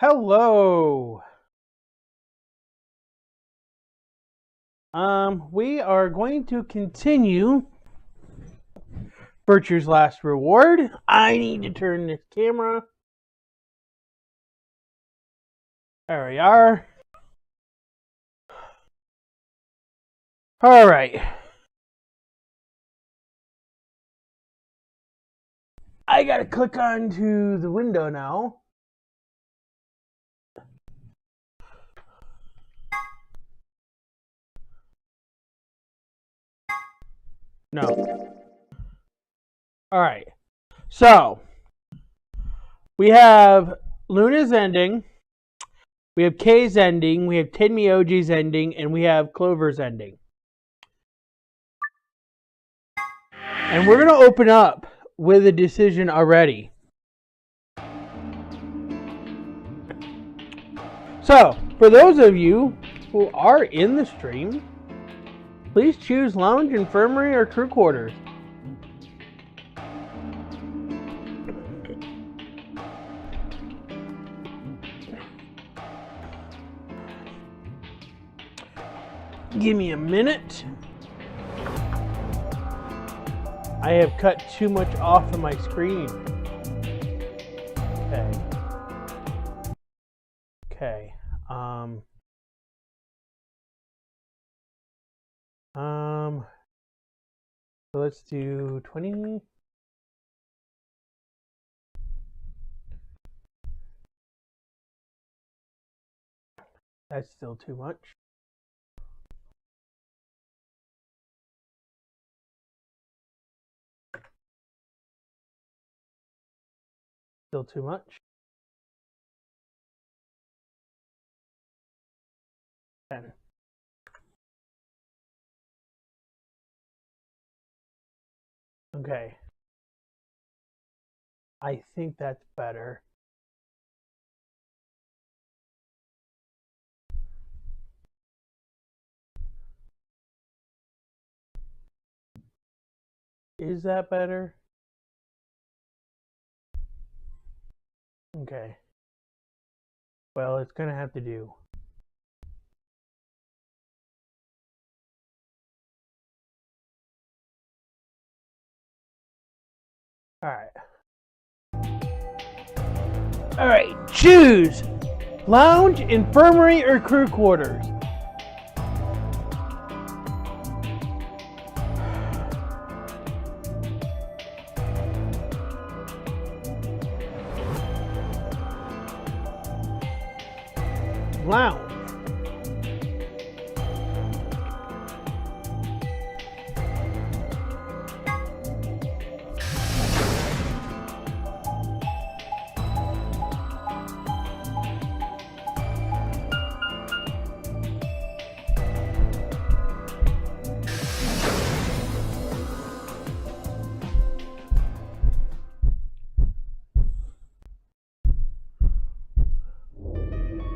Hello. We are going to continue Virtue's Last Reward. I need to turn this camera. There we are. All right. I gotta click onto the window now. No. All right. So we have Luna's ending, we have Kay's ending, we have Tenmyoji's ending, and we have Clover's ending. And we're gonna open up with a decision already. So, for those of you who are in the stream, please choose lounge, infirmary, or crew quarters. Give me a minute. I have cut too much off of my screen. Okay. So let's do 20. That's still too much. Still too much. 10. Okay. I think that's better. Is that better? Okay. Well, it's gonna have to do. All right, choose lounge, infirmary, or crew quarters. Lounge.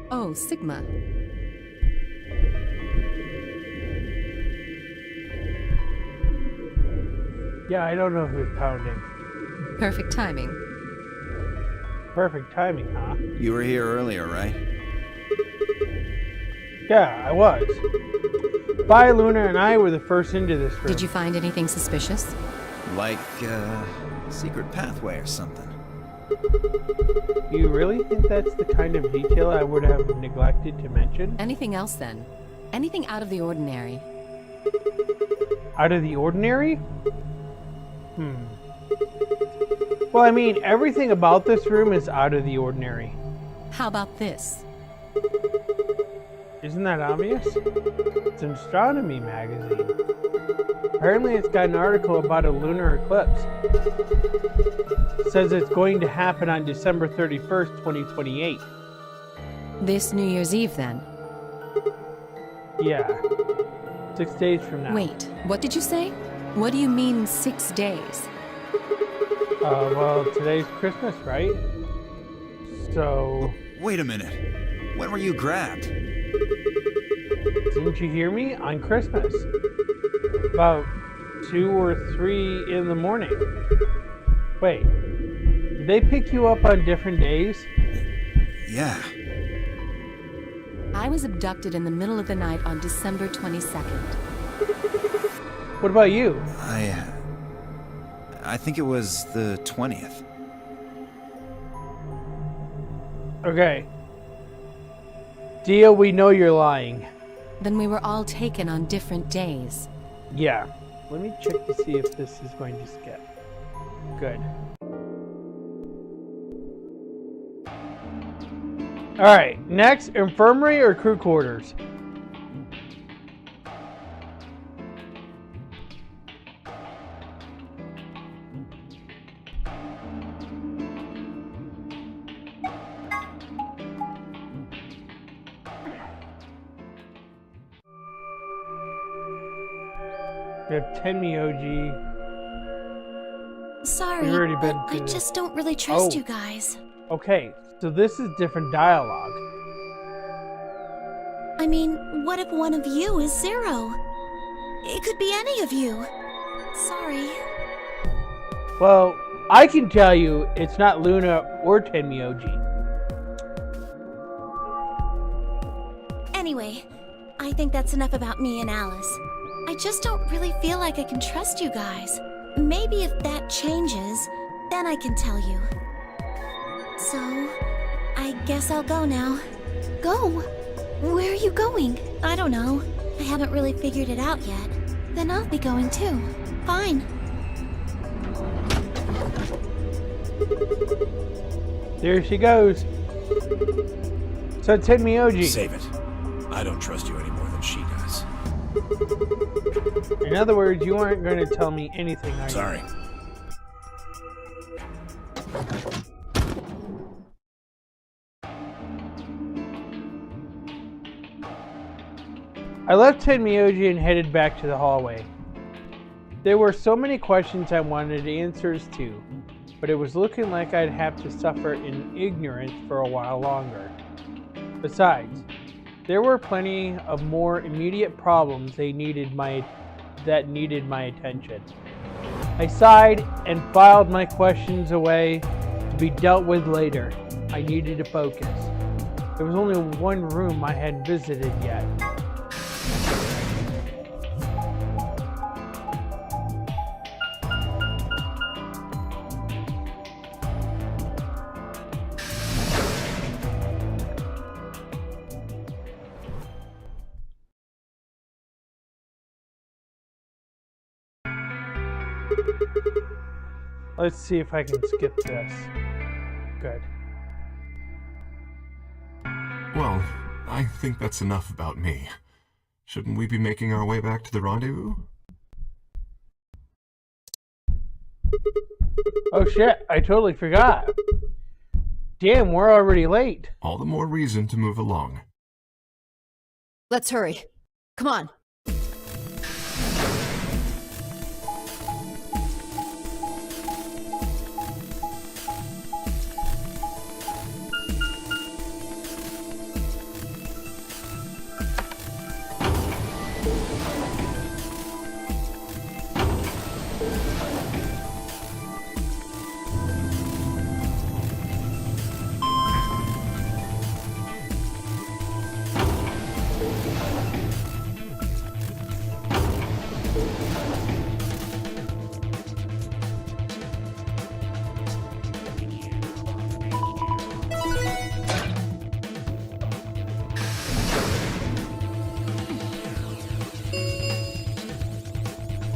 Oh, Sigma. Yeah, I don't know who's pounding. Perfect timing. Perfect timing, huh? You were here earlier, right? Yeah, I was. Vi, Luna, and I were the first into this room. Did you find anything suspicious? Like, secret pathway or something. Do you really think that's the kind of detail I would have neglected to mention? Anything else then? Anything out of the ordinary? Out of the ordinary? Well, I mean, everything about this room is out of the ordinary. How about this? Isn't that obvious? It's an astronomy magazine. Apparently it's got an article about a lunar eclipse. It says it's going to happen on December 31st, 2028. This New Year's Eve then? Yeah. 6 days from now. Wait, what did you say? What do you mean 6 days? Well, today's Christmas, right? So... Wait a minute. When were you grabbed? Didn't you hear me? On Christmas. About 2 or 3 in the morning. Wait. Did they pick you up on different days? Yeah. I was abducted in the middle of the night on December 22nd. What about you? I think it was the 20th. Okay. Dio, we know you're lying. Then we were all taken on different days. Yeah. Let me check to see if this is going to skip. Good. Alright, next, infirmary or crew quarters? We have 10 Miyoji. Sorry, We've already been but I to- just don't really trust Oh. you guys. Okay, so this is different dialogue. I mean, what if one of you is Zero? It could be any of you. Sorry. Well, I can tell you it's not Luna or Tenmyoji. Anyway, I think that's enough about me and Alice. I just don't really feel like I can trust you guys. Maybe if that changes, then I can tell you. So, I guess I'll go now. Go? Where are you going? I don't know. I haven't really figured it out yet. Then I'll be going too. Fine. There she goes. So Tenmyoji. Save it. I don't trust you any more than she does. In other words, you aren't going to tell me anything, are you? Sorry. I left Tenmyoji and headed back to the hallway. There were so many questions I wanted answers to, but it was looking like I'd have to suffer in ignorance for a while longer. Besides, there were plenty of more immediate problems that needed my attention. I sighed and filed my questions away to be dealt with later. I needed to focus. There was only one room I hadn't visited yet. Let's see if I can skip this. Good. Well, I think that's enough about me. Shouldn't we be making our way back to the rendezvous? Oh shit, I totally forgot. Damn, we're already late. All the more reason to move along. Let's hurry. Come on.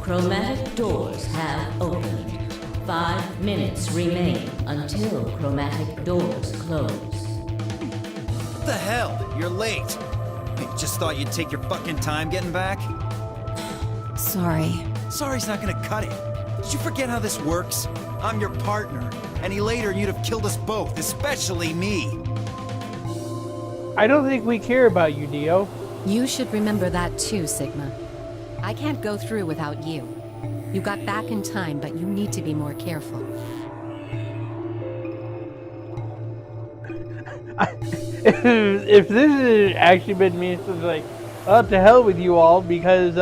Chromatic doors have opened. 5 minutes remain until chromatic doors close. What the hell? You're late. You just thought you'd take your fucking time getting back? Sorry. Sorry's not gonna cut it. Did you forget how this works? I'm your partner. Any later, you'd have killed us both, especially me. I don't think we care about you, Dio. You should remember that too, Sigma. I can't go through without you. You got back in time, but you need to be more careful. If this had actually been me, it's just like, oh, to hell with you all, because,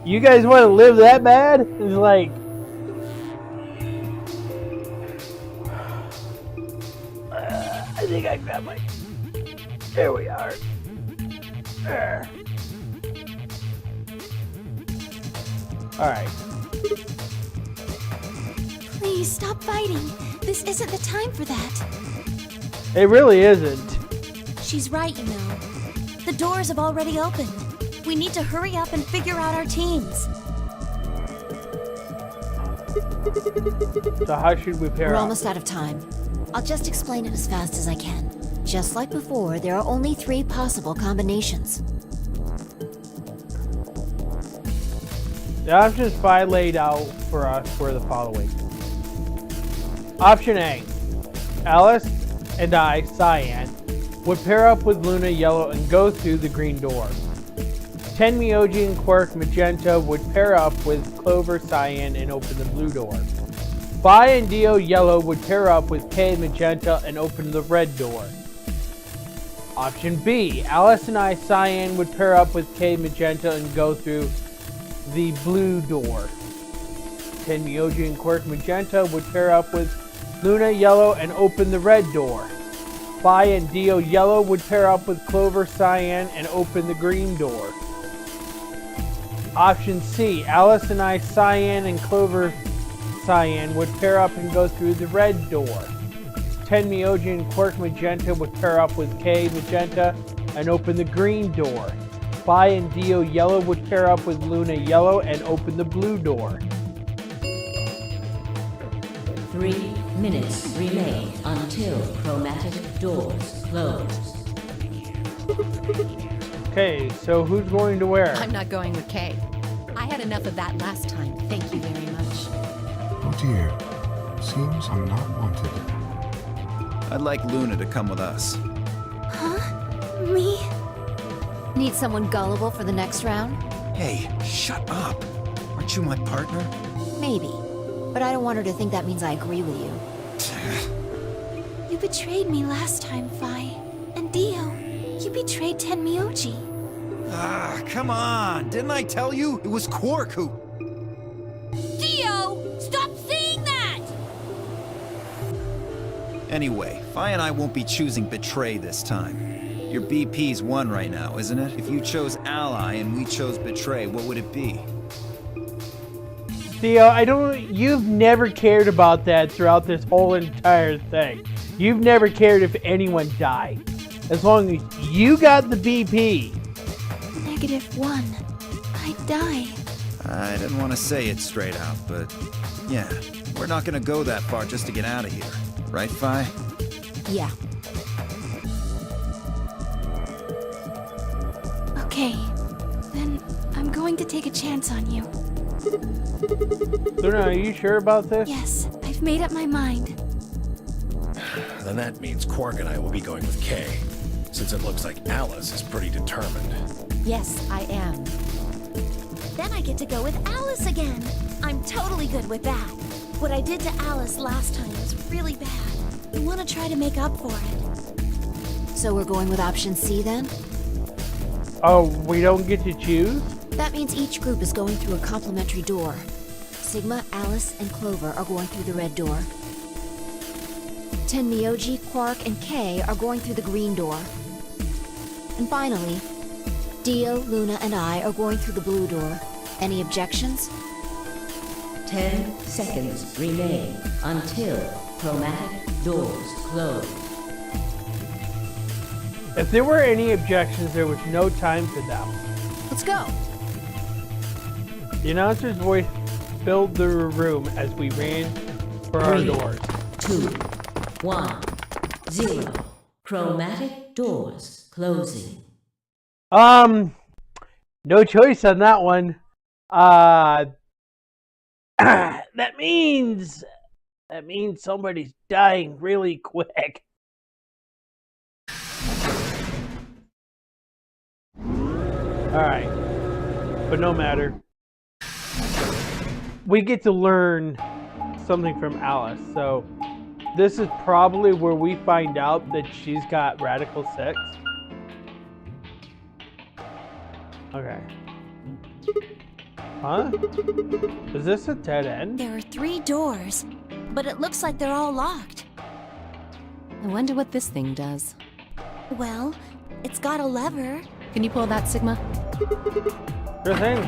you guys want to live that bad? It's like, I think I grabbed my... There we are. There. Alright. Please stop fighting. This isn't the time for that. It really isn't. She's right, you know. The doors have already opened. We need to hurry up and figure out our teams. So how should we pair We're up? almost out of time. I'll just explain it as fast as I can. Just like before, there are only 3 possible combinations. The options Phi laid out for us were the following. Option A. Alice and I, Cyan, would pair up with Luna, Yellow, and go through the green door. Ten, Myoji, and Quark, Magenta, would pair up with Clover, Cyan, and open the blue door. Phi and Dio, Yellow, would pair up with K, Magenta, and open the red door. Option B. Alice and I, Cyan, would pair up with K, Magenta, and go through the blue door. Ten, Myoji, and Quark, Magenta, would pair up with Luna, Yellow, and open the red door. Phi and Dio, Yellow, would pair up with Clover, Cyan, and open the green door. Option C. Alice and I, Cyan, and Clover, Cyan, would pair up and go through the red door. Ten, Myoji, and Quark, Magenta, would pair up with K, Magenta, and open the green door. Phi and Dio, Yellow, would pair up with Luna, Yellow, and open the blue door. 3 minutes remain until chromatic doors close. Okay, so who's going to where? I'm not going with Kay. I had enough of that last time. Thank you very much. Oh dear. Seems I'm not wanted. I'd like Luna to come with us. Huh? Me? Need someone gullible for the next round? Hey, shut up. Aren't you my partner? Maybe. But I don't want her to think that means I agree with you. You betrayed me last time, Phi. And Dio, you betrayed Ten Myoji. Ah, come on. Didn't I tell you? It was Quark who... Dio! Stop saying that! Anyway, Phi and I won't be choosing betray this time. Your BP's 1 right now, isn't it? If you chose ally and we chose betray, what would it be? Theo, you've never cared about that throughout this whole entire thing. You've never cared if anyone died. As long as you got the BP. -1. I'd die. I didn't want to say it straight out, but yeah, we're not gonna go that far just to get out of here. Right, Phi? Yeah. Okay, then I'm going to take a chance on you. Luna, are you sure about this? Yes, I've made up my mind. Then that means Quark and I will be going with Kay, since it looks like Alice is pretty determined. Yes, I am. Then I get to go with Alice again. I'm totally good with that. What I did to Alice last time was really bad. I want to try to make up for it. So we're going with option C then? Oh, we don't get to choose? That means each group is going through a complementary door. Sigma, Alice, and Clover are going through the red door. Ten, Myoji, Quark, and Kay are going through the green door. And finally, Dio, Luna, and I are going through the blue door. Any objections? 10 seconds remain until chromatic doors close. If there were any objections, there was no time for them. Let's go. The announcer's voice filled the room as we ran for our 3, doors. 2, 1, 0. Chromatic doors closing. No choice on that one. That means somebody's dying really quick. Alright. But no matter. We get to learn something from Alice, so this is probably where we find out that she's got Radical 6. Okay. Huh? Is this a dead end? There are 3 doors, but it looks like they're all locked. I wonder what this thing does. Well, It's got a lever. Can you pull that, Sigma? Sure thing.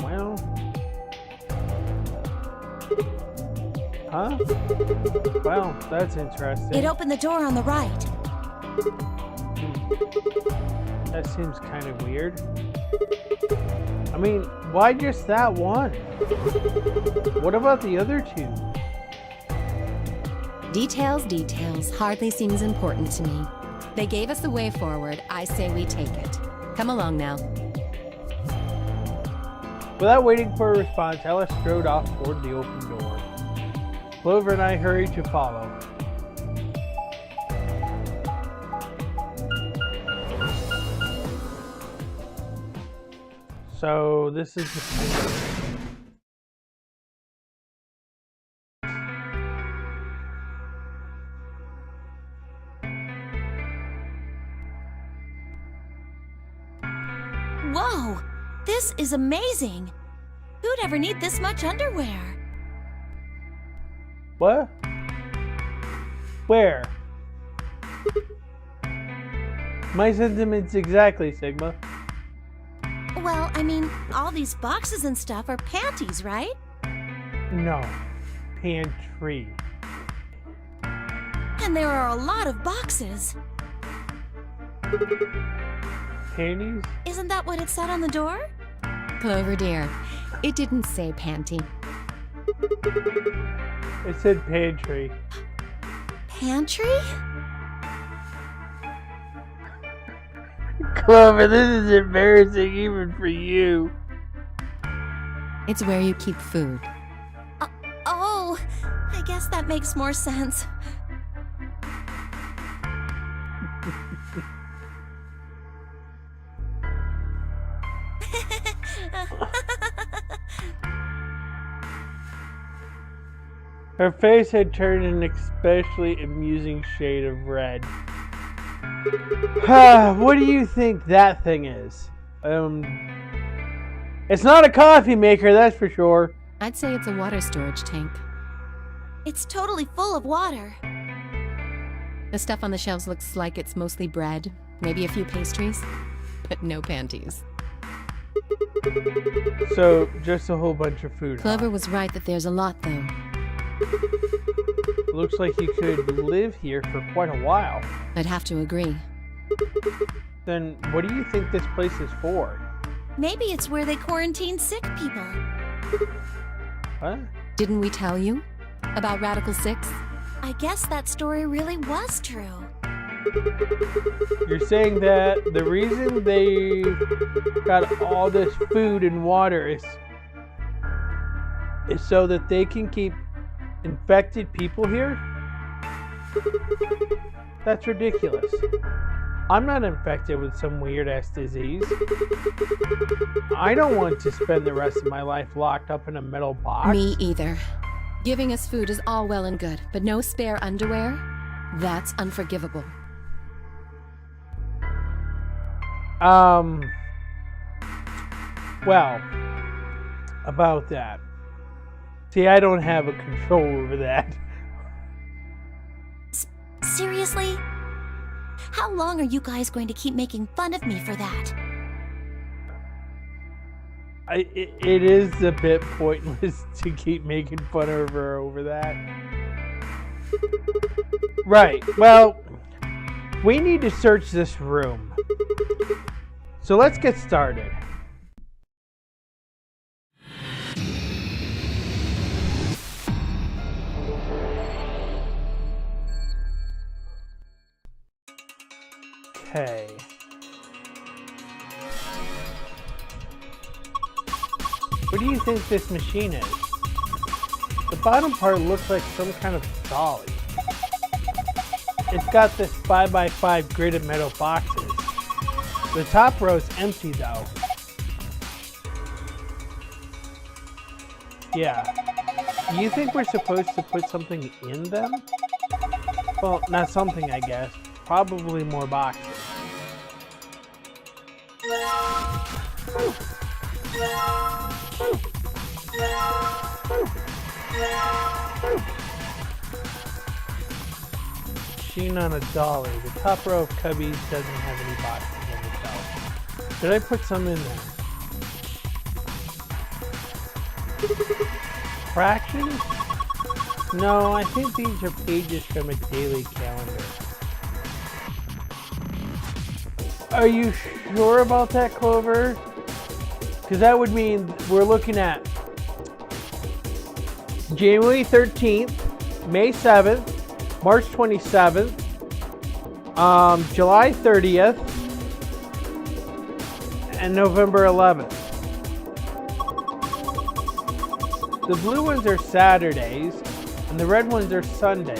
Well. Huh? Well, that's interesting. It opened the door on the right. That seems kind of weird. I mean, why just that one? What about the other two? Details hardly seems important to me. They gave us the way forward. I say we take it. Come along now. Without waiting for a response, Alice strode off toward the open door. Clover and I hurried to follow. So this is the Whoa! This is amazing! Who'd ever need this much underwear? what? Where? My sentiments exactly, Sigma. Well, I mean, all these boxes and stuff are panties, right? No. Pantry. And there are a lot of boxes. Panties? Isn't that what it said on the door? Clover dear, it didn't say panty. It said pantry. Pantry? Clover, this is embarrassing even for you. It's where you keep food. Oh, I guess that makes more sense. Her face had turned an especially amusing shade of red. What do you think that thing is? It's not a coffee maker, that's for sure. I'd say it's a water storage tank. It's totally full of water. The stuff on the shelves looks like it's mostly bread, maybe a few pastries, but no panties. So, just a whole bunch of food. Clover was right that there's a lot, though. Looks like you could live here for quite a while. I'd have to agree. Then, what do you think this place is for? Maybe it's where they quarantine sick people. Huh? Didn't we tell you about Radical 6? I guess that story really was true. You're saying that the reason they got all this food and water is so that they can keep infected people here? That's ridiculous. I'm not infected with some weird-ass disease. I don't want to spend the rest of my life locked up in a metal box. Me either. Giving us food is all well and good, but no spare underwear? That's unforgivable. Well, about that. See, I don't have a control over that. Seriously? How long are you guys going to keep making fun of me for that? It is a bit pointless to keep making fun of her over that. Right, well, we need to search this room. So let's get started. Okay. What do you think this machine is? The bottom part looks like some kind of dolly. It's got this 5x5 grid of metal boxes. The top row is empty though. Yeah. Do you think we're supposed to put something in them? Well, not something, I guess. Probably more boxes. machine on $1. The top row of cubbies doesn't have any boxes on the shelf. Should I put some in there? Fractions? No, I think these are pages from a daily calendar. Are you sure about that, Clover? Because that would mean we're looking at January 13th, May 7th, March 27th, July 30th, and November 11th. The blue ones are Saturdays, and the red ones are Sundays.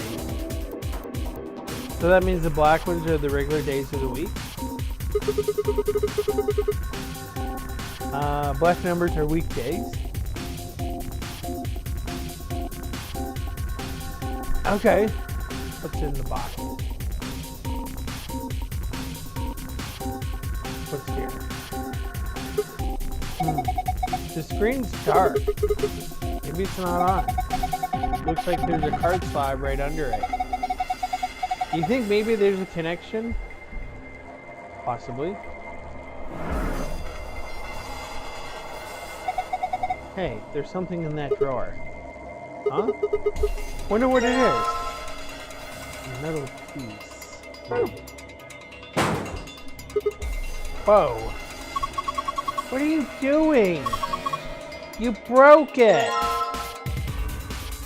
So that means the black ones are the regular days of the week. Black numbers are weekdays. Okay, what's in the box? What's here? The screen's dark. Maybe it's not on. Looks like there's a card slab right under it. You think maybe there's a connection? Possibly. Hey, there's something in that drawer. Huh? Wonder what it is. A metal piece. Whoa. What are you doing? You broke it.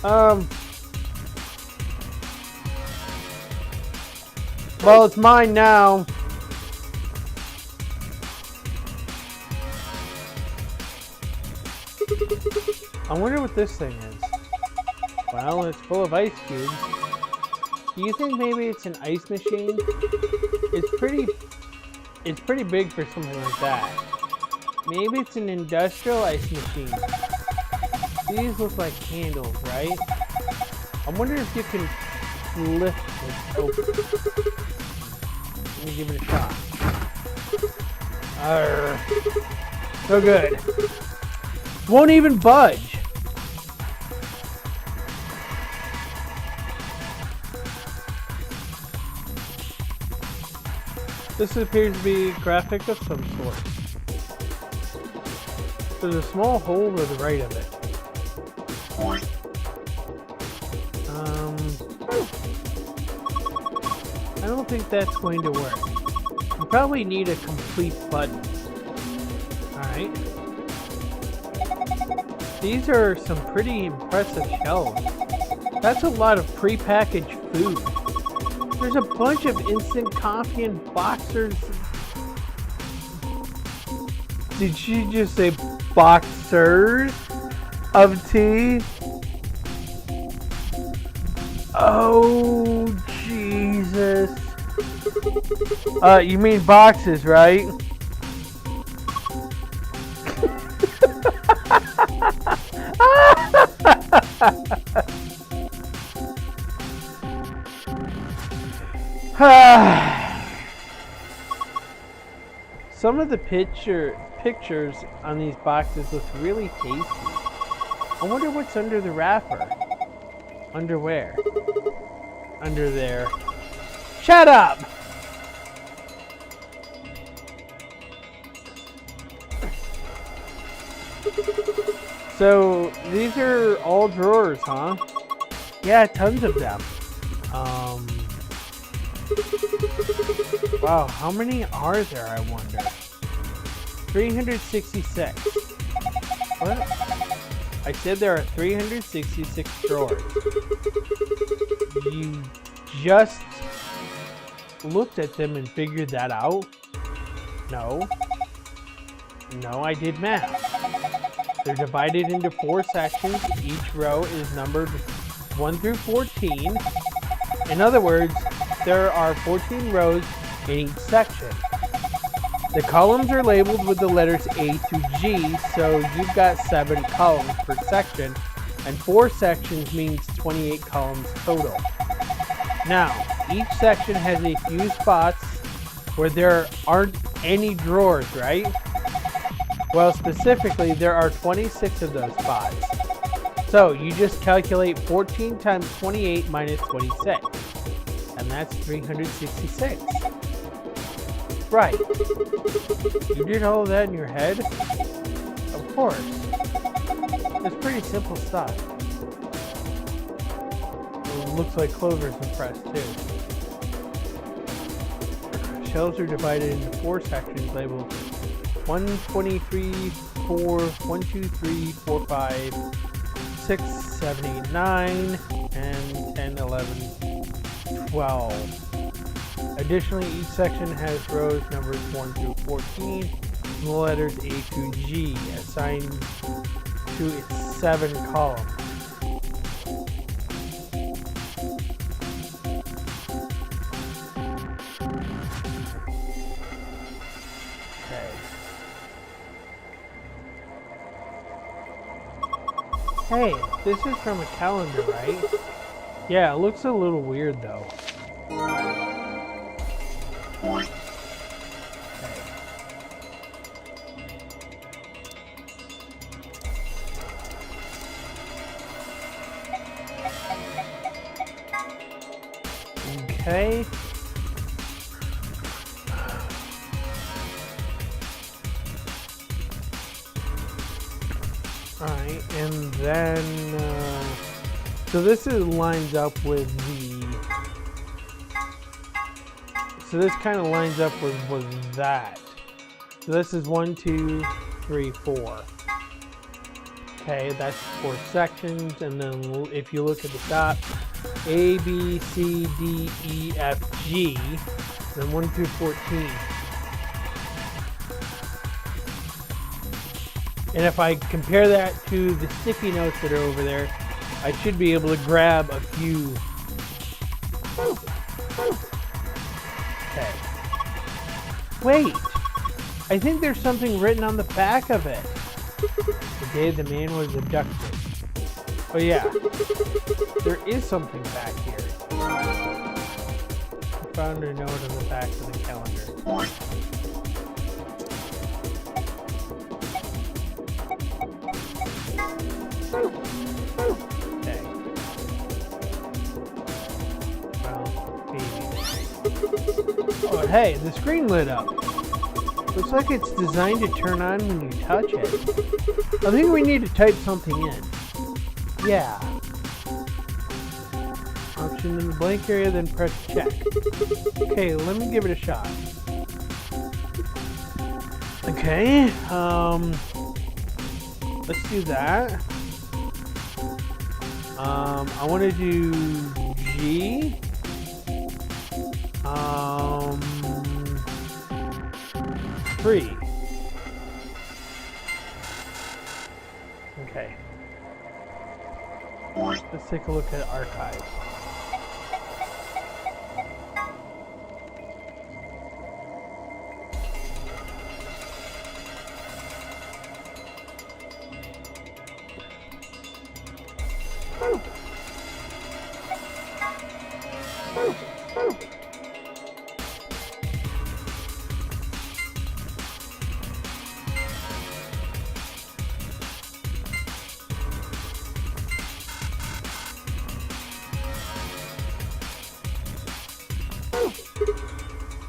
Well, it's mine now. I wonder what this thing is. Well, it's full of ice cubes. Do you think maybe it's an ice machine? It's pretty big for something like that. Maybe it's an industrial ice machine. These look like handles, right? I wonder if you can lift it open. Let me give it a shot. So good. Won't even budge. This appears to be graphic of some sort. There's a small hole to the right of it. I don't think that's going to work. You probably need a complete button. Alright. These are some pretty impressive shelves. That's a lot of prepackaged food. There's a bunch of instant coffee and boxers. Did she just say boxers of tea? Oh, Jesus. You mean boxes, right? Some of the pictures on these boxes look really tasty. I wonder what's under the wrapper. Under where? Under there. Shut up! So, these are all drawers, huh? Yeah, tons of them. Wow, how many are there, I wonder? 366. What? I said there are 366 drawers. You just looked at them and figured that out? No. No, I did math. They're divided into 4 sections. Each row is numbered 1 through 14. In other words, there are 14 rows in each section. The columns are labeled with the letters A to G, so you've got 7 columns per section, and 4 sections means 28 columns total. Now, each section has a few spots where there aren't any drawers, right? Well, specifically, there are 26 of those spots. So, you just calculate 14 times 28 minus 26. and that's 366. Right. You did all of that in your head? Of course. It's pretty simple stuff. It looks like Clover's impressed too. Shelves are divided into 4 sections labeled 123, 4, 1, 2, 3, 4, 5, 6, 7, 8, 9, and 10, 11, 12. Additionally, each section has rows numbers 1 through 14, and the letters A through G assigned to its 7 columns. Hey, this is from a calendar, right? Yeah, it looks a little weird though. Okay. Alright, and then, so this lines up with this kind of lines up with that. So this is 1, 2, 3, 4. Okay, that's 4 sections, and then if you look at the top, A, B, C, D, E, F, G, then 1 through 14. And if I compare that to the sticky notes that are over there, I should be able to grab a few. Okay. Wait! I think there's something written on the back of it. The day the man was abducted. Oh yeah. There is something back here. I found a note on the back of the calendar. Okay. Well, maybe. Oh, hey, the screen lit up. Looks like it's designed to turn on when you touch it. I think we need to type something in. Yeah. Option in the blank area, then press check. Okay, let me give it a shot. Okay, let's do that. I want to do G. 3. Okay. Let's take a look at archives.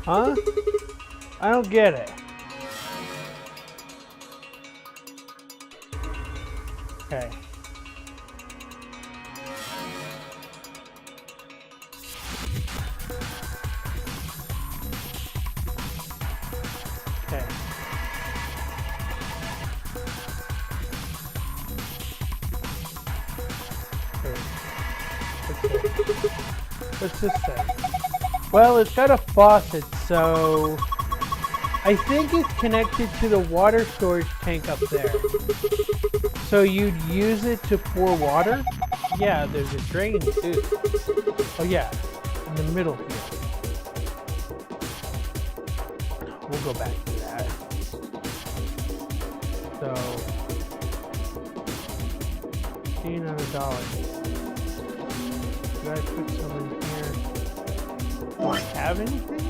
Huh? I don't get it. Okay. Okay. What's this say? Well, it's got a faucet, so I think it's connected to the water storage tank up there. So you'd use it to pour water? Yeah, there's a drain too. Oh yeah, in the middle here. We'll go back to that. So, $15 on $1. Did I put some in here? Do I have anything?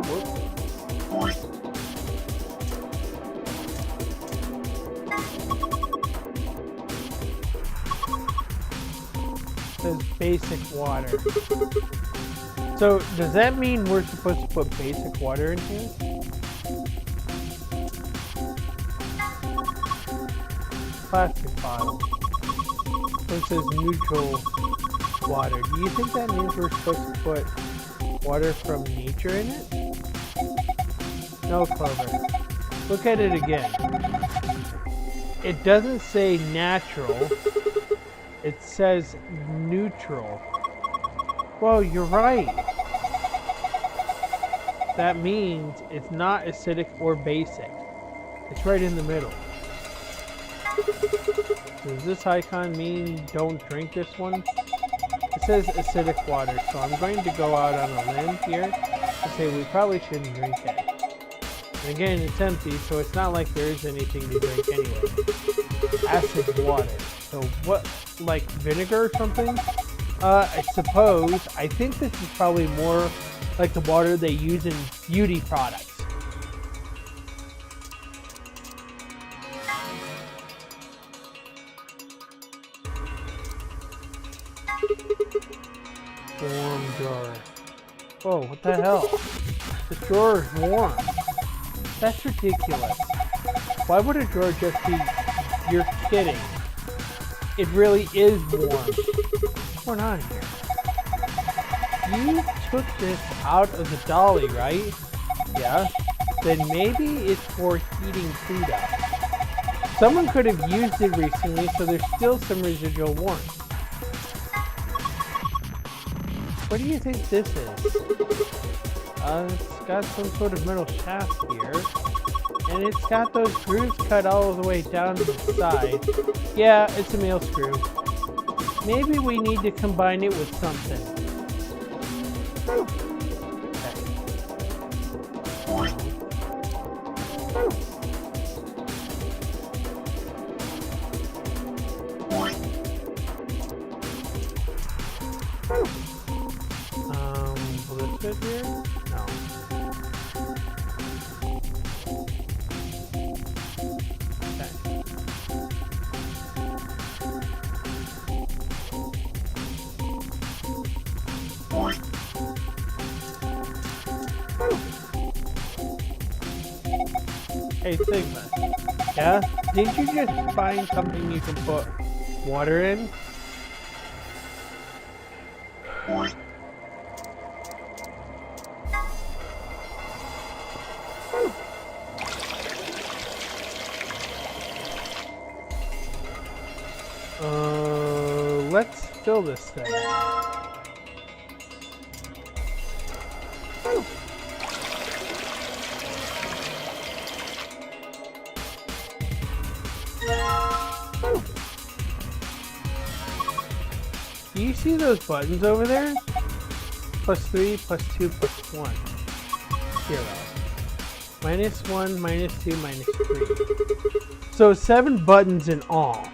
Whoops. It says basic water. So, does that mean we're supposed to put basic water in here? Plastic bottle. So it says neutral water. Do you think that means we're supposed to put water from nature in it? No, Clover. Look at it again. It doesn't say natural. It says neutral. Well, you're right. That means it's not acidic or basic. It's right in the middle. Does this icon mean don't drink this one? It says acidic water, so I'm going to go out on a limb here and say we probably shouldn't drink it. And again, it's empty, so it's not like there is anything to drink anyway. Acid water. So what, like vinegar or something? I suppose. I think this is probably more like the water they use in beauty products. Warm drawer. Whoa, what the hell? The drawer is warm. That's ridiculous. Why would a drawer just be... You're kidding. It really is warm. What's going on here? You took this out of the dolly, right? Yeah. Then maybe it's for heating food up. Someone could have used it recently, so there's still some residual warmth. What do you think this is? It's got some sort of metal shaft here. And it's got those grooves cut all the way down to the side. Yeah, it's a male screw. Maybe we need to combine it with something. Will this fit here? No. Hey Sigma, yeah? Did you just find something you can put water in? Let's fill this thing. Do you see those buttons over there? +3, +2, +1. 0. -1, -2, -3. So 7 buttons in all.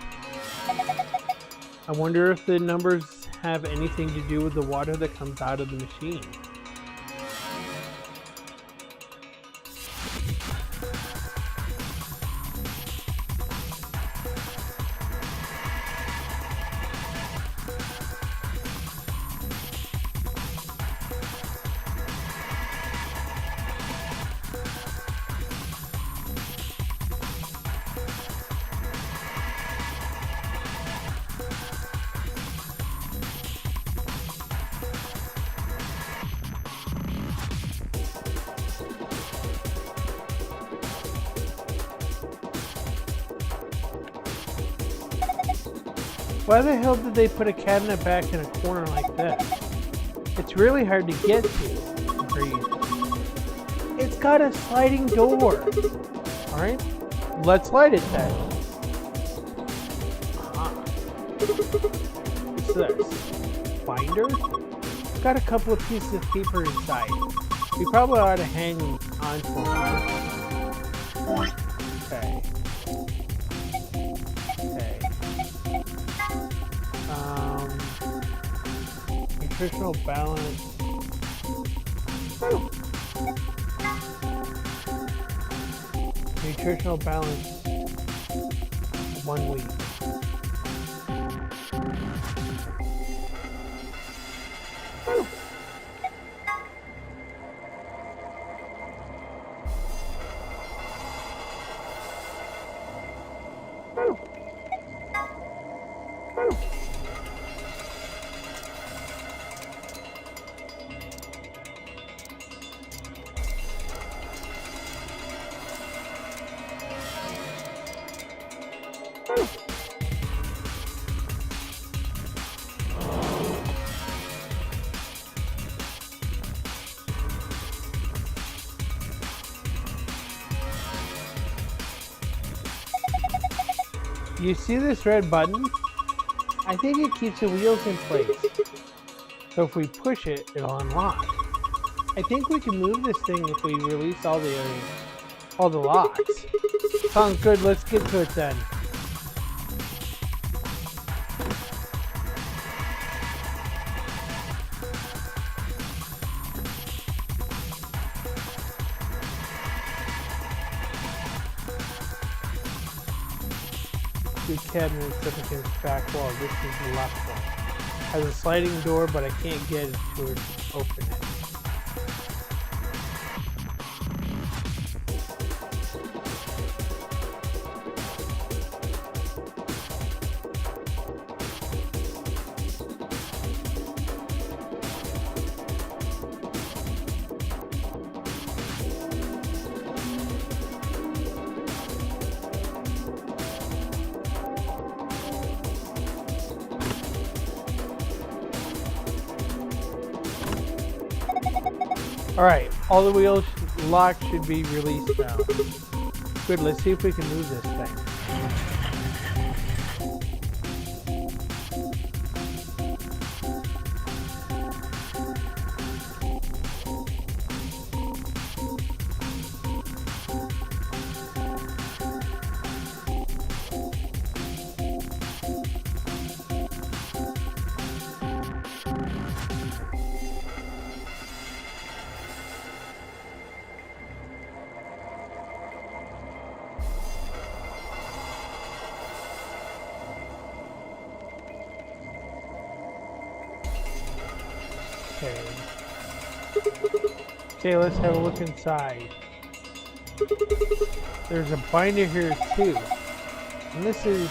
I wonder if the numbers have anything to do with the water that comes out of the machine. Why the hell did they put a cabinet back in a corner like this? It's really hard to get to. Breathe. It's got a sliding door. Alright, let's light it then. What's this? Binder? It's got a couple of pieces of paper inside. We probably ought to hang on to them. Okay. Nutritional balance. Nutritional balance 1 week. You see this red button? I think it keeps the wheels in place. So if we push it, it'll unlock. I think we can move this thing if we release all the locks. Sounds good, let's get to it then. Two cabinets up against the back wall. This is the left one. Has a sliding door, but I can't get it to open it. Alright, all the wheels locked should be released now. Good, let's see if we can move this thing. Okay, let's have a look inside. There's a binder here too. And this is,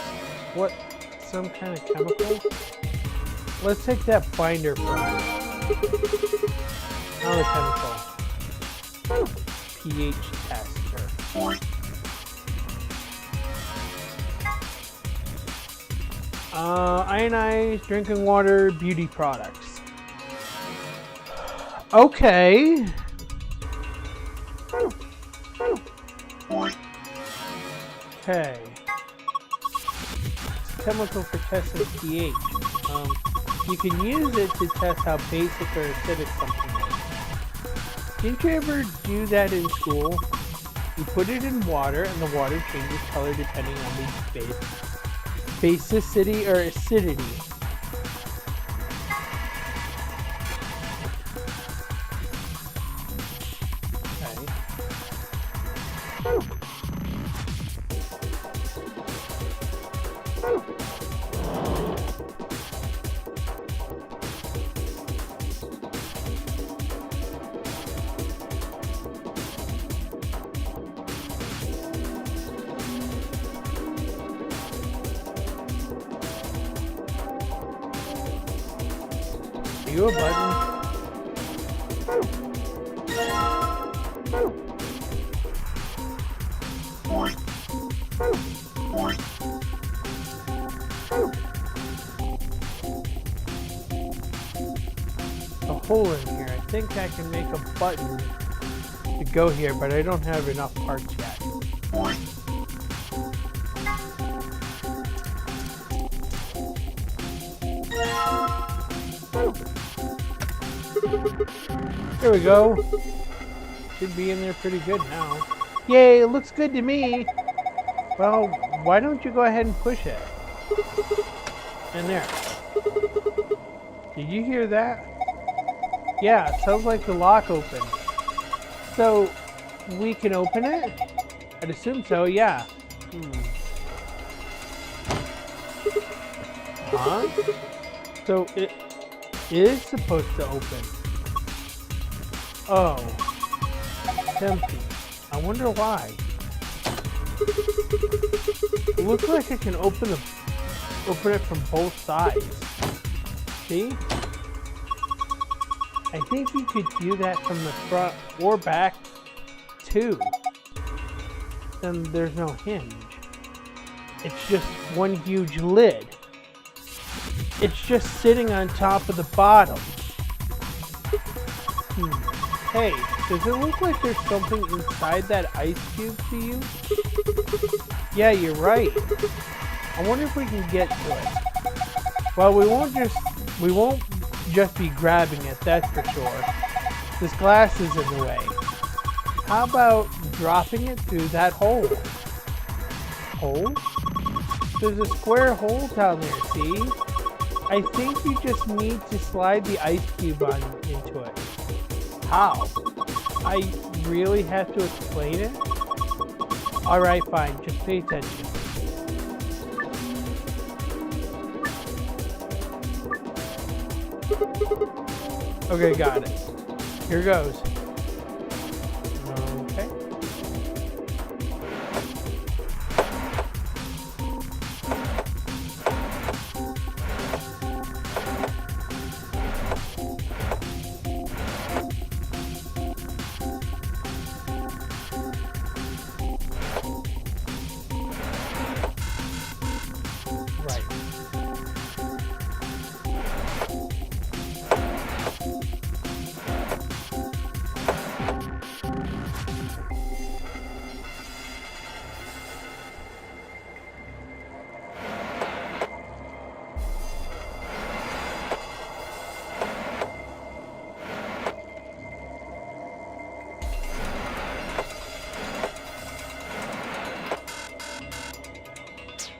what, some kind of chemical? Let's take that binder from it. Now the chemical. pH tester. Ionized drinking water beauty products. Okay. Okay. It's a chemical for testing pH. You can use it to test how basic or acidic something is. Didn't you ever do that in school? You put it in water and the water changes color depending on the basicity or acidity. You a button? A hole in here. I think I can make a button to go here, but I don't have enough parts yet. There we go. Should be in there pretty good now. Yay, it looks good to me. Well, why don't you go ahead and push it? In there. Did you hear that? Yeah, it sounds like the lock opened. So, we can open it? I'd assume so, yeah. Huh? So, it is supposed to open. Oh. It's empty. I wonder why. It looks like I can open it from both sides. See? I think you could do that from the front or back too. Then there's no hinge. It's just one huge lid. It's just sitting on top of the bottom. Hey, does it look like there's something inside that ice cube to you? Yeah, you're right. I wonder if we can get to it. Well, we won't just be grabbing it, that's for sure. This glass is in the way. How about dropping it through that hole? Hole? There's a square hole down there, see? I think you just need to slide the ice cube into it. How? I really have to explain it? Alright, fine, just pay attention. Okay, got it. Here goes. Okay. Right.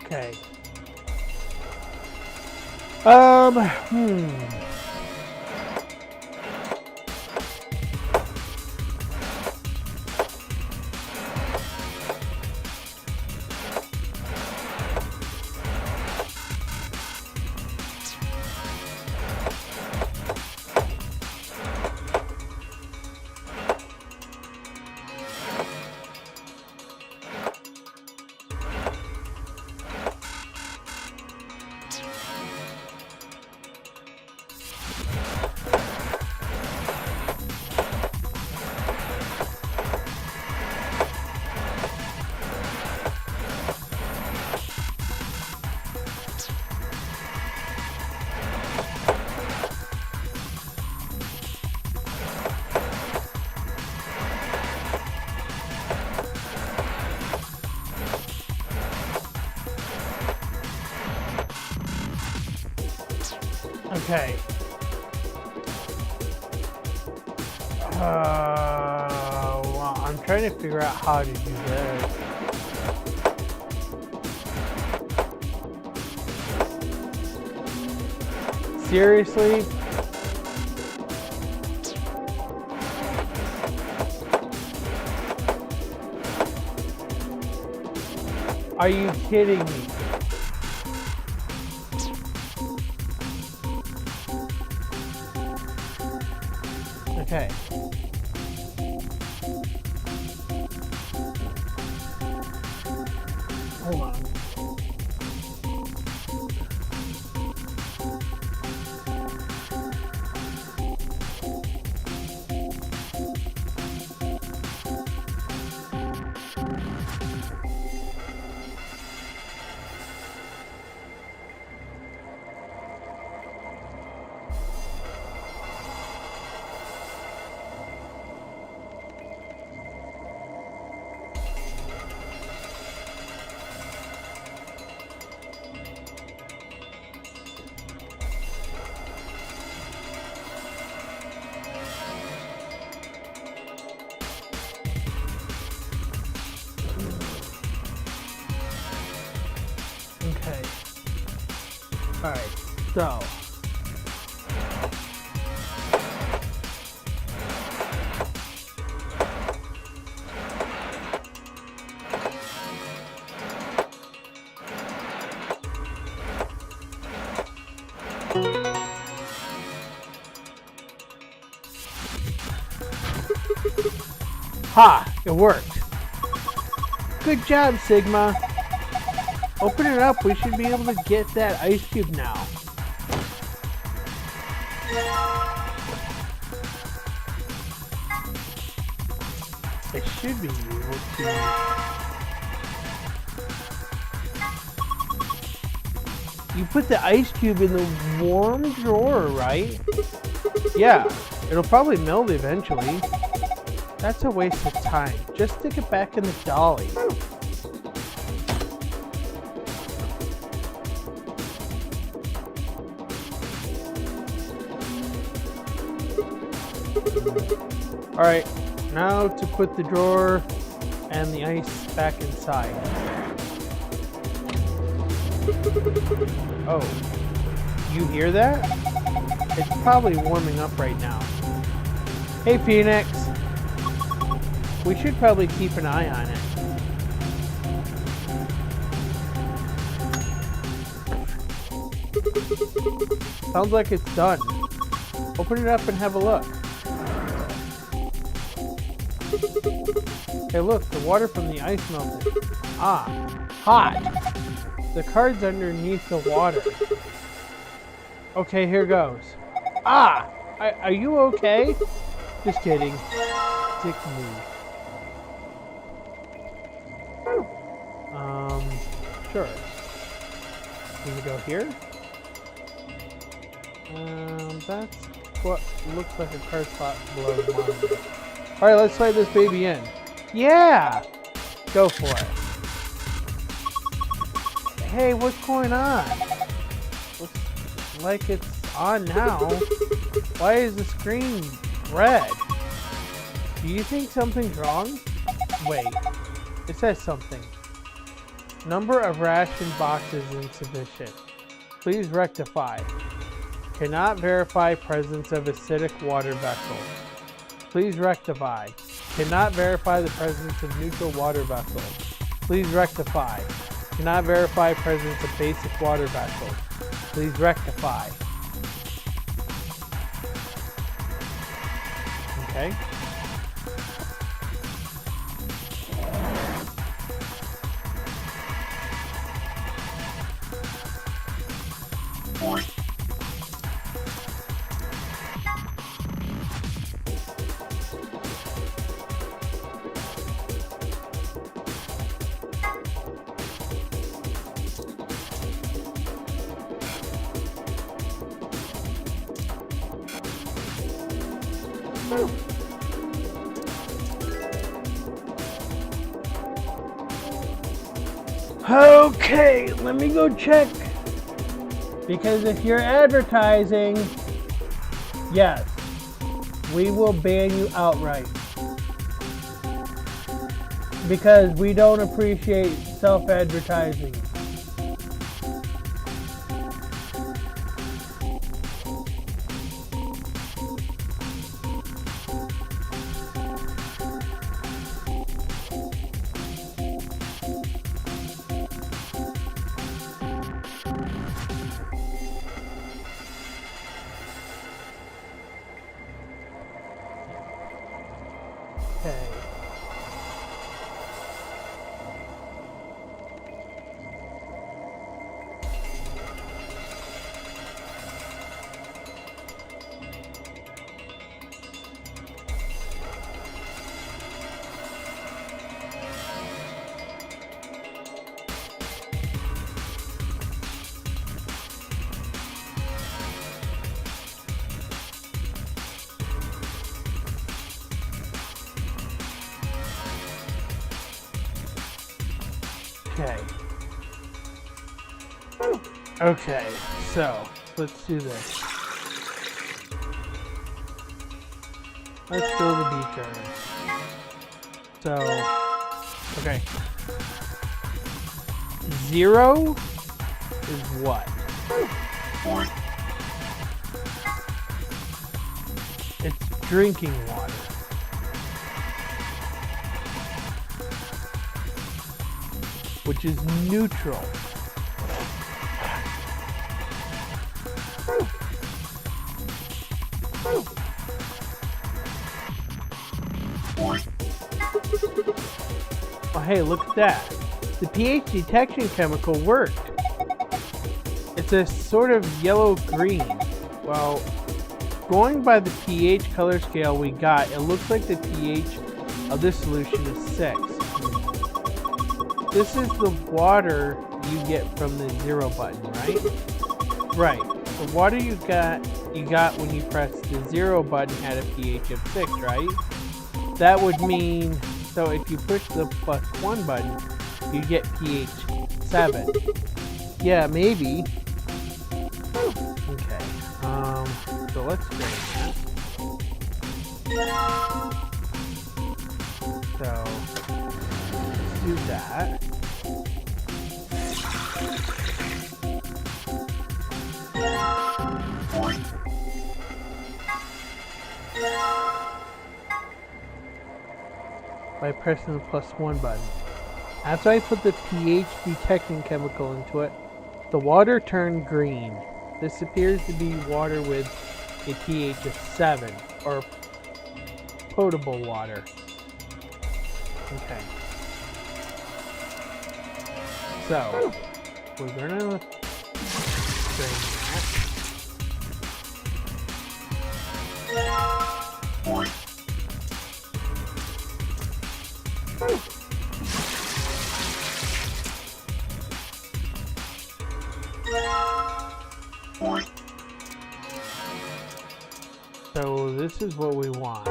Okay. Okay. Well, I'm trying to figure out how to do this. Seriously? Are you kidding me? Okay. Hold on. Okay. Alright, so. Ha! It worked. Good job, Sigma. Open it up, we should be able to get that ice cube now. I should be able to... You put the ice cube in the warm drawer, right? Yeah, it'll probably melt eventually. That's a waste of time. Just stick it back in the dolly. Alright, now to put the drawer and the ice back inside. Oh, you hear that? It's probably warming up right now. Hey Phoenix! We should probably keep an eye on it. Sounds like it's done. Open it up and have a look. Hey look, the water from the ice melted. Ah, hot! The card's underneath the water. Okay, here goes. Ah! Are you okay? Just kidding. Dick move. Sure. Can we go here? That's what looks like a card slot below the monitor. Alright, let's slide this baby in. Yeah! Go for it. Hey, what's going on? Looks like it's on now. Why is the screen red? Do you think something's wrong? Wait, it says something. Number of ration boxes insufficient. Please rectify. Cannot verify presence of acidic water vessel. Please rectify. Cannot verify the presence of neutral water vessel. Please rectify. Cannot verify presence of basic water vessel. Please rectify. Okay. Okay, let me go check. Because if you're advertising, yes, we will ban you outright. Because we don't appreciate self-advertising. Okay. Okay. Okay, so let's do this. Let's fill the beaker. So, okay. 0 is what? It's drinking water. Which is neutral. Oh, hey, look at that. The pH detection chemical worked. It's a sort of yellow-green. Well, going by the pH color scale we got, it looks like the pH of this solution is 6. This is the water you get from the 0 button, right? Right. The water you got when you pressed the 0 button had a pH of 6, right? That would mean, so if you push the +1 button, you get pH 7. Yeah, maybe. Okay. So let's drain that. So let's do that. By pressing the +1 button. After I put the pH detecting chemical into it, the water turned green. This appears to be water with a pH of 7, or potable water. Okay. So, we're gonna drain that. So this is what we want.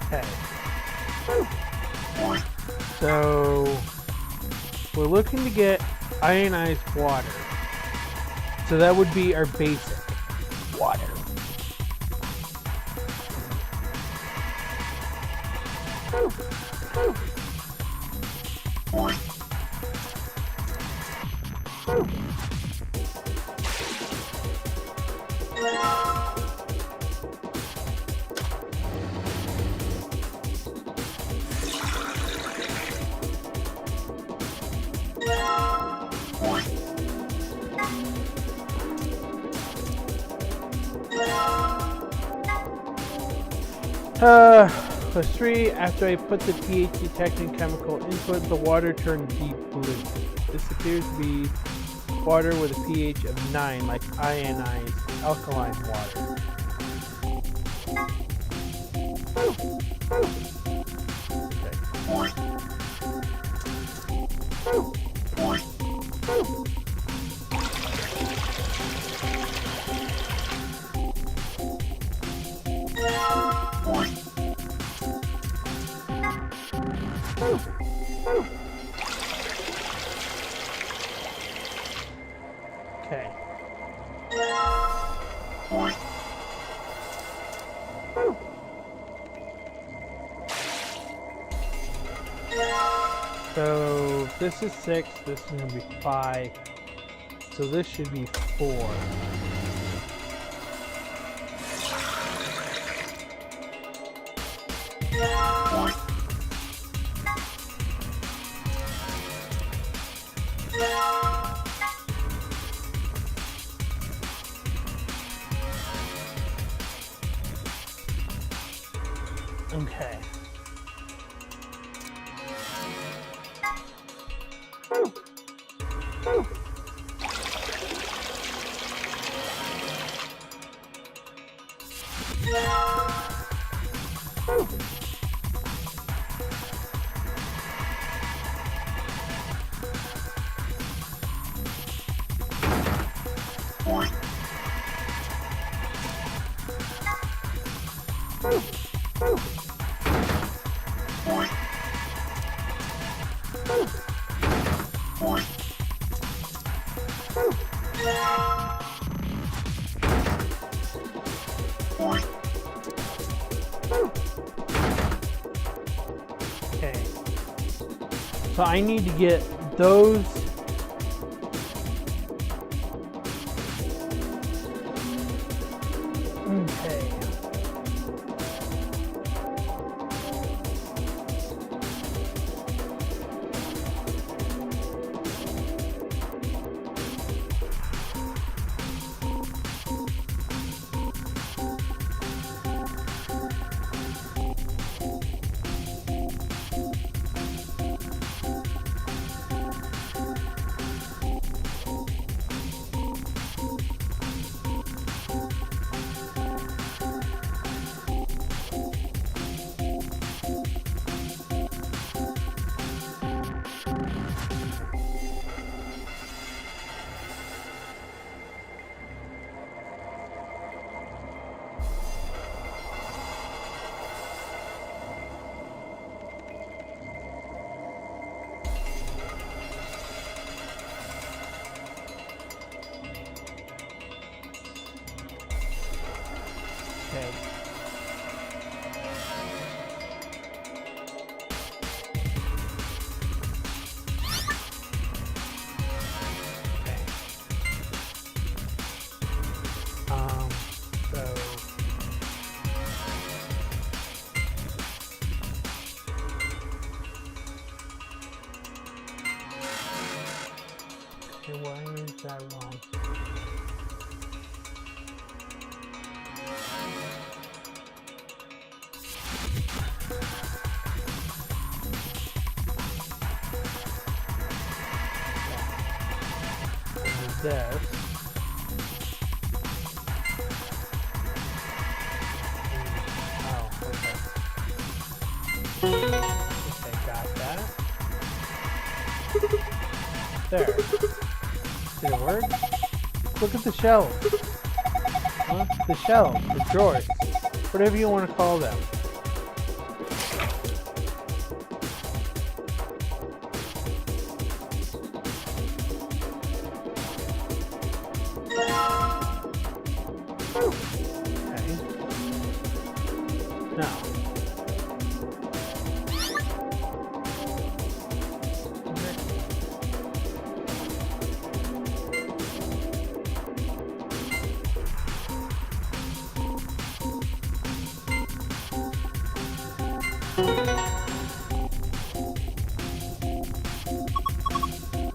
Okay. So we're looking to get ionized water. So that would be our basic water. +3, after I put the pH detecting chemical into it, the water turned deep blue. This appears to be water with a pH of 9, like ionized alkaline water. Okay. So this is 6, this is going to be 5, so this should be 4. Okay. Okay. So I need to get those . Okay. Okay. So okay, why is that wrong? This. Oh, okay. Okay, got that. There. Did it work? Look at the shelves. Huh? The shelves, the drawers, whatever you want to call them.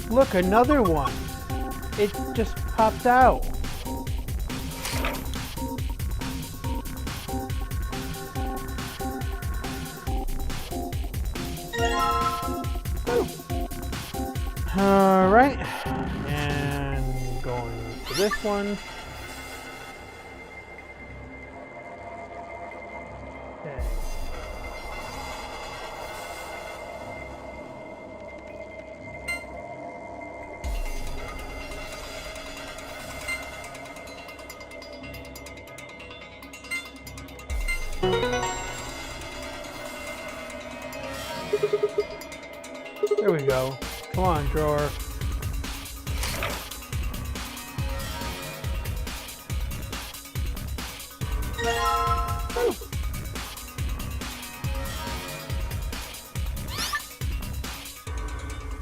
Look, another one. It just popped out. All right, and going to this one. Okay. There we go. Come on, drawer.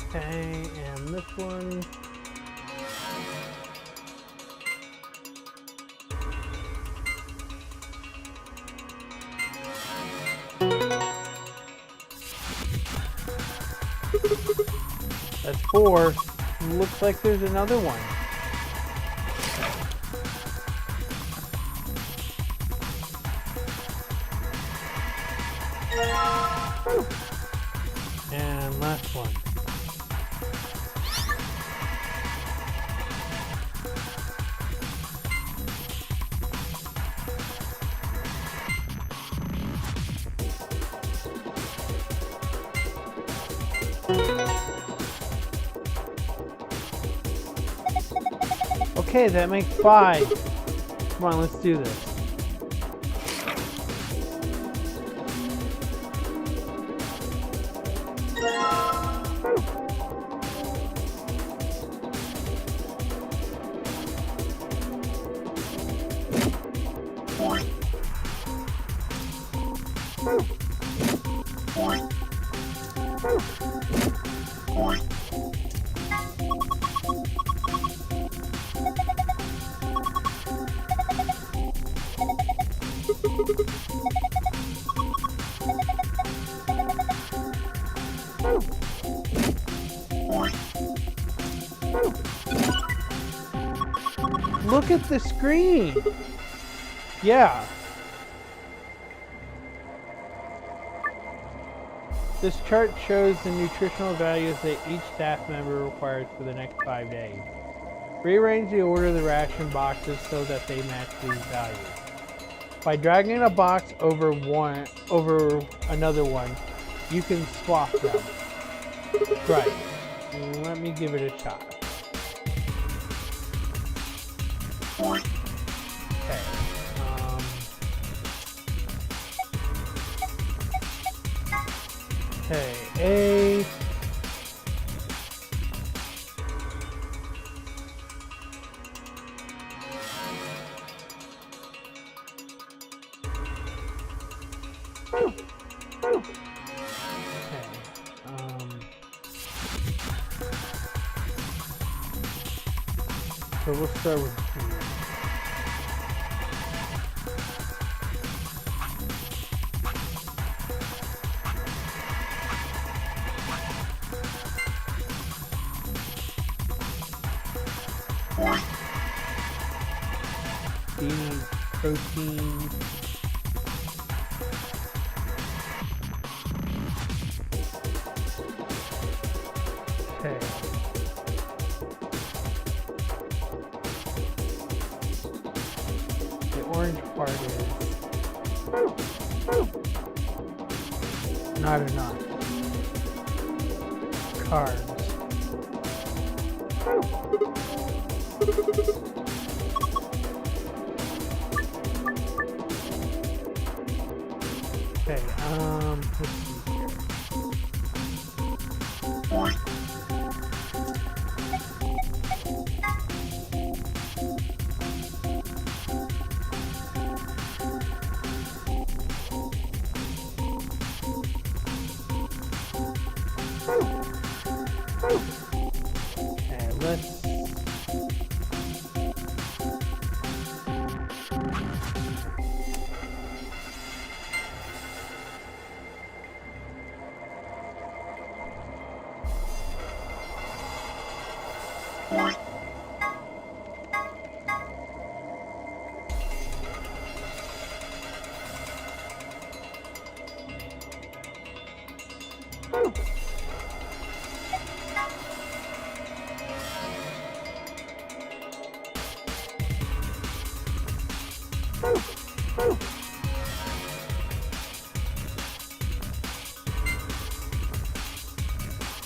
Okay, and this one. That's 4. Looks like there's another one. And last one. Okay, that makes 5. Come on, let's do this. Look at the screen. Yeah. This chart shows the nutritional values that each staff member requires for the next 5 days. Rearrange the order of the ration boxes so that they match these values. By dragging a box over another one, you can swap them. Right. Let me give it a shot. Okay. Okay, A. So we'll start with G. D needs protein. Okay. The orange part is not enough. Carbs. Okay, let's see here. Okay, let's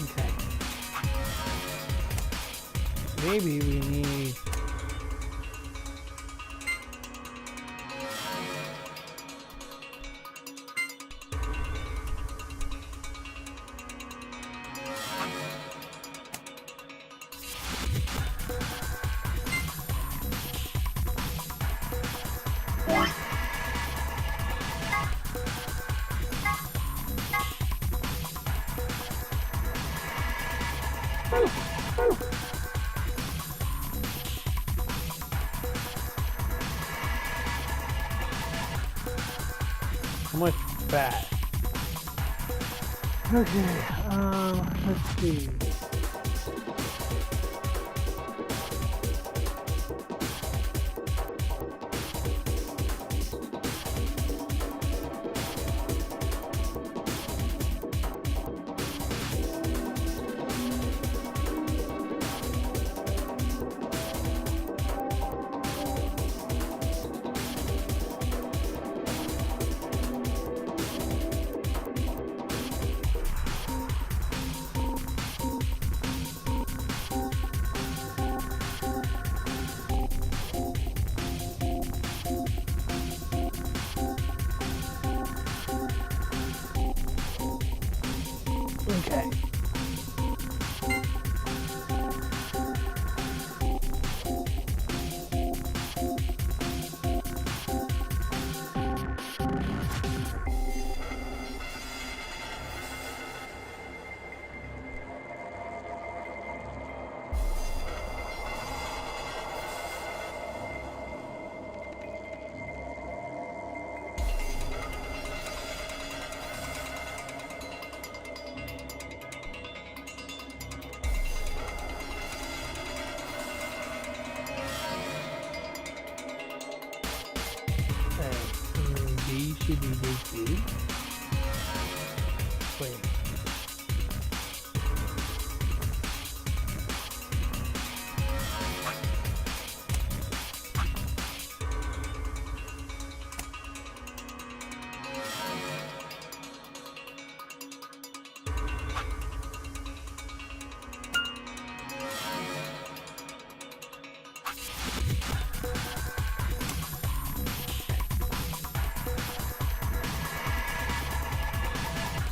okay. Maybe we need how much fat? Okay, let's see. Okay. D should be big too. Wait.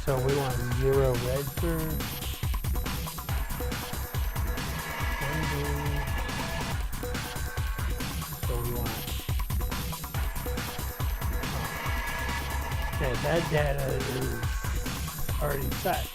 So we want 0 red first. 1 blue. So we want Okay, that data is already set.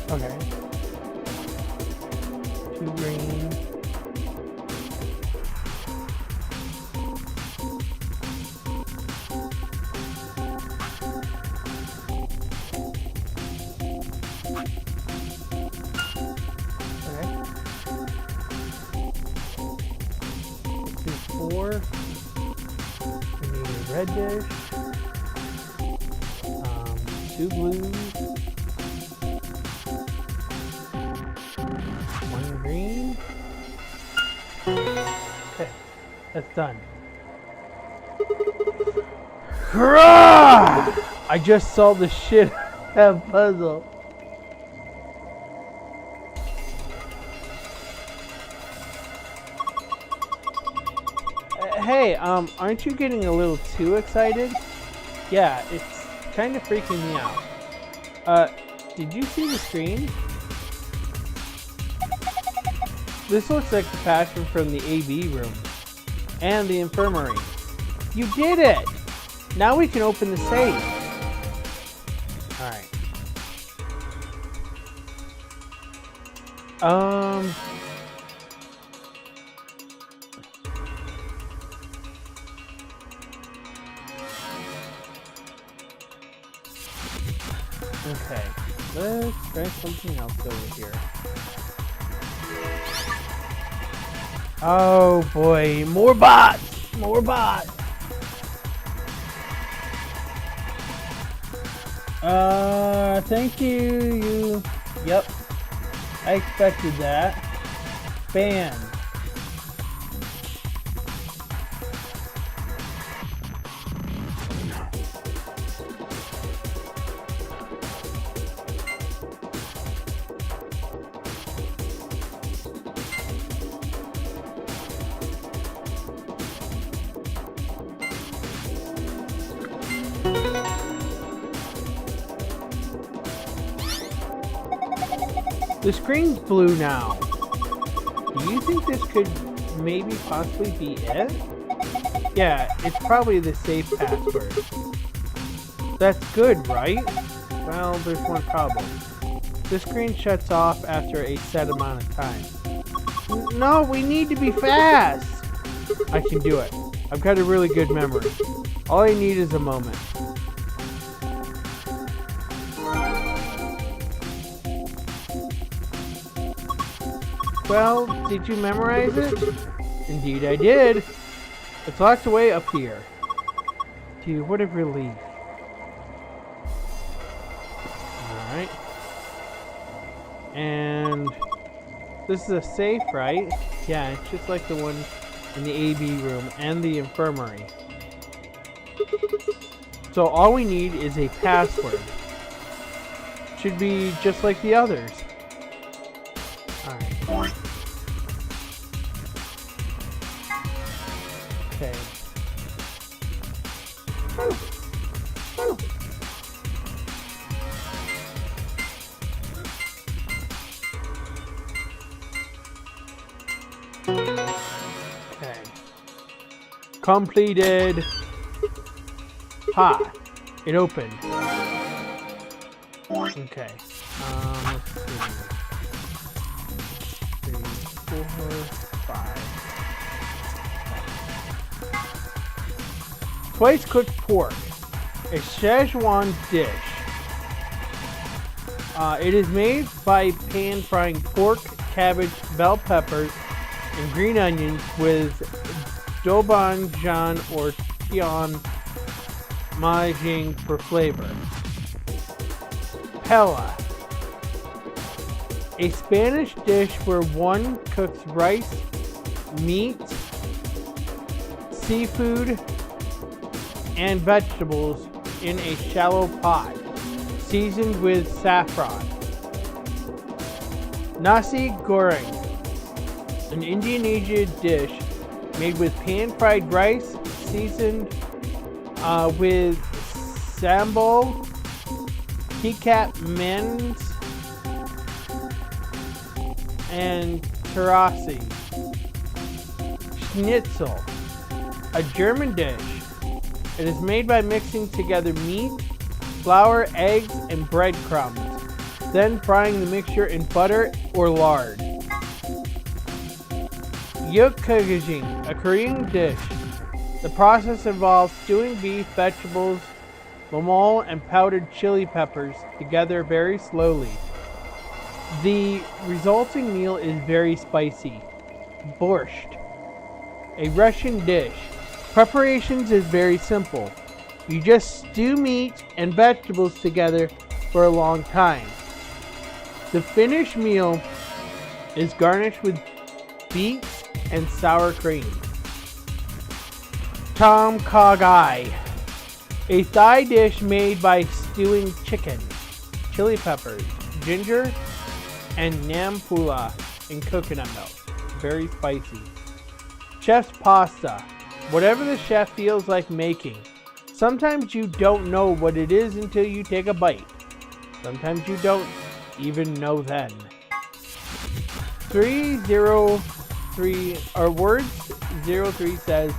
Okay. 2 green. Okay. 4. We need a red dish. 2 blues. 1 green. Okay, that's done. Hurrah! I just solved the shit out of puzzle. Hey, aren't you getting a little too excited? Yeah, it's kind of freaking me out. Did you see the screen? This looks like the password from the AB room and the infirmary. You did it! Now we can open the safe. Alright. Okay, let's try something else over here. Oh boy, more bots! More bots! Thank you, Yep, I expected that. Ban. The screen's blue now. Do you think this could maybe possibly be it? Yeah, it's probably the safe password. That's good, right? Well, there's one problem. The screen shuts off after a set amount of time. No, we need to be fast! I can do it. I've got a really good memory. All I need is a moment. Well, did you memorize it? Indeed I did. It's locked away up here. Gee, what a relief. Alright. And this is a safe, right? Yeah, it's just like the one in the AB room and the infirmary. So all we need is a password. Should be just like the others. Alright. Okay. Okay. Completed. Ha! It opened. Okay. Let's see. 3, 4, 5. Twice cooked pork. A Szechuan dish. It is made by pan frying pork, cabbage, bell peppers, and green onions with doubanjian or tian majing for flavor. Pella. A Spanish dish where one cooks rice, meat, seafood, and vegetables in a shallow pot, seasoned with saffron. Nasi goreng, an Indonesian dish made with pan-fried rice seasoned with sambal, kicap mens, and terasi. Schnitzel, a German dish. It is made by mixing together meat, flour, eggs, and breadcrumbs, then frying the mixture in butter or lard. Yukgajing, a Korean dish. The process involves stewing beef, vegetables, momol, and powdered chili peppers together very slowly. The resulting meal is very spicy. Borscht, a Russian dish. Preparations is very simple. You just stew meat and vegetables together for a long time. The finished meal is garnished with beets and sour cream. Tom Kha Gai, a Thai dish made by stewing chicken, chili peppers, ginger, and nam pula in coconut milk. Very spicy. Chef's pasta, whatever the chef feels like making. Sometimes you don't know what it is until you take a bite. Sometimes you don't even know then. 303, or words 03 says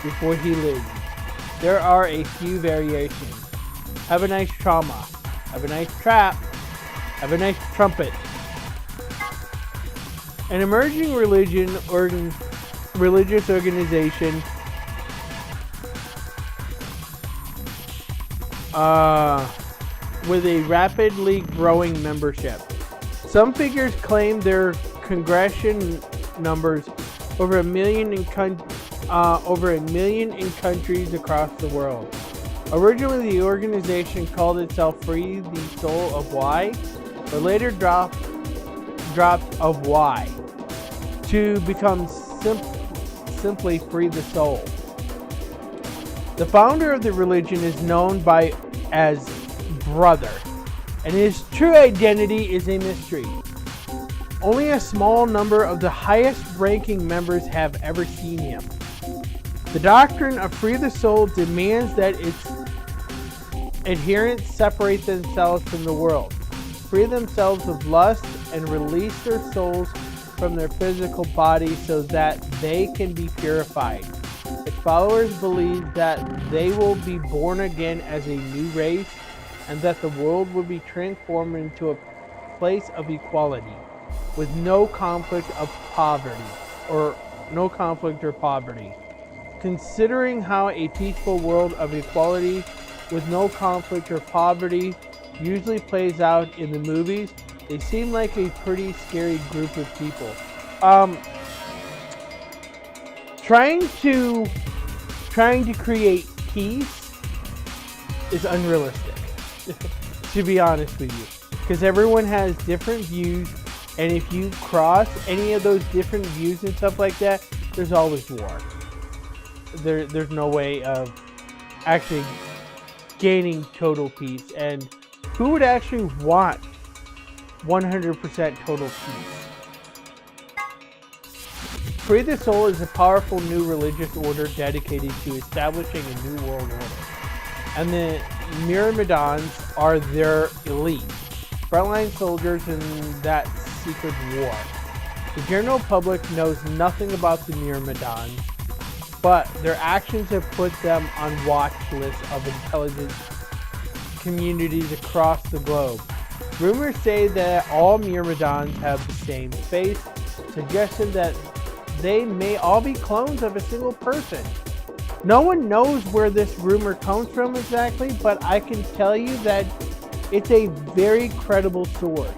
before he lives. There are a few variations. Have a nice trauma. Have a nice trap. Have a nice trumpet. An emerging religious organization with a rapidly growing membership. Some figures claim their congregation numbers over a million in countries across the world. Originally, the organization called itself Free the Soul of Y, but later dropped of Y to become simply Free the Soul. The founder of the religion is known as Brother, and his true identity is a mystery. Only a small number of the highest-ranking members have ever seen him. The doctrine of Free the Soul demands that its adherents separate themselves from the world, free themselves of lust, and release their souls from their physical bodies so that they can be purified. Its followers believe that they will be born again as a new race and that the world will be transformed into a place of equality with no conflict or poverty. Considering how a peaceful world of equality with no conflict or poverty usually plays out in the movies, they seem like a pretty scary group of people. Trying to create peace is unrealistic, to be honest with you, because everyone has different views, and if you cross any of those different views and stuff like that, there's always war. There's no way of actually gaining total peace, and who would actually want 100% total peace? Free the Soul is a powerful new religious order dedicated to establishing a new world order, and the Myrmidons are their elite, frontline soldiers in that secret war. The general public knows nothing about the Myrmidons, but their actions have put them on watch lists of intelligence communities across the globe. Rumors say that all Myrmidons have the same face, suggesting that they may all be clones of a single person. No one knows where this rumor comes from exactly, but I can tell you that it's a very credible source.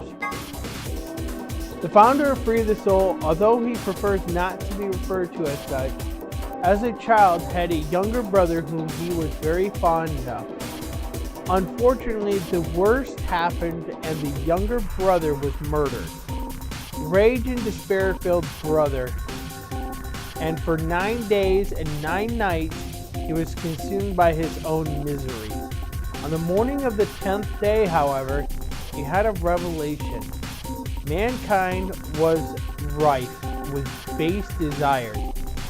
The founder of Free the Soul, although he prefers not to be referred to as such, as a child had a younger brother whom he was very fond of. Unfortunately, the worst happened and the younger brother was murdered. Rage and despair filled brother, and for 9 days and 9 nights he was consumed by his own misery. On the morning of the 10th day, however, he had a revelation. Mankind was rife with base desires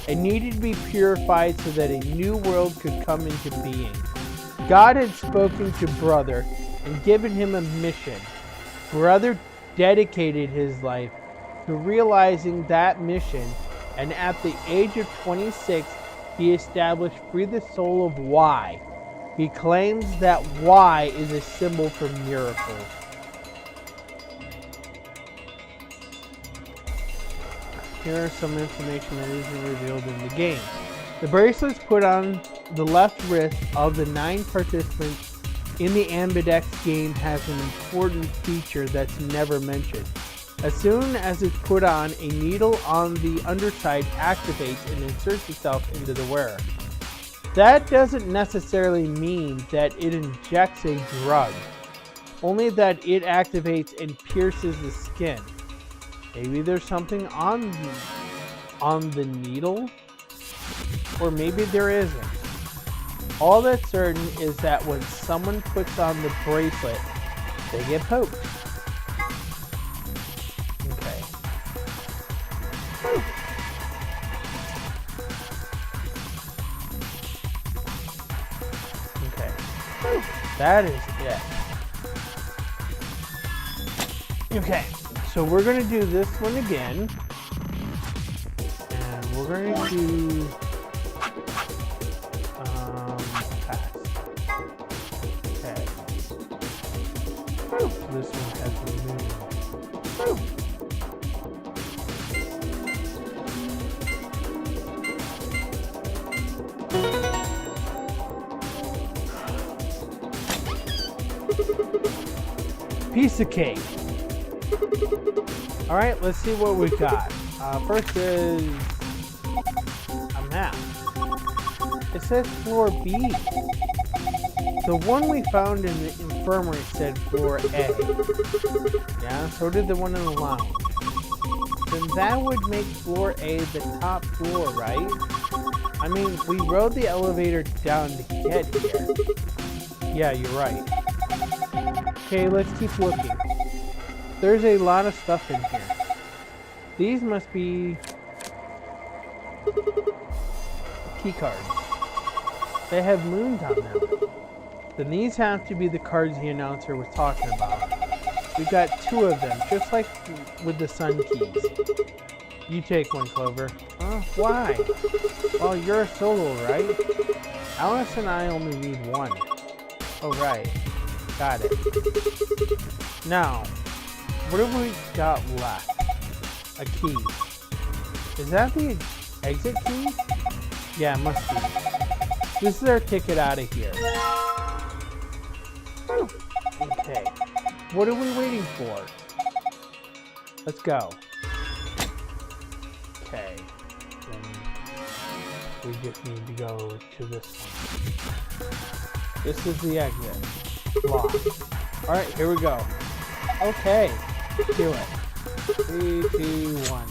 and needed to be purified so that a new world could come into being. God had spoken to Brother and given him a mission. Brother dedicated his life to realizing that mission, and at the age of 26, he established Free the Soul of Y. He claims that Y is a symbol for miracles. Here are some information that isn't revealed in the game. The bracelets put on the left wrist of the 9 participants in the Ambidex game has an important feature that's never mentioned. As soon as it's put on, a needle on the underside activates and inserts itself into the wearer. That doesn't necessarily mean that it injects a drug, only that it activates and pierces the skin. Maybe there's something on the needle, or maybe there isn't. All that's certain is that when someone puts on the bracelet, they get poked. Okay. Okay. That is it. Okay. So we're going to do this one again. And we're going to do pass. Okay. This one has removed. Piece of cake. All right, let's see what we got. First is a map. It says floor B. The one we found in the infirmary said floor A. Yeah, so did the one in the lounge. Then that would make floor A the top floor, right? I mean, we rode the elevator down to get here. Yeah, you're right. Okay, let's keep looking. There's a lot of stuff in here. These must be key cards. They have moons on them. Then these have to be the cards the announcer was talking about. We've got 2 of them, just like with the sun keys. You take one, Clover. Why? Well, you're a solo, right? Alice and I only need 1. Oh, right. Got it. Now, what have we got left? A key. Is that the exit key? Yeah, it must be. This is our ticket out of here. Okay. What are we waiting for? Let's go. Okay. Then we just need to go to this one. This is the exit. Locked. Alright, here we go. Okay. Let's do it. 3, 2, 1.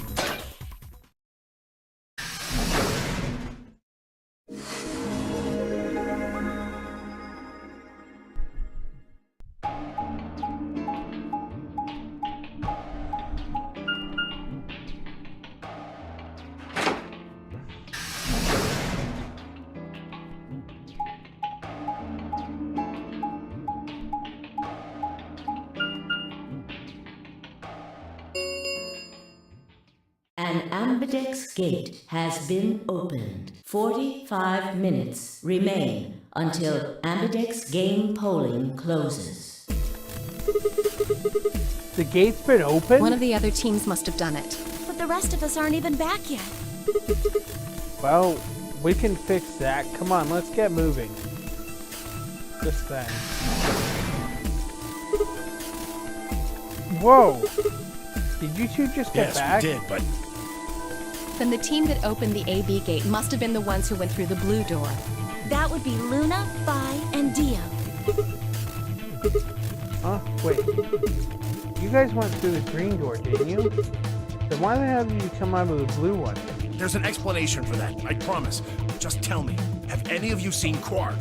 An Ambidex gate has been opened. 45 minutes remain until Ambidex game polling closes. The gate's been open? One of the other teams must have done it. But the rest of us aren't even back yet. Well, we can fix that. Come on, let's get moving. This thing. Whoa! Did you two just get back? Yes, we did, but Then the team that opened the AB gate must have been the ones who went through the blue door. That would be Luna, Vi, and Dio. Huh? Wait. You guys went through the green door, didn't you? Then why the hell did you come out of the blue one? there's an explanation for that, I promise. Just tell me, have any of you seen Quark?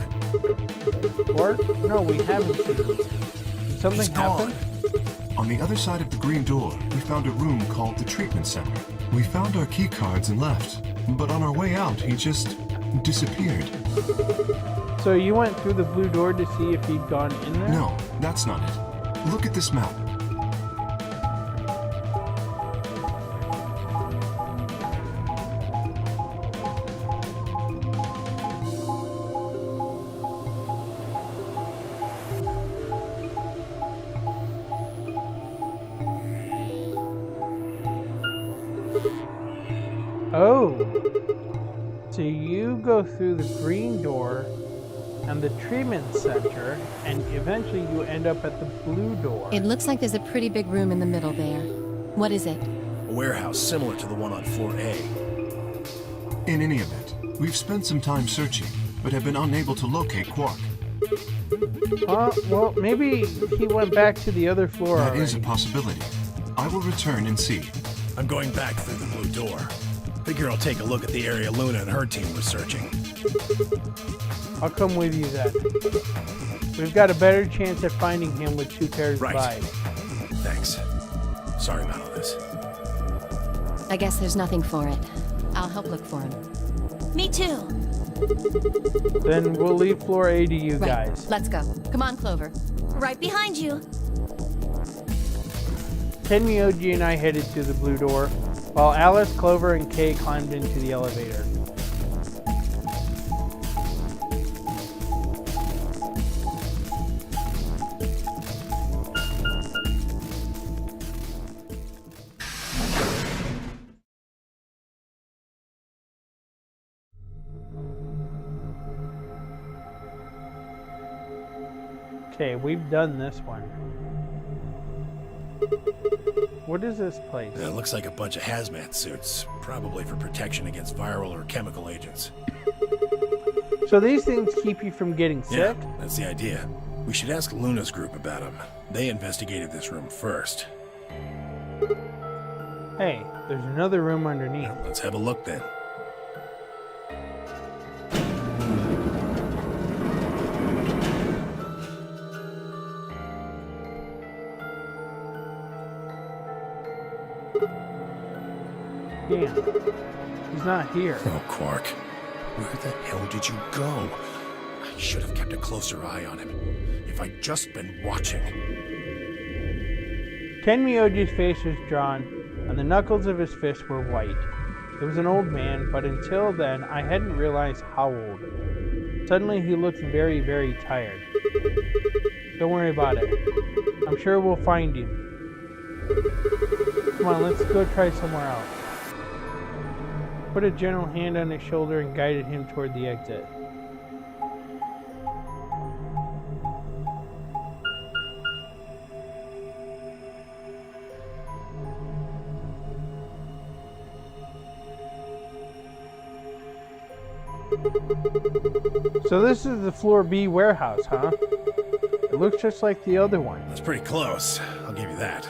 Quark? No, we haven't seen him. Did something He's gone. happen? On the other side of the green door, we found a room called the treatment center. We found our key cards and left, but on our way out, he just disappeared. So you went through the blue door to see if he'd gone in there? No, that's not it. Look at this map. Oh. So you go through the green door and the treatment center, and eventually you end up at the blue door. It looks like there's a pretty big room in the middle there. What is it? A warehouse similar to the one on floor A. In any event, we've spent some time searching, but have been unable to locate Quark. Well, maybe he went back to the other floor That already. is a possibility. I will return and see. I'm going back through the blue door. Figure I'll take a look at the area Luna and her team was searching. I'll come with you then. We've got a better chance at finding him with 2 pairs Right. of eyes. Thanks. Sorry about all this. I guess there's nothing for it. I'll help look for him. Me too. Then we'll leave floor A to you Right. guys. Let's go. Come on, Clover. Right behind you. Ken, Myoji, and I headed to the blue door, while Alice, Clover, and Kay climbed into the elevator. Okay, we've done this one. What is this place? It looks like a bunch of hazmat suits, probably for protection against viral or chemical agents. So these things keep you from getting Yeah, sick? that's the idea. We should ask Luna's group about them. They investigated this room first. Hey, there's another room underneath. Let's have a look then. Damn. He's not here. Oh, Quark. Where the hell did you go? I should have kept a closer eye on him. If I'd just been watching. Ken Myoji's face was drawn, and the knuckles of his fists were white. He was an old man, but until then, I hadn't realized how old. Suddenly, he looked very, very tired. Don't worry about it. I'm sure we'll find him. Come on, let's go try somewhere else. Put a gentle hand on his shoulder and guided him toward the exit. So this is the floor B warehouse, huh? It looks just like the other one. That's pretty close. I'll give you that.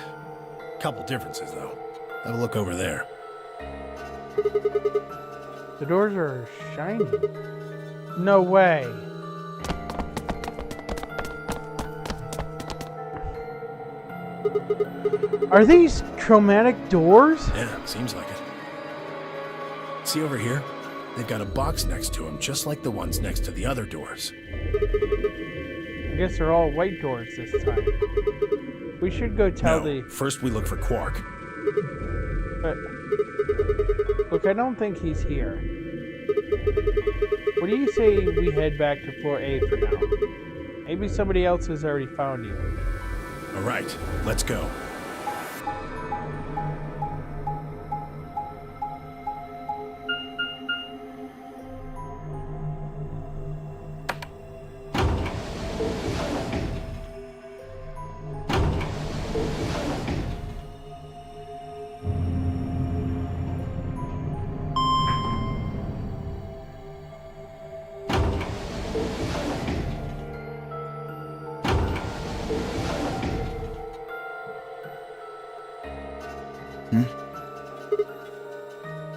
Couple differences, though. Have a look over there. The doors are shiny. No way. Are these chromatic doors? Yeah, seems like it. See over here? They've got a box next to them, just like the ones next to the other doors. I guess they're all white doors this time. We should go tell No, the... first we look for Quark. But... Look, I don't think he's here. What do you say we head back to floor A for now? Maybe somebody else has already found you. All right, let's go.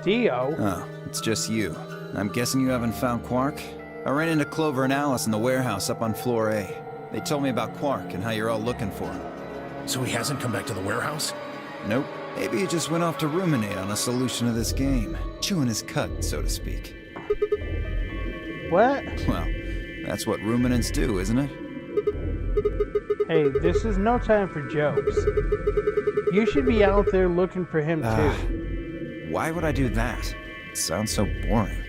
Dio? Oh, it's just you. I'm guessing you haven't found Quark? I ran into Clover and Alice in the warehouse up on floor A. They told me about Quark and how you're all looking for him. So he hasn't come back to the warehouse? Nope. Maybe he just went off to ruminate on a solution to this game. Chewing his cud, so to speak. What? Well, that's what ruminants do, isn't it? Hey, this is no time for jokes. You should be out there looking for him too. Why would I do that? It sounds so boring.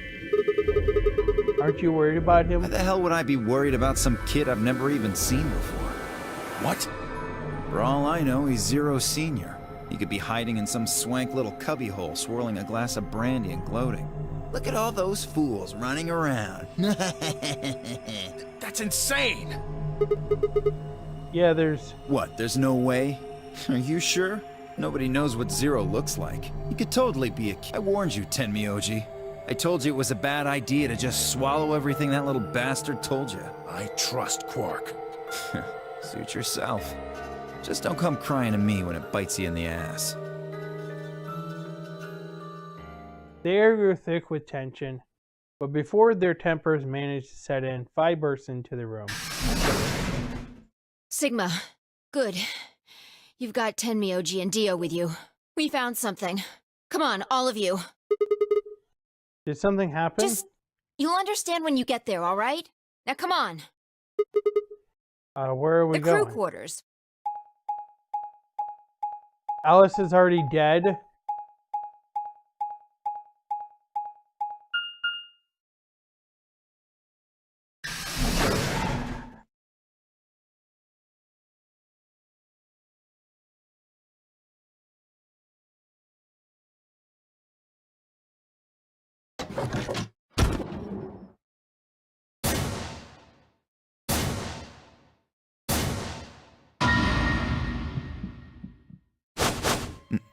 Aren't you worried about him? Why the hell would I be worried about some kid I've never even seen before? What? For all I know, he's Zero Senior. He could be hiding in some swank little cubbyhole, swirling a glass of brandy and gloating. Look at all those fools running around. That's insane! Yeah, there's... What, there's no way? Are you sure? Nobody knows what Zero looks like. He could totally be a kid. I warned you, Tenmyoji. I told you it was a bad idea to just swallow everything that little bastard told you. I trust Quark. Suit yourself. Just don't come crying to me when it bites you in the ass. The air grew thick with tension, but before their tempers managed to set in, Phi burst into the room. Sigma, good. You've got Tenmyoji and Dio with you. We found something. Come on, all of you. Did something happen? You'll understand when you get there, all right? Now come on. Where are we The going? crew quarters. Alice is already dead.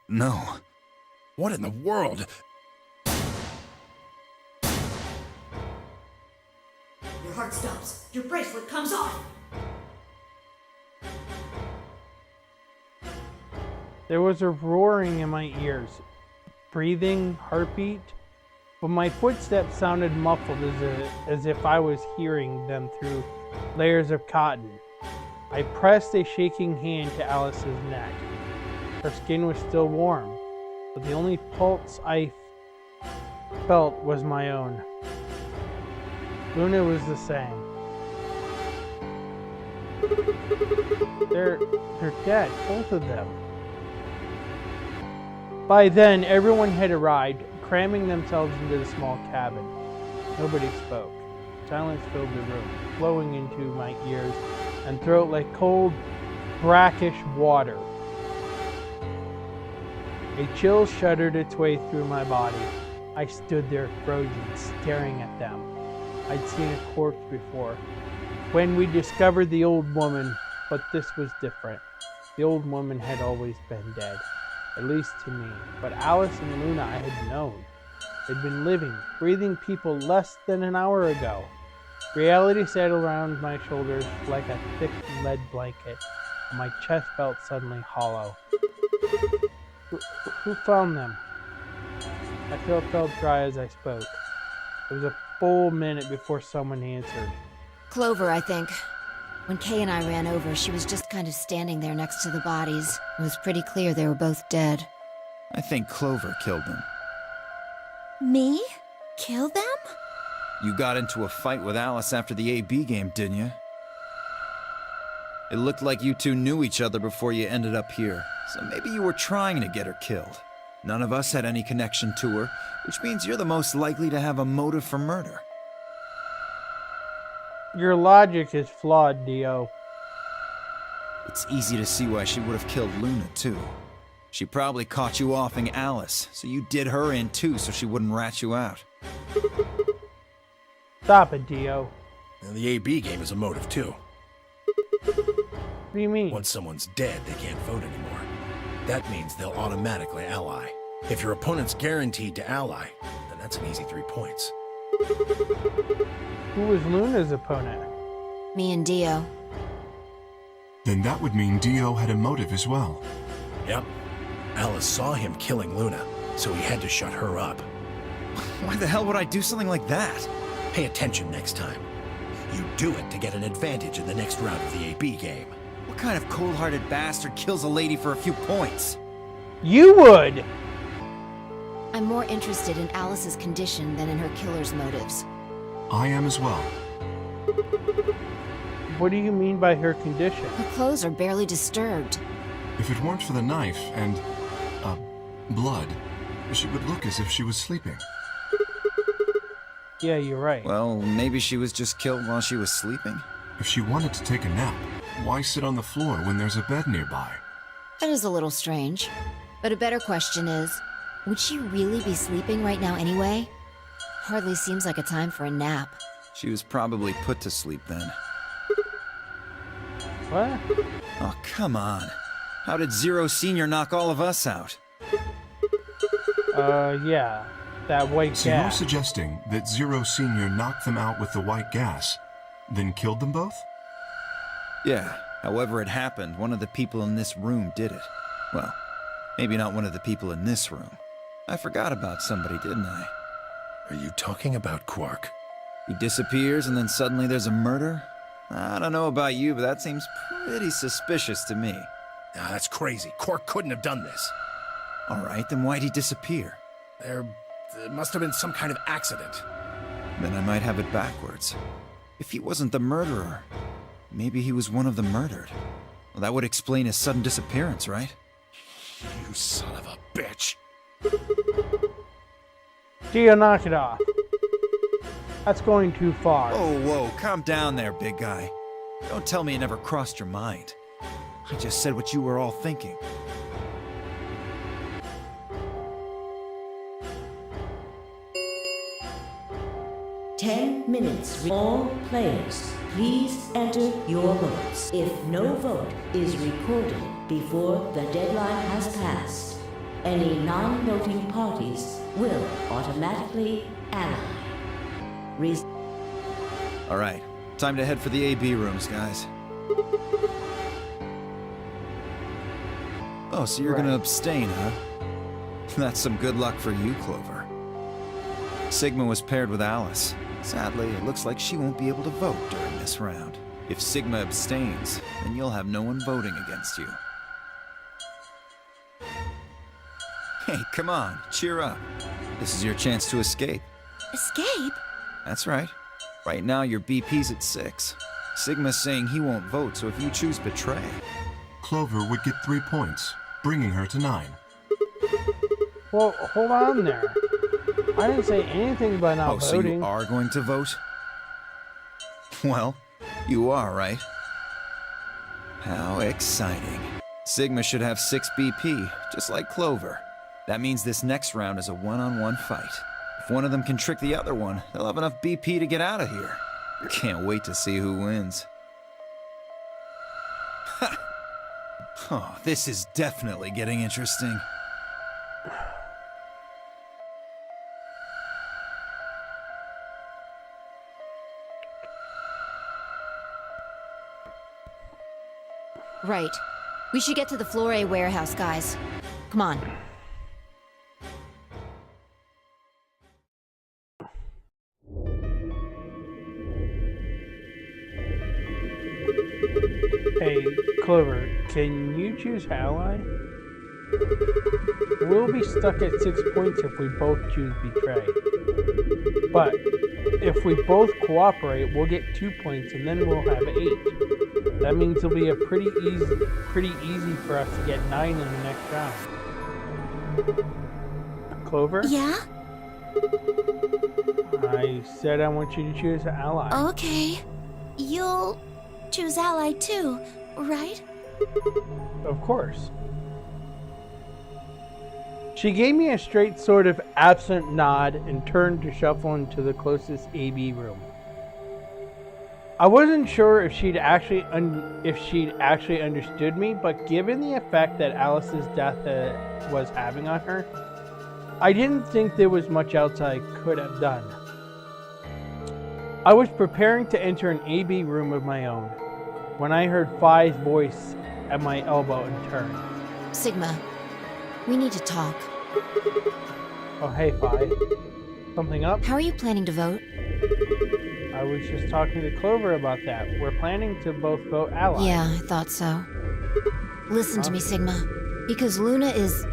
No. What in the world? Your heart stops. Your bracelet comes off. There was a roaring in my ears, breathing, heartbeat, but my footsteps sounded muffled as if I was hearing them through layers of cotton. I pressed a shaking hand to Alice's neck. Her skin was still warm, but the only pulse I felt was my own. Luna was the same. They're dead, both of them. By then, everyone had arrived, cramming themselves into the small cabin. Nobody spoke. Silence filled the room, flowing into my ears and throat like cold, brackish water. A chill shuddered its way through my body. I stood there frozen, staring at them. I'd seen a corpse before, when we discovered the old woman, but this was different. The old woman had always been dead, at least to me. But Alice and Luna I had known. They'd been living, breathing people less than an hour ago. Reality settled around my shoulders like a thick lead blanket, and my chest felt suddenly hollow. Who found them? My throat felt dry as I spoke. It was a full minute before someone answered. Clover, I think. When Kay and I ran over, she was just kind of standing there next to the bodies. It was pretty clear they were both dead. I think Clover killed them. Me? Kill them? You got into a fight with Alice after the AB game, didn't you? It looked like you two knew each other before you ended up here, so maybe you were trying to get her killed. None of us had any connection to her, which means you're the most likely to have a motive for murder. Your logic is flawed, Dio. It's easy to see why she would have killed Luna, too. She probably caught you offing Alice, so you did her in too so she wouldn't rat you out. Stop it, Dio. And the AB game is a motive, too. What do you mean? Once someone's dead, they can't vote anymore. That means they'll automatically ally. If your opponent's guaranteed to ally, then that's an easy 3 points. Who was Luna's opponent? Me and Dio. Then that would mean Dio had a motive as well. Yep. Alice saw him killing Luna, so he had to shut her up. Why the hell would I do something like that? Pay attention next time. You do it to get an advantage in the next round of the AB game. What kind of cold-hearted bastard kills a lady for a few points? You would! I'm more interested in Alice's condition than in her killer's motives. I am as well. What do you mean by her condition? Her clothes are barely disturbed. If it weren't for the knife and, blood, she would look as if she was sleeping. Yeah, you're right. Well, maybe she was just killed while she was sleeping. If she wanted to take a nap, why sit on the floor when there's a bed nearby? That is a little strange. But a better question is, would she really be sleeping right now anyway? Hardly seems like a time for a nap. She was probably put to sleep then. What? Oh, come on. How did Zero Senior knock all of us out? Yeah. That white So you're gas. suggesting that Zero Senior knocked them out with the white gas, then killed them both? Yeah, however it happened, one of the people in this room did it. Well, maybe not one of the people in this room. I forgot about somebody, didn't I? Are you talking about Quark? He disappears and then suddenly there's a murder? I don't know about you, but that seems pretty suspicious to me. Nah, that's crazy. Quark couldn't have done this. Alright, then why'd he disappear? There must have been some kind of accident. Then I might have it backwards. If he wasn't the murderer, maybe he was one of the murdered. Well, that would explain his sudden disappearance, right? You son of a bitch. Gio, knock it off. That's going too far. Oh, whoa, calm down there, big guy. Don't tell me it never crossed your mind. I just said what you were all thinking. Ten minutes. All players, please enter your votes. If no vote is recorded before the deadline has passed, any non-voting parties will automatically ally. Alright, time to head for the AB rooms, guys. Oh, so you're gonna abstain, huh? That's some good luck for you, Clover. Sigma was paired with Alice. Sadly, it looks like she won't be able to vote during this round. If Sigma abstains, then you'll have no one voting against you. Hey, come on, cheer up. This is your chance to escape. Escape? That's right. Right now, your BP's at 6. Sigma's saying he won't vote, so if you choose betray... Clover would get 3 points, bringing her to 9. Well, hold on there. I didn't say anything about not so voting. you are going to vote? Well, you are, right? How exciting. Sigma should have 6 BP, just like Clover. That means this next round is a one-on-one fight. If one of them can trick the other one, they'll have enough BP to get out of here. Can't wait to see who wins. Ha! Oh, this is definitely getting interesting. Right. We should get to the Flore warehouse, guys. Come on. Hey, Clover, can you choose ally? We'll be stuck at 6 points if we both choose betray. But if we both cooperate, we'll get 2 points and then we'll have 8. That means it'll be a pretty easy for us to get 9 in the next round. Clover? Yeah? I said I want you to choose ally. Okay. You'll choose ally too, right? Of course. She gave me a straight sort of absent nod and turned to shuffle into the closest AB room. I wasn't sure if she'd actually understood me, but given the effect that Alice's death was having on her, I didn't think there was much else I could have done. I was preparing to enter an AB room of my own when I heard Phi's voice at my elbow and turned. Sigma, we need to talk. Oh, hey, Phi. Something up? How are you planning to vote? I was just talking to Clover about that. We're planning to both vote ally. Yeah, I thought so. Listen to me, Sigma. Because Luna's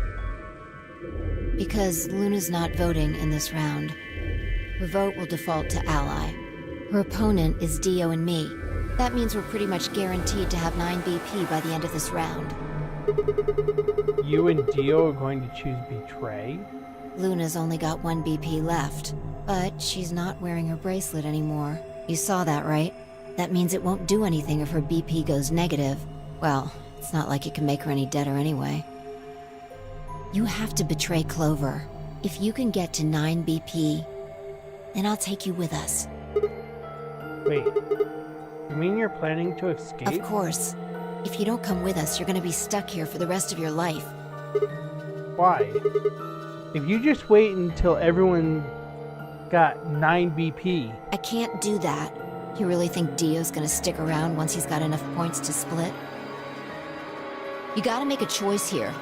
not voting in this round, her vote will default to ally. Her opponent is Dio and me. That means we're pretty much guaranteed to have 9 BP by the end of this round. You and Dio are going to choose Betray? Luna's only got 1 BP left, but she's not wearing her bracelet anymore. You saw that, right? That means it won't do anything if her BP goes negative. Well, it's not like it can make her any deader anyway. You have to betray Clover. If you can get to 9 BP, then I'll take you with us. Wait, you mean you're planning to escape? Of course. If you don't come with us, you're gonna be stuck here for the rest of your life. Why? If you just wait until everyone got 9 BP. I can't do that. You really think Dio's gonna stick around once he's got enough points to split? You gotta make a choice here.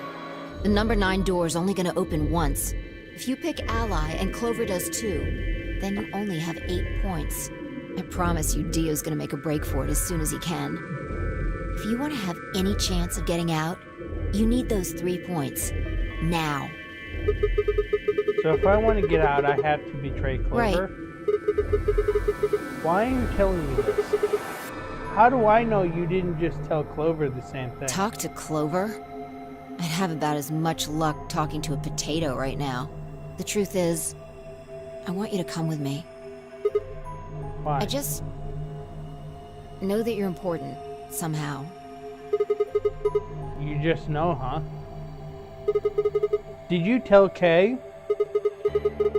The number 9 door is only gonna open once. If you pick ally and Clover does too, then you only have 8 points. I promise you Dio's gonna make a break for it as soon as he can. If you want to have any chance of getting out, you need those 3 points. Now. So if I want to get out, I have to betray Clover? Right. Why are you telling me this? How do I know you didn't just tell Clover the same thing? Talk to Clover? I'd have about as much luck talking to a potato right now. The truth is, I want you to come with me. Why? I just know that you're important, somehow. You just know, huh? Did you tell Kay?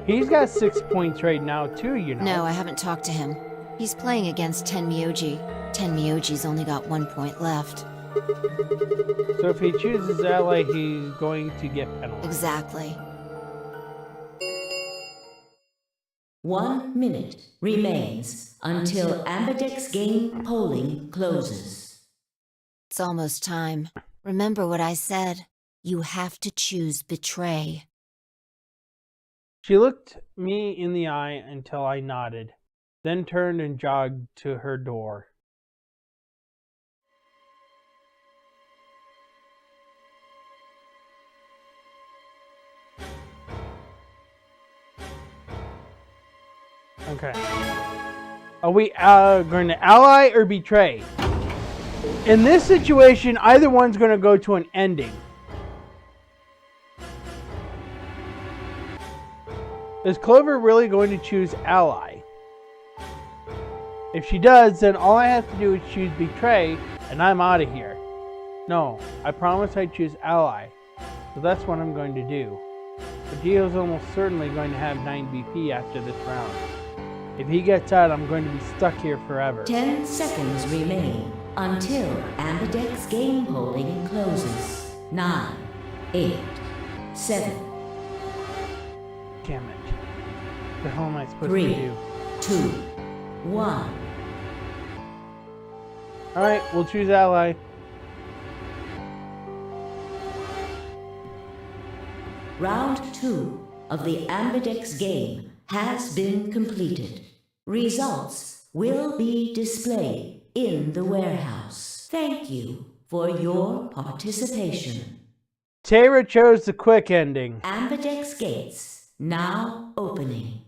He's got 6 points right now too, you know. No, I haven't talked to him. He's playing against Tenmyoji. Tenmyoji's only got 1 point left. So if he chooses ally, he's going to get penalized. Exactly. 1 minute remains until Ambidex game polling closes. It's almost time. Remember what I said. You have to choose Betray. She looked me in the eye until I nodded, then turned and jogged to her door. Okay. Are we going to ally or betray? In this situation, either one's going to go to an ending. Is Clover really going to choose ally? If she does, then all I have to do is choose betray, and I'm out of here. No, I promise I choose ally. So that's what I'm going to do. But Dio's almost certainly going to have 9 BP after this round. If he gets out, I'm going to be stuck here forever. 10 seconds remain until Ambidex game polling closes. 9, 8, 7. Damn it. What the hell am I supposed 3, to do? 2, 1. Alright, we'll choose ally. Round 2 of the Ambidex game has been completed. Results will be displayed in the warehouse. Thank you for your participation. Tara chose the quick ending. Ambidex gates now opening.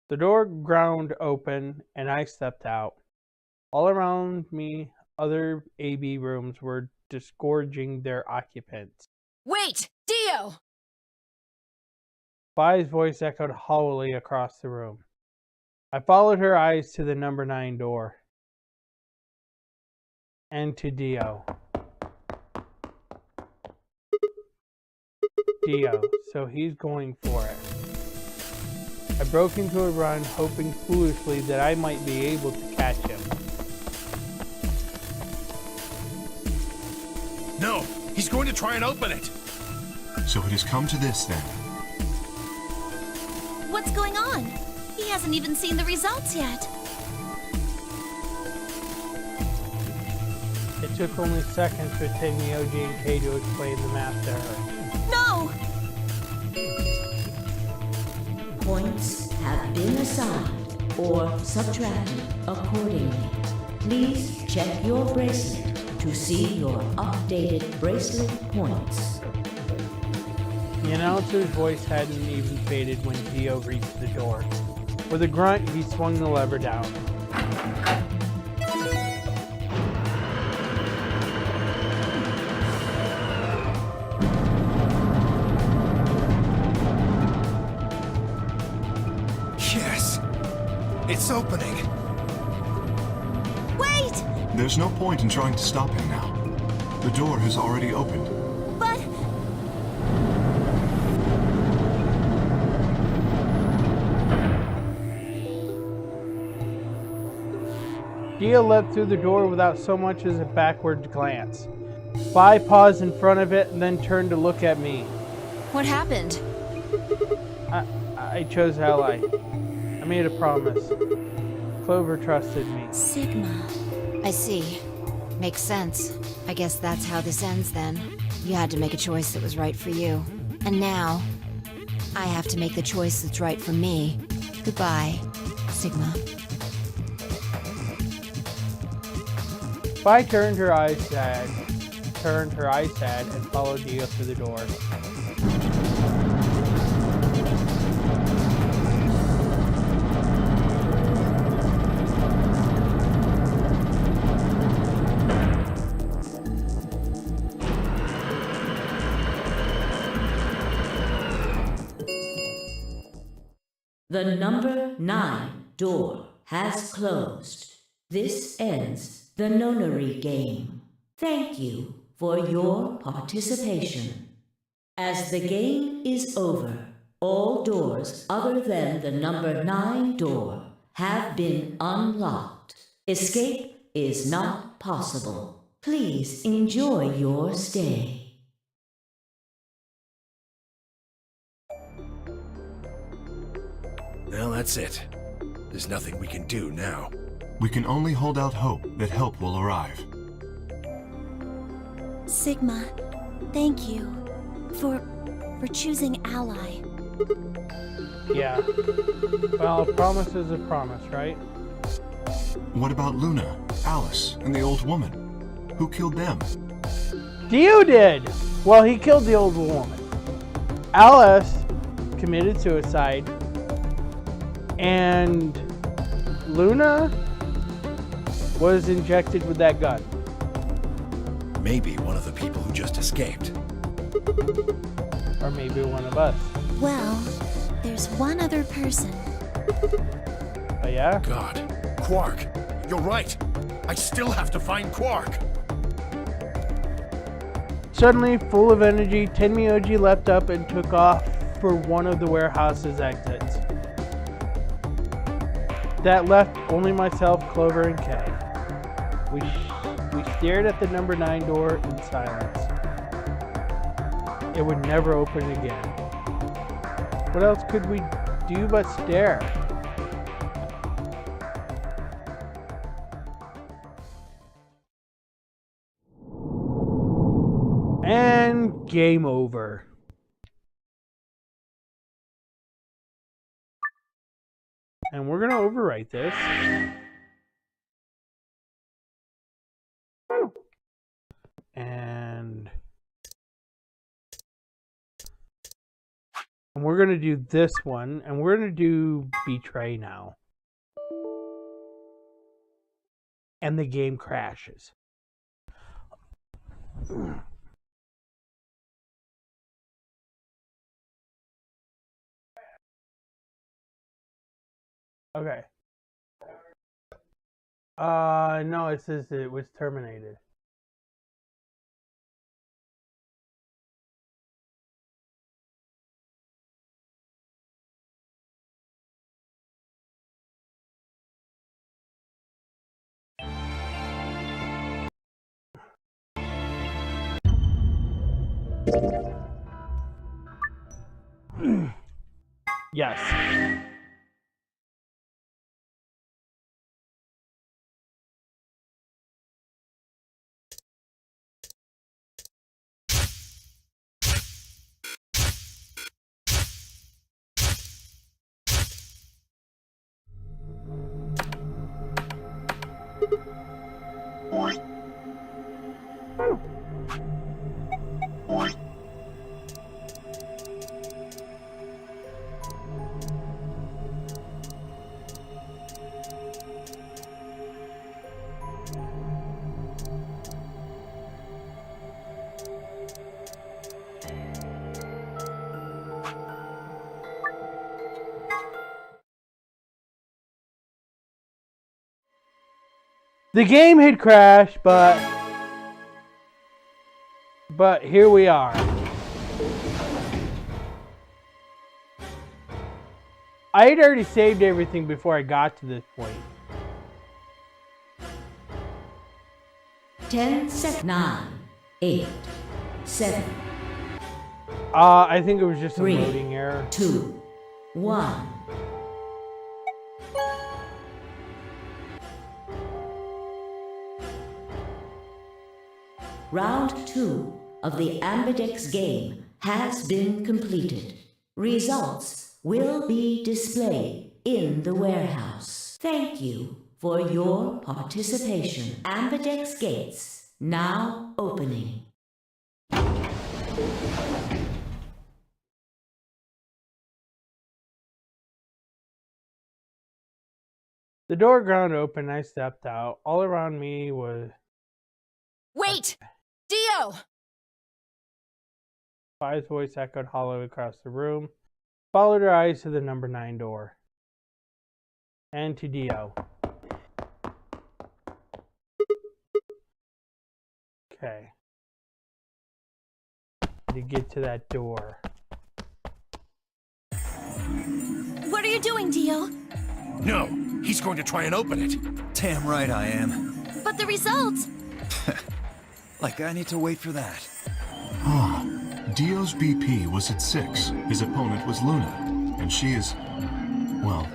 The door ground open and I stepped out. All around me, other AB rooms were disgorging their occupants. Wait! Dio! Vi's voice echoed hollowly across the room. I followed her eyes to the number 9 door. And to Dio. Dio, so he's going for it. I broke into a run, hoping foolishly that I might be able to catch him. No, he's going to try and open it. So it has come to this then. What's going on? He hasn't even seen the results yet. It's took only seconds for Tenmyoji and Kei to explain the math to her. No! Points have been assigned or subtracted accordingly. Please check your bracelet to see your updated bracelet points. The announcer's voice hadn't even faded when Dio reached the door. With a grunt, he swung the lever down. Yes! It's opening! Wait! There's no point in trying to stop him now. The door has already opened. But Dio leapt through the door without so much as a backward glance. Spy paused in front of it and then turned to look at me. What happened? I chose Ally. I made a promise. Clover trusted me. Sigma. I see. Makes sense. I guess that's how this ends then. You had to make a choice that was right for you. And now, I have to make the choice that's right for me. Goodbye, Sigma. Spy turned her eyes sad, and followed Dio through the door. The number 9 door has closed. This ends the nonary game. Thank you for your participation. As the game is over, all doors other than the number 9 door have been unlocked. Escape is not possible. Please enjoy your stay. Well, that's it. There's nothing we can do now. We can only hold out hope that help will arrive. Sigma, thank you for choosing Ally. Yeah. Well, a promise is a promise, right? What about Luna, Alice, and the old woman? Who killed them? Dio did! Well, he killed the old woman. Alice committed suicide. And Luna was injected with that gun. Maybe one of the people who just escaped. Or maybe one of us. Well, there's one other person. Oh yeah? God. Quark. You're right. I still have to find Quark. Suddenly, full of energy, Tenmyoji leapt up and took off for one of the warehouse's exits. That left only myself, Clover, and Kay. We stared at the number 9 door in silence. It would never open again. What else could we do but stare? And game over. And we're going to overwrite this. And we're going to do this one. And we're going to do Betray now. And the game crashes. Okay. No, it says it was terminated. Yes. The game had crashed, but here we are. I had already saved everything before I got to this point. 10 seconds. 9, 8, 7. I think it was just a 3, loading error. 2, 1. Round 2 of the Ambidex game has been completed. Results will be displayed in the warehouse. Thank you for your participation. Ambidex gates now opening. The door ground open, I stepped out. All around me was... Wait! Dio! Fi's voice echoed hollow across the room. Followed her eyes to the number 9 door. And to Dio. Okay. To get to that door. What are you doing, Dio? No, he's going to try and open it. Damn right I am. But the results... Like I need to wait for that. Ah, Dio's BP was at 6. His opponent was Luna. And she is... well,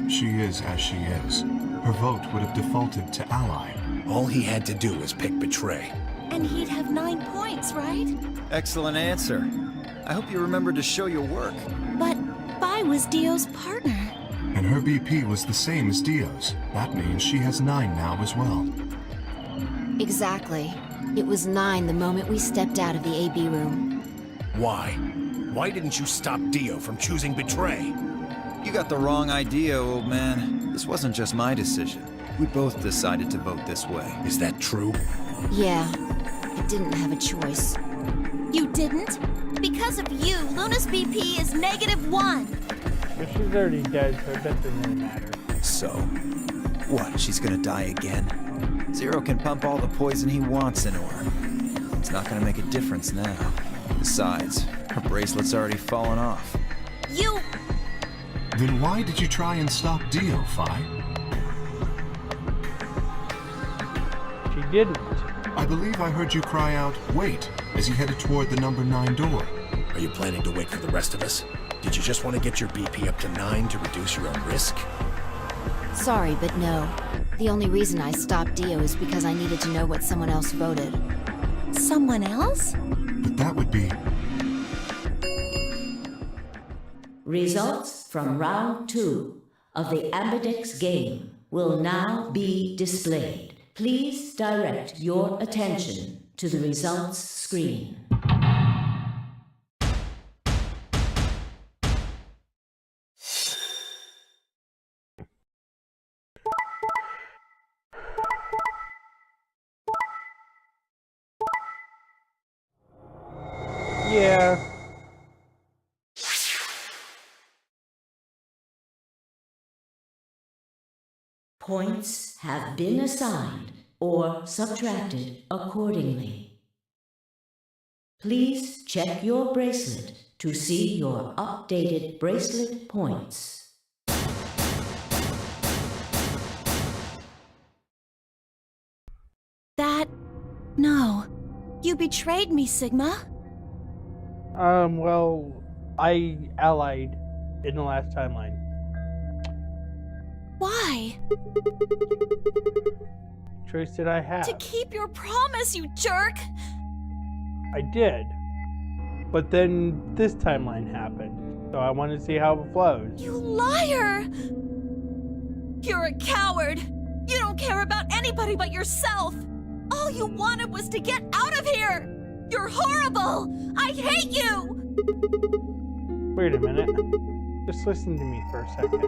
she is as she is. Her vote would have defaulted to Ally. All he had to do was pick Betray. And he'd have 9 points, right? Excellent answer. I hope you remember to show your work. But Vi was Dio's partner. And her BP was the same as Dio's. That means she has 9 now as well. Exactly. It was 9 the moment we stepped out of the AB room. Why? Why didn't you stop Dio from choosing Betray? You got the wrong idea, old man. This wasn't just my decision. We both decided to vote this way. Is that true? Yeah, I didn't have a choice. You didn't? Because of you, Luna's BP is -1. But she's already dead, so it doesn't really matter. So, what, she's gonna die again? Zero can pump all the poison he wants into her. It's not gonna make a difference now. Besides, her bracelet's already fallen off. You... Then why did you try and stop Dio, Fi? She didn't. I believe I heard you cry out, wait, as he headed toward the number 9 door. Are you planning to wait for the rest of us? Did you just want to get your BP up to 9 to reduce your own risk? Sorry, but no. The only reason I stopped Dio is because I needed to know what someone else voted. Someone else? But that would be... Results from round 2 of the Ambidex game will now be displayed. Please direct your attention to the results screen. Yeah. Points have been assigned or subtracted accordingly. Please check your bracelet to see your updated bracelet points. No. You betrayed me, Sigma. Well, I allied in the last timeline. Why? Choice did I have? To keep your promise, you jerk! I did. But then this timeline happened, so I wanted to see how it flows. You liar! You're a coward! You don't care about anybody but yourself! All you wanted was to get out of here! You're horrible! I hate you! Wait a minute. Just listen to me for a second.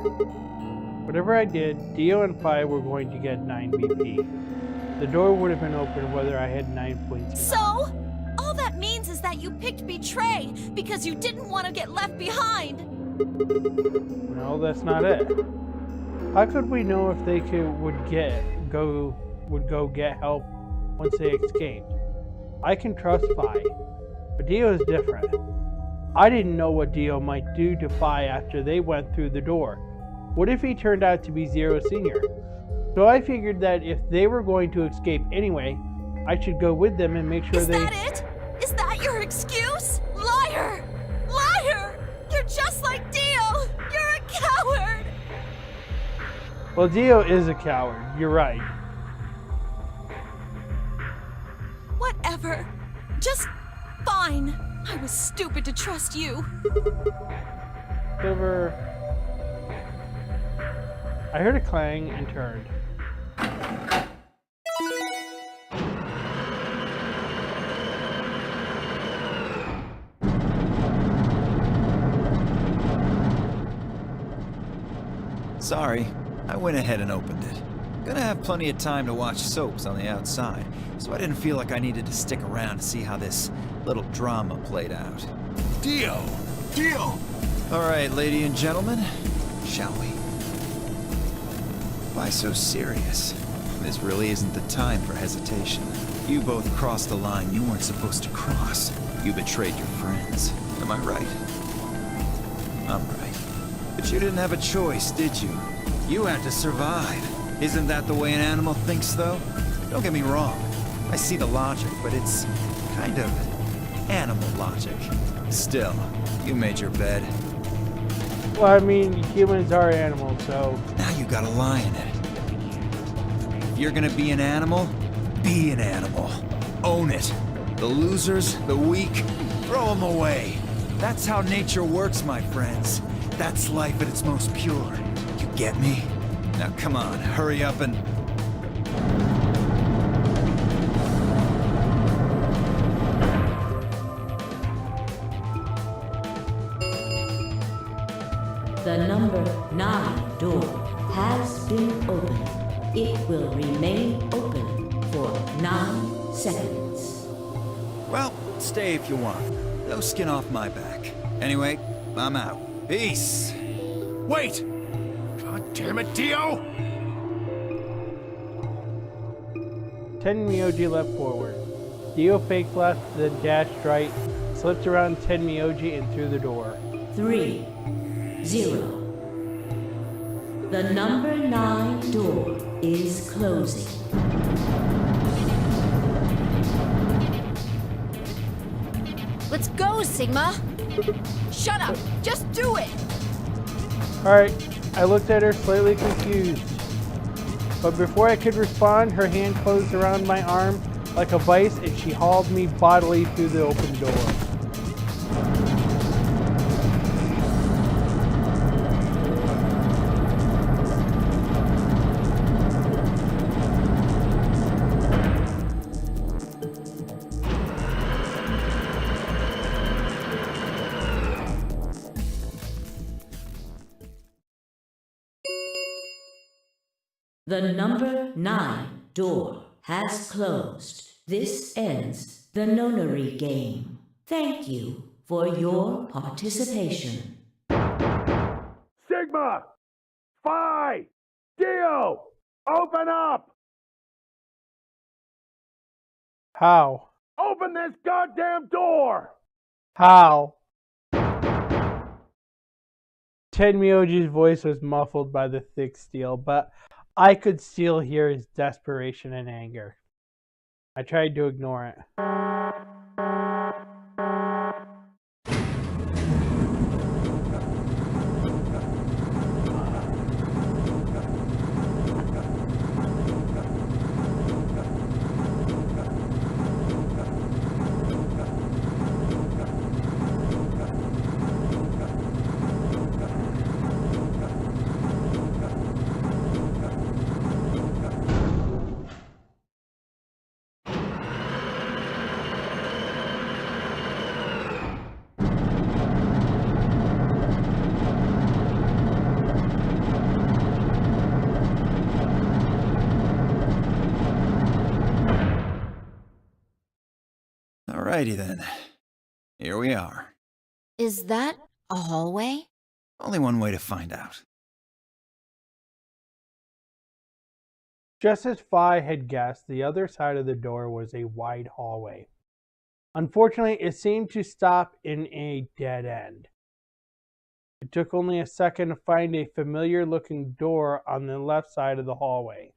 Whatever I did, Dio and Fi were going to get 9 BP. The door would have been open whether I had 9 points or not. So? All that means is that you picked Betray because you didn't want to get left behind. No, that's not it. How could we know if they would go would go get help once they escaped. I can trust Phi, but Dio is different. I didn't know what Dio might do to Phi after they went through the door. What if he turned out to be Zero Senior? So I figured that if they were going to escape anyway, I should go with them and make sure Is they... that it? Is that your excuse? Liar! Liar! You're just like Dio! You're a coward! Well, Dio is a coward. You're right. Whatever. Just fine. I was stupid to trust you. Silver... I heard a clang and turned. Sorry, I went ahead and opened it. Gonna have plenty of time to watch soaps on the outside, so I didn't feel like I needed to stick around to see how this little drama played out. Dio! Dio! Alright, ladies and gentlemen, shall we? Why so serious? This really isn't the time for hesitation. You both crossed the line you weren't supposed to cross. You betrayed your friends. Am I right? I'm right. But you didn't have a choice, did you? You had to survive. Isn't that the way an animal thinks, though? Don't get me wrong. I see the logic, but it's kind of animal logic. Still, you made your bed. Well, I mean, humans are animals, so... Now you gotta lie in it. If you're gonna be an animal, be an animal. Own it. The losers, the weak, throw them away. That's how nature works, my friends. That's life at its most pure. You get me? Now come on, hurry up and... The number 9 door has been opened. It will remain open for 9 seconds. Well, stay if you want. No skin off my back. Anyway, I'm out. Peace! Wait! God damn it, Dio! 10 Myoji leapt forward. Dio fake left, then dashed right, slipped around 10 Myoji and through the door. 3, 0. The number 9 door is closing. Let's go, Sigma! Shut up! Just do it! Alright, I looked at her slightly confused. But before I could respond, her hand closed around my arm like a vice and she hauled me bodily through the open door. The number 9 door has closed. This ends the nonary game. Thank you for your participation. Sigma! Phi! Dio! Open up! How? Open this goddamn door! How? Ted Myoji's voice was muffled by the thick steel, but I could still hear his desperation and anger. I tried to ignore it. Alrighty then. Here we are. Is that a hallway? Only one way to find out. Just as Phi had guessed, the other side of the door was a wide hallway. Unfortunately, it seemed to stop in a dead end. It took only a second to find a familiar-looking door on the left side of the hallway.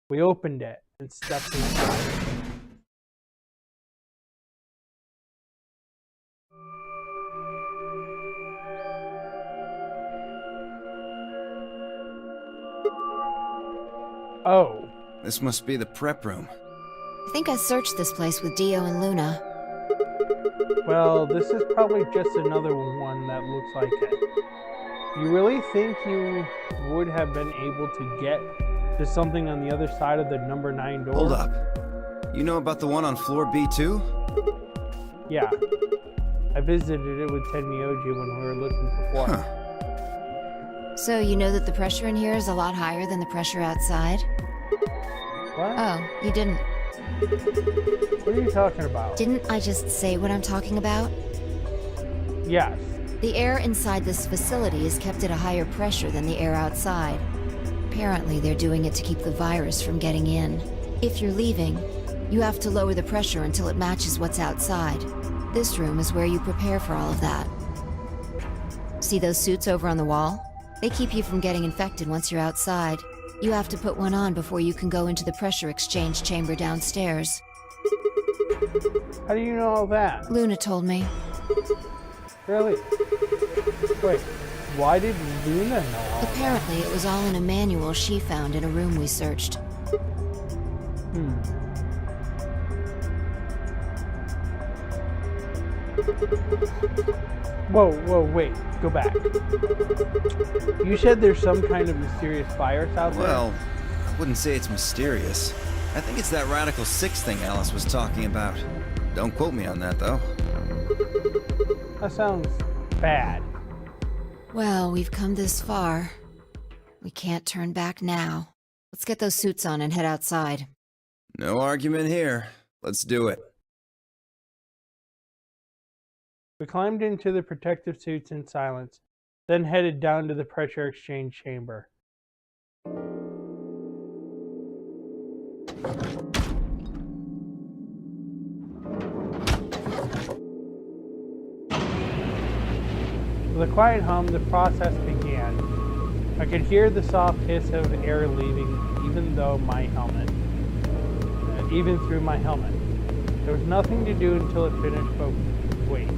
We opened it and stepped inside. Oh. This must be the prep room. I think I searched this place with Dio and Luna. Well, this is probably just another one that looks like it. You really think you would have been able to get to something on the other side of the number 9 door? Hold up. You know about the one on floor B too? Yeah. I visited it with Tenmyoji when we were looking for Quark. Huh. So you know that the pressure in here is a lot higher than the pressure outside? What? Oh, you didn't. What are you talking about? Didn't I just say what I'm talking about? Yes. The air inside this facility is kept at a higher pressure than the air outside. Apparently, they're doing it to keep the virus from getting in. If you're leaving, you have to lower the pressure until it matches what's outside. This room is where you prepare for all of that. See those suits over on the wall? They keep you from getting infected once you're outside. You have to put one on before you can go into the pressure exchange chamber downstairs. How do you know all that? Luna told me. Really? Wait, why did Luna know all that? Apparently, it was all in a manual she found in a room we searched. Whoa, wait, go back. You said there's some kind of mysterious virus out there? Well, I wouldn't say it's mysterious. I think it's that Radical 6 thing Alice was talking about. Don't quote me on that, though. That sounds bad. Well, we've come this far. We can't turn back now. Let's get those suits on and head outside. No argument here. Let's do it. We climbed into the protective suits in silence, then headed down to the pressure exchange chamber. With a quiet hum, the process began. I could hear the soft hiss of air leaving even through my helmet. There was nothing to do until it finished, but wait.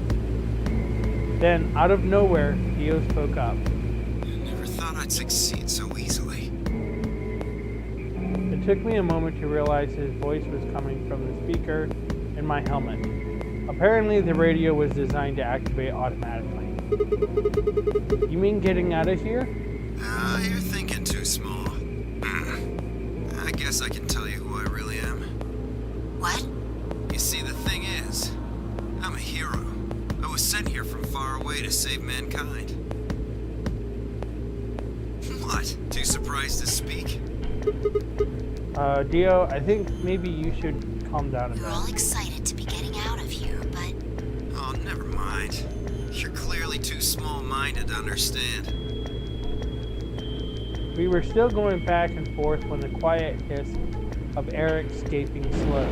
Then, out of nowhere, Dio spoke up. I never thought I'd succeed so easily. It took me a moment to realize his voice was coming from the speaker in my helmet. Apparently, the radio was designed to activate automatically. You mean getting out of here? You're thinking too small. I guess I can tell you who I really am. What? You see, the thing is, I'm a hero. I was sent here from far away to save mankind. What? Too surprised to speak? Dio, I think maybe you should calm down a bit. You're all excited to be getting out of here, but... Oh, never mind. You're clearly too small-minded to understand. We were still going back and forth when the quiet hiss of air escaping slowed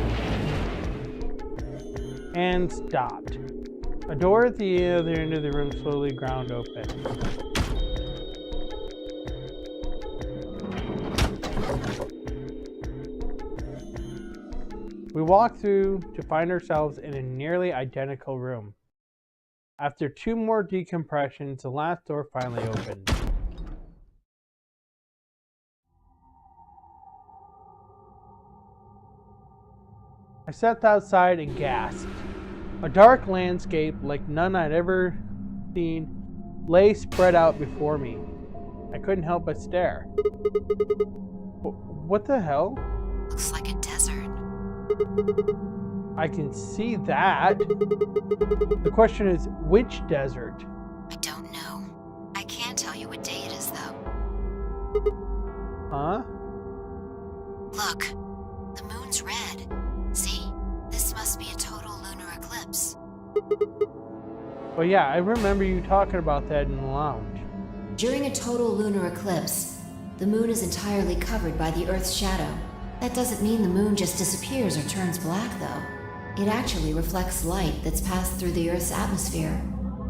and stopped. A door at the other end of the room slowly ground open. We walked through to find ourselves in a nearly identical room. After 2 more decompressions, the last door finally opened. I stepped outside and gasped. A dark landscape like none I'd ever seen lay spread out before me. I couldn't help but stare. What the hell? Looks like a desert. I can see that. The question is, which desert? I don't know. I can't tell you what day it is, though. Huh? Look, the moon's red. See? This must be a total lunar eclipse. Well, yeah, I remember you talking about that in the lounge. During a total lunar eclipse, The moon is entirely covered by the Earth's shadow. That doesn't mean the moon just disappears or turns black, though. It actually reflects light that's passed through the Earth's atmosphere.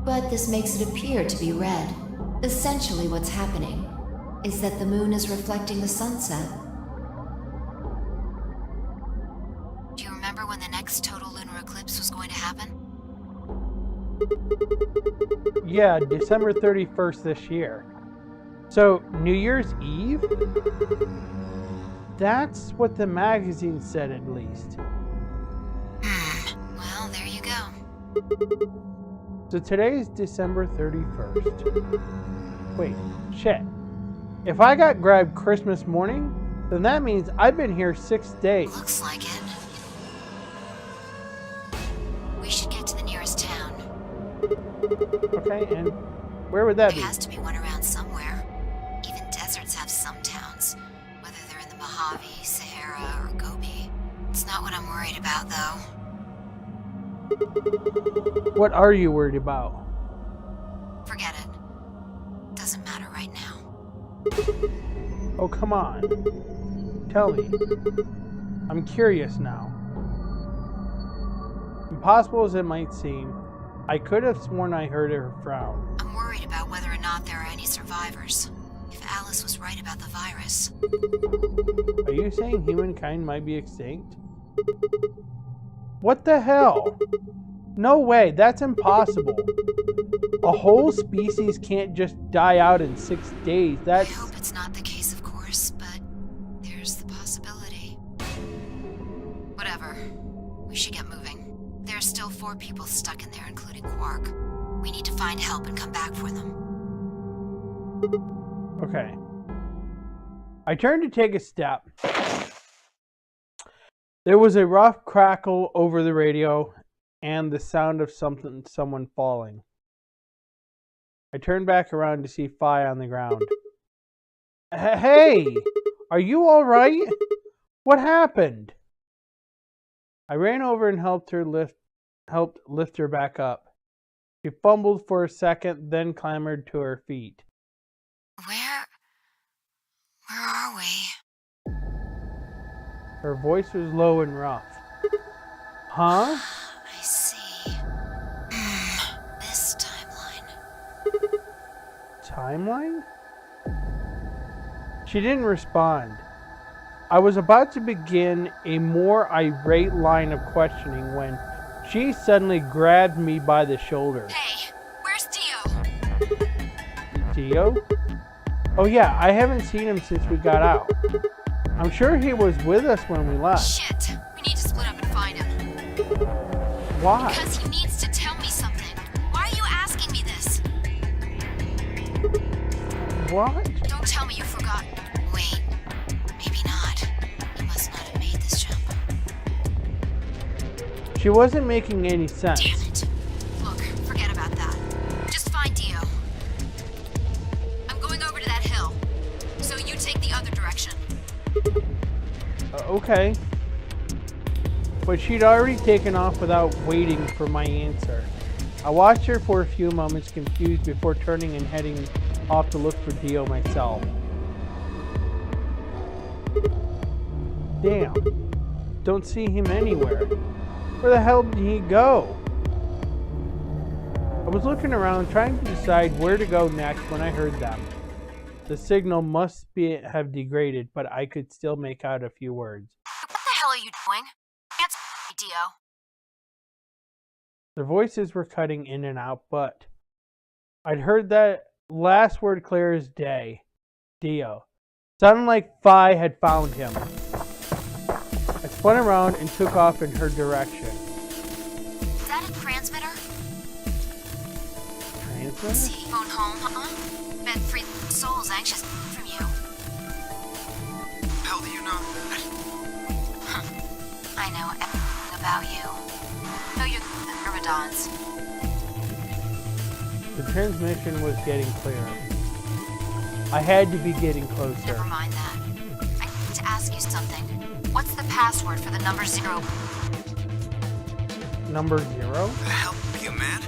But this makes it appear to be red. Essentially what's happening is that the moon is reflecting the sunset. Do you remember when the next total lunar eclipse was going to happen? Yeah, December 31st this year. So, New Year's Eve? That's what the magazine said, at least. Well, there you go. So today's December 31st. Wait, shit. If I got grabbed Christmas morning, then that means I've been here 6 days. Looks like it. We should get to the nearest town. Okay, and where would that be? There has to be one around somewhere. Even deserts have some towns, whether they're in the Mojave, Sahara, or Gobi. It's not what I'm worried about, though. What are you worried about? Forget it. Doesn't matter right now. Oh, come on. Tell me. I'm curious now. Impossible as it might seem, I could have sworn I heard her frown. I'm worried about whether or not there are any survivors. If Alice was right about the virus. Are you saying humankind might be extinct? What the hell? No way, that's impossible. A whole species can't just die out in 6 days. I hope it's not the case, of course, but there's the possibility. Whatever. We should get moving. There are still 4 people stuck in there, including Quark. We need to find help and come back for them. Okay. I turned to take a step. There was a rough crackle over the radio and the sound of someone falling. I turned back around to see Fi on the ground. Hey! Are you alright? What happened? I ran over and helped lift her back up. She fumbled for a second, then clambered to her feet. Where are we? Her voice was low and rough. Huh? I see. This timeline. Timeline? She didn't respond. I was about to begin a more irate line of questioning when she suddenly grabbed me by the shoulder. Hey, where's Dio? Dio? Oh yeah, I haven't seen him since we got out. I'm sure he was with us when we left. Shit, we need to split up and find him. Why? Because he needs to tell me something. Why are you asking me this? What? Don't tell me you forgot. Wait, maybe not. You must not have made this jump. She wasn't making any sense. Damn it. Look, forget about that. Just find Dio. I'm going over to that hill. So you take the other direction. Okay. But she'd already taken off without waiting for my answer. I watched her for a few moments, confused, before turning and heading off to look for Dio myself. Damn. Don't see him anywhere. Where the hell did he go? I was looking around, trying to decide where to go next when I heard them. The signal must have degraded, but I could still make out a few words. What the hell are you doing? Answer me, Dio. Their voices were cutting in and out, but I'd heard that last word clear as day. Dio. Sounded like Fi had found him. I spun around and took off in her direction. Is that a transmitter? Transmitter? Is he phone home, huh? Bet free souls anxious from you. How do you know? I know everything about you. Know you're the Myrmidons. The transmission was getting clearer. I had to be getting closer. Never mind that. I need to ask you something. What's the password for the number 0? Number 0? The hell? Are you mad?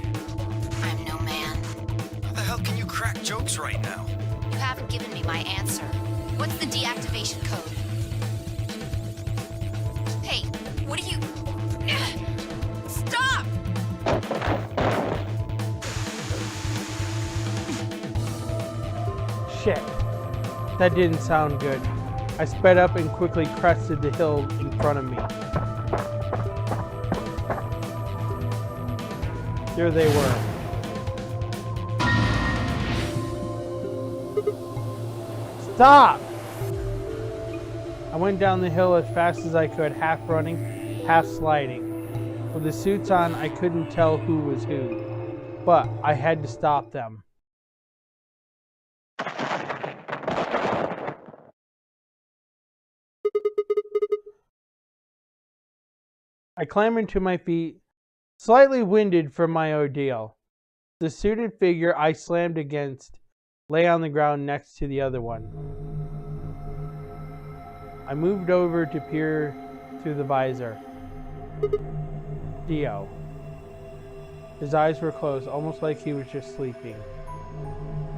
I'm no man. How the hell can you crack jokes right now? You haven't given me my answer. What's the deactivation code? Hey, what are you... Stop! Shit. That didn't sound good. I sped up and quickly crested the hill in front of me. There they were. Stop! I went down the hill as fast as I could, half running, half sliding. With the suits on, I couldn't tell who was who, but I had to stop them. I clambered to my feet, slightly winded from my ordeal. The suited figure I slammed against lay on the ground next to the other one. I moved over to peer through the visor. Dio. His eyes were closed, almost like he was just sleeping.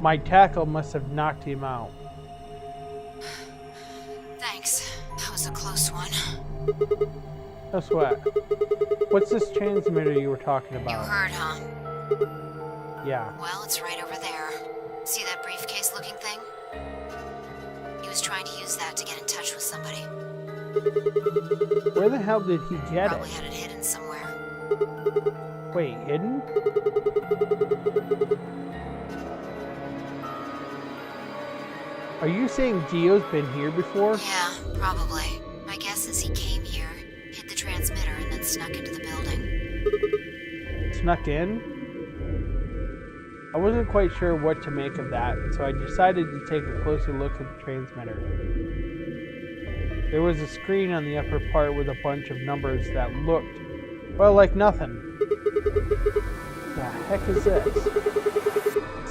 My tackle must have knocked him out. Thanks. That was a close one. No sweat. What's this transmitter you were talking You about? heard, huh? Yeah. Well, it's right over there. See that briefcase-looking thing? He was trying to use that to get in touch with somebody. Where the hell did he get Probably it? had it hidden somewhere. Wait, hidden? Are you saying Dio's been here before? Yeah, probably. My guess is he came here, hid the transmitter, and then snuck into the building. Snuck in? I wasn't quite sure what to make of that, so I decided to take a closer look at the transmitter. There was a screen on the upper part with a bunch of numbers that looked, well, like nothing. The heck is this?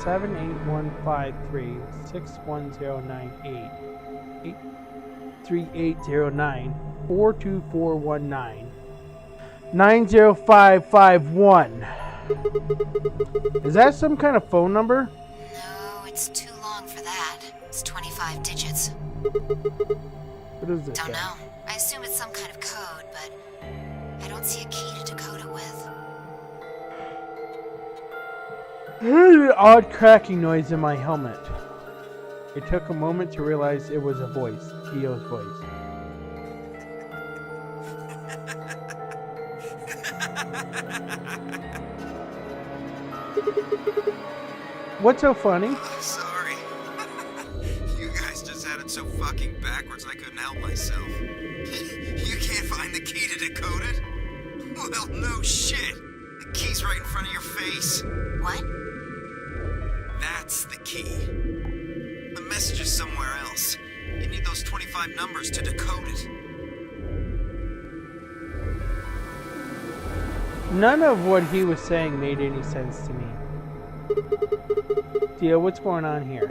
78153 61098 83809 42419 90551. Is that some kind of phone number? No, it's too long for that. It's 25 digits. What is it? Don't know. I assume it's some kind of code, but I don't see a key to decode it with. I heard an odd cracking noise in my helmet. It took a moment to realize it was a voice, Dio's voice. What's so funny? Sorry. You guys just had it so fucking backwards I couldn't help myself. You can't find the key to decode it? Well, no shit. The key's right in front of your face. What? That's the key. The message is somewhere else. You need those 25 numbers to decode it. None of what he was saying made any sense to me. Dio, what's going on here?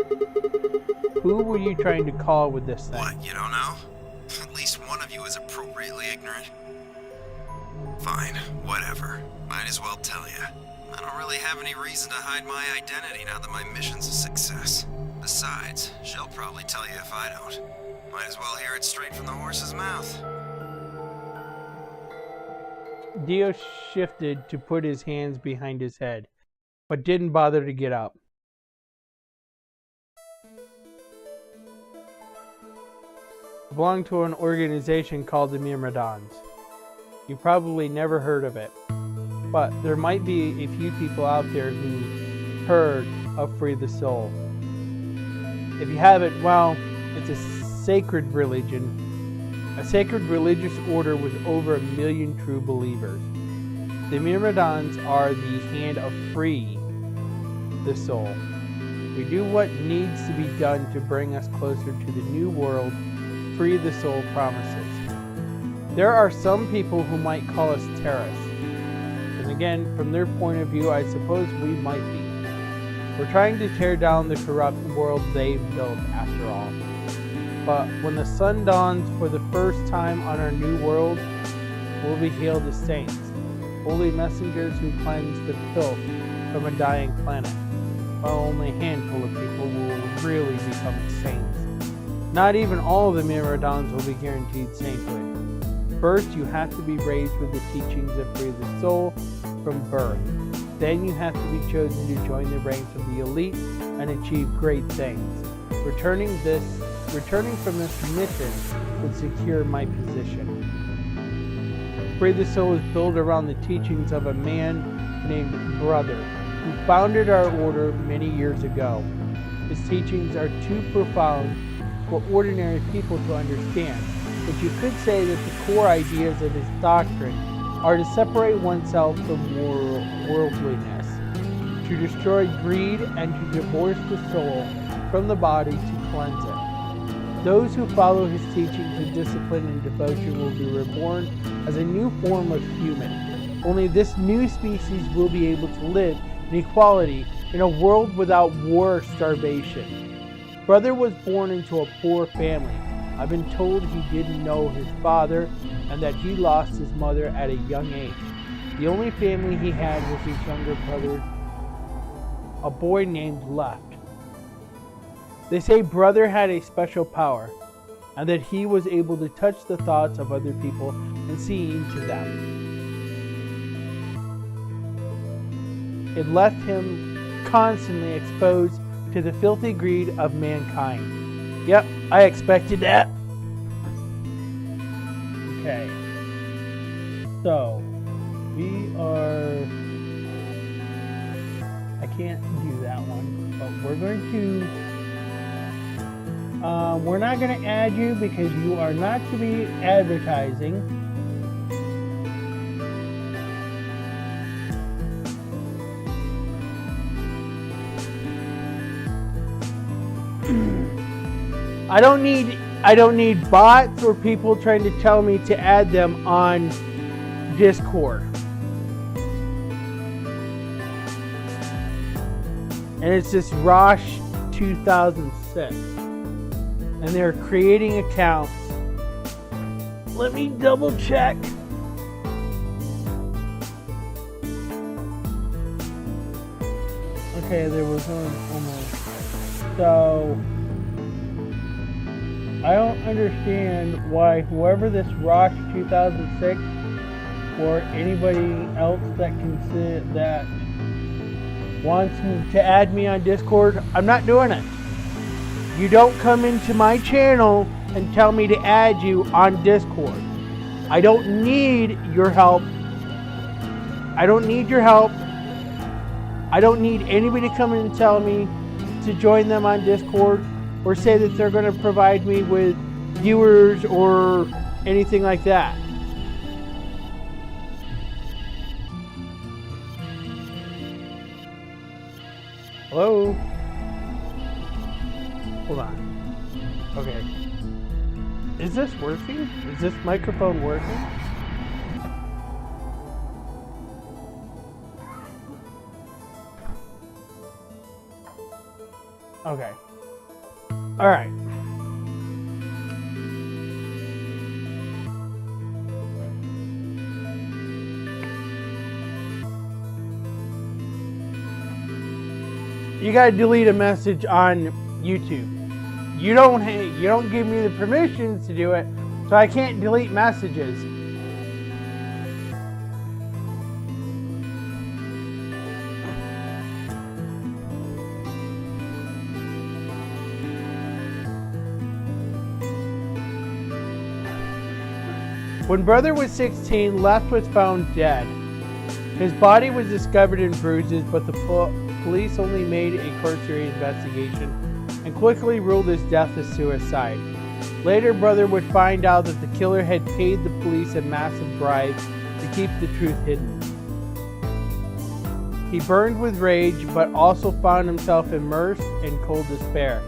Who were you trying to call with this thing? What, you don't know? At least one of you is appropriately ignorant. Fine, whatever. Might as well tell you. I don't really have any reason to hide my identity now that my mission's a success. Besides, she'll probably tell you if I don't. Might as well hear it straight from the horse's mouth. Dio shifted to put his hands behind his head, but didn't bother to get up. I belong to an organization called the Myrmidons. You probably never heard of it, but there might be a few people out there who heard of Free the Soul. If you haven't, well, it's a sacred religion, a sacred religious order with over 1 million true believers. The Myrmidons are the hand of Free the Soul. We do what needs to be done to bring us closer to the new world Free the Soul promises. There are some people who might call us terrorists. And again, from their point of view, I suppose we might be. We're trying to tear down the corrupt world they've built, after all. But when the sun dawns for the first time on our new world, we'll be hailed as saints, holy messengers who cleanse the filth from a dying planet, while only a handful of people will really become saints. Not even all of the Myrmidons will be guaranteed sainthood. First, you have to be raised with the teachings that free the soul from birth. Then you have to be chosen to join the ranks of the elite and achieve great things. Returning from this mission would secure my position. Free the Soul is built around the teachings of a man named Brother, who founded our order many years ago. His teachings are too profound for ordinary people to understand, but you could say that the core ideas of his doctrine are to separate oneself from worldliness, to destroy greed, and to divorce the soul from the body to cleanse it. Those who follow his teachings with discipline and devotion will be reborn as a new form of human. Only this new species will be able to live in equality in a world without war or starvation. Brother was born into a poor family. I've been told he didn't know his father and that he lost his mother at a young age. The only family he had was his younger brother, a boy named Left. They say Brother had a special power and that he was able to touch the thoughts of other people and see into them. It left him constantly exposed to the filthy greed of mankind. Yep, I expected that. Okay. So, we are... I can't do that one, but we're going to... we're not going to add you because you are not to be advertising. I don't need bots or people trying to tell me to add them on Discord. And it's this Rosh 2006. And they're creating accounts. Let me double check. Okay, there was one almost. So I don't understand why whoever this Rosh 2006 or anybody else that wants to add me on Discord, I'm not doing it. You don't come into my channel and tell me to add you on Discord. I don't need your help. I don't need your help. I don't need anybody to come in and tell me to join them on Discord or say that they're going to provide me with viewers or anything like that. Hello? Hold on. Okay. Is this working? Is this microphone working? Okay. All right. You gotta delete a message on YouTube. You don't give me the permissions to do it, so I can't delete messages. When Brother was 16, Left was found dead. His body was discovered in bruises, but the police only made a cursory investigation and quickly ruled his death as suicide. Later, Brother would find out that the killer had paid the police a massive bribe to keep the truth hidden. He burned with rage, but also found himself immersed in cold despair.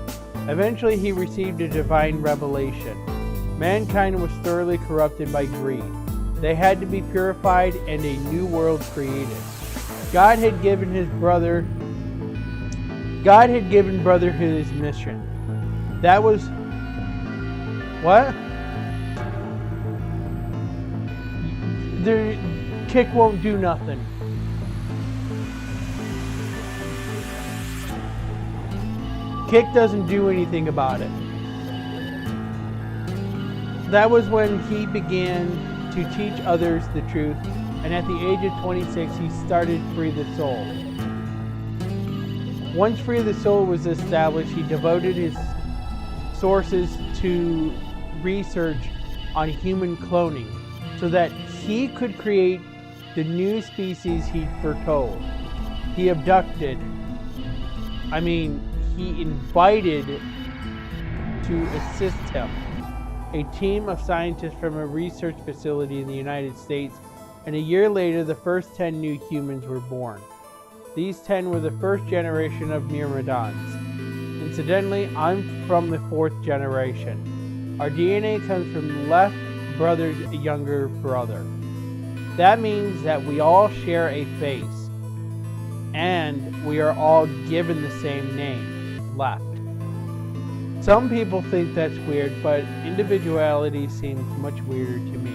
Eventually, he received a divine revelation. Mankind was thoroughly corrupted by greed. They had to be purified and a new world created. God had given Brother his mission. That was... What? The kick won't do nothing. Kick doesn't do anything about it. That was when he began to teach others the truth, and at the age of 26, he started Free the Soul. Once Free the Soul was established, he devoted his sources to research on human cloning so that he could create the new species he foretold. He invited to assist him a team of scientists from a research facility in the United States, and a year later the first 10 new humans were born. These 10 were the first generation of Myrmidons. Incidentally, I'm from the 4th generation. Our DNA comes from left brother's younger brother. That means that we all share a face, and we are all given the same name, Left. Some people think that's weird, but individuality seems much weirder to me.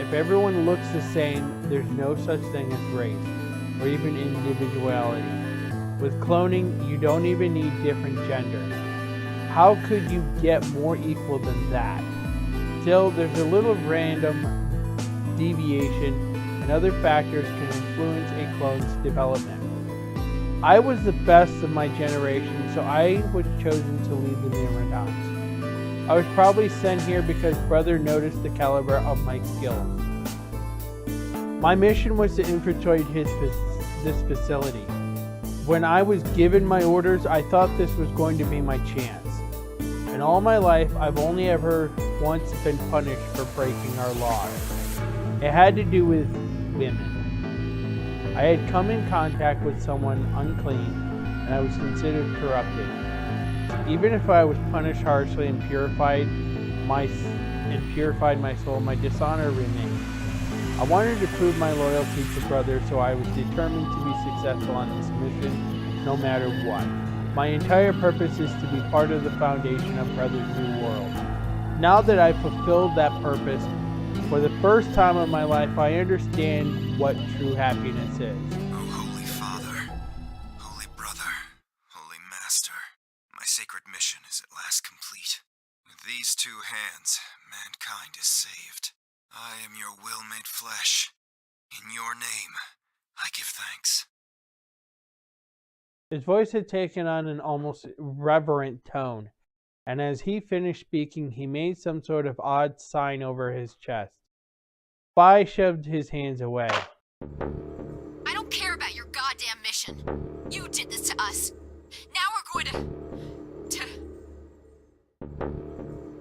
If everyone looks the same, there's no such thing as race, or even individuality. With cloning, you don't even need different genders. How could you get more equal than that? Still, there's a little random deviation, and other factors can influence a clone's development. I was the best of my generation, so I was chosen to lead the Myrmidons. I was probably sent here because brother noticed the caliber of my skills. My mission was to infiltrate this facility. When I was given my orders, I thought this was going to be my chance. In all my life, I've only ever once been punished for breaking our laws. It had to do with women. I had come in contact with someone unclean, and I was considered corrupted. Even if I was punished harshly and purified my soul, my dishonor remained. I wanted to prove my loyalty to brother, so I was determined to be successful on this mission, no matter what. My entire purpose is to be part of the foundation of Brother's new world. Now that I've fulfilled that purpose, for the first time in my life, I understand what true happiness is. Oh, Holy Father, Holy Brother, Holy Master, my sacred mission is at last complete. With these two hands, mankind is saved. I am your will made flesh. In your name, I give thanks. His voice had taken on an almost reverent tone, and as he finished speaking, he made some sort of odd sign over his chest. Spy shoved his hands away. I don't care about your goddamn mission. You did this to us. Now we're going to...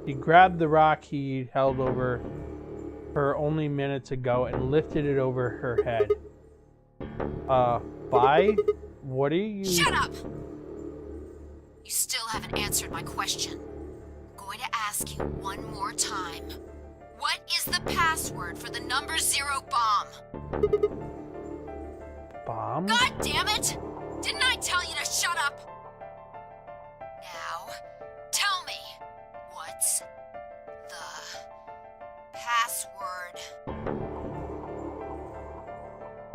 He grabbed the rock he held over her only minutes ago and lifted it over her head. Spy? What are you... Shut up! You still haven't answered my question. I'm going to ask you one more time. What is the password for the number 0 bomb? Bomb? God damn it! Didn't I tell you to shut up? Now, tell me, what's the password?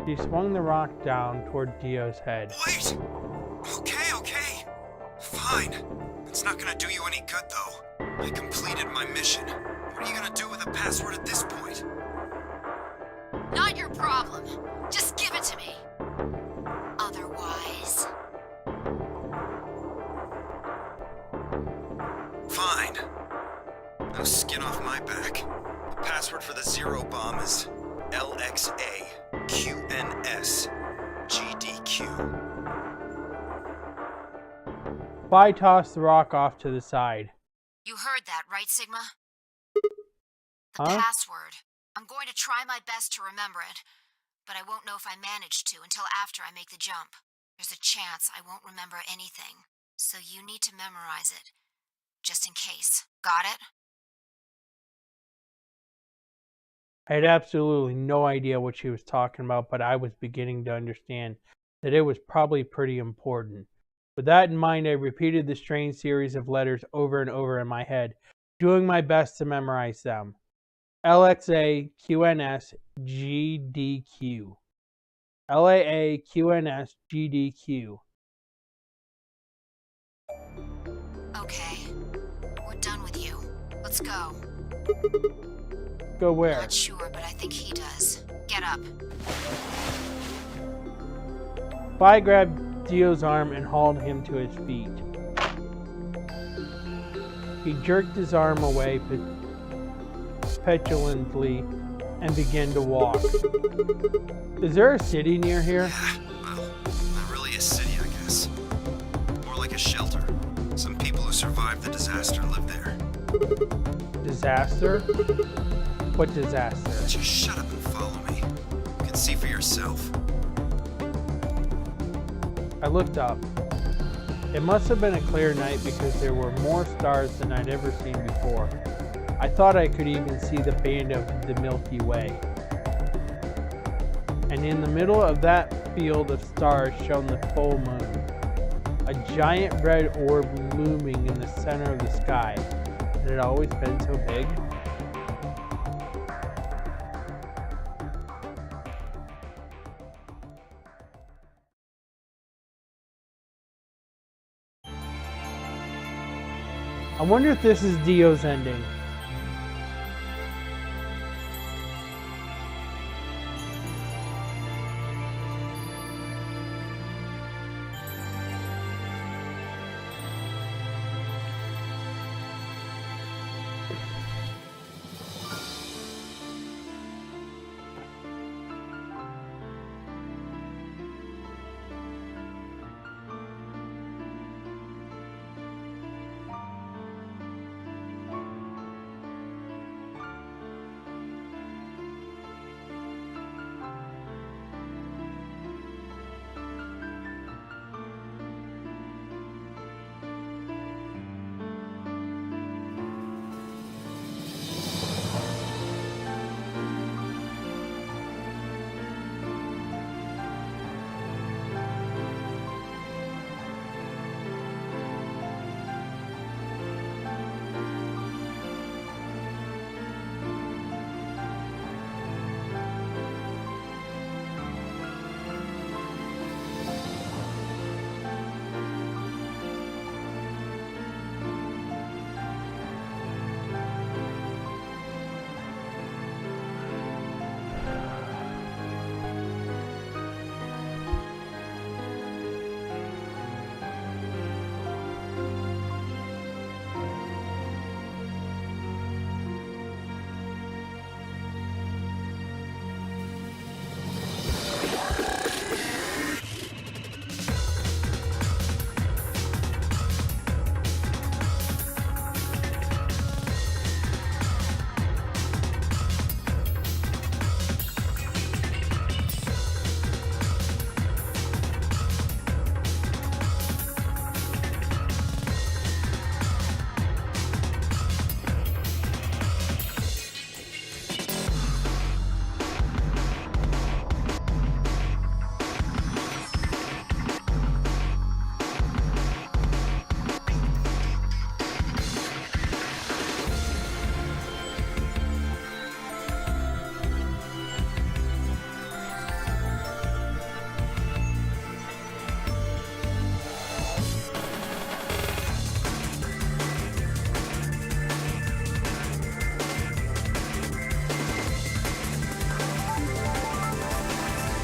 She swung the rock down toward Dio's head. Wait! Okay. Fine. It's not gonna do you any good, though. I completed my mission. What are you gonna do with the password at this point? Not your problem. Just give it to me. Otherwise... Fine. No skin off my back. The password for the 0 bomb is LXA QNS GDQ. Spy tossed the rock off to the side. You heard that, right, Sigma? The Huh? password. I'm going to try my best to remember it, but I won't know if I manage to until after I make the jump. There's a chance I won't remember anything, so you need to memorize it, just in case. Got it? I had absolutely no idea what she was talking about, but I was beginning to understand that it was probably pretty important. With that in mind, I repeated the strange series of letters over and over in my head, doing my best to memorize them. LXA QNS GDQ. LAA QNS GDQ. Okay. We're done with you. Let's go. Go where? Not sure, but I think he does. Get up. Spy grabbed Dio's arm and hauled him to his feet. He jerked his arm away petulantly and began to walk. Is there a city near here? Well, not really a city, I guess. More like a shelter. Some people who survived the disaster live there. Disaster? What disaster? Just shut up and follow me. You can see for yourself. I looked up. It must have been a clear night because there were more stars than I'd ever seen before. I thought I could even see the band of the Milky Way. And in the middle of that field of stars shone the full moon. A giant red orb looming in the center of the sky. Had it always been so big? I wonder if this is Dio's ending.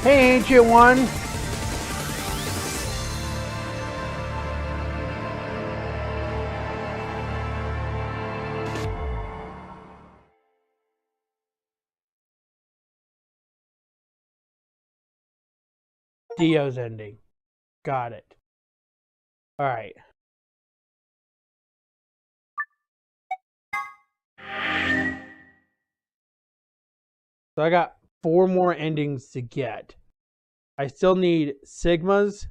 Hey, Ancient One! Dio's ending. Got it. Alright. So I got 4 more endings to get. I still need Sigmas.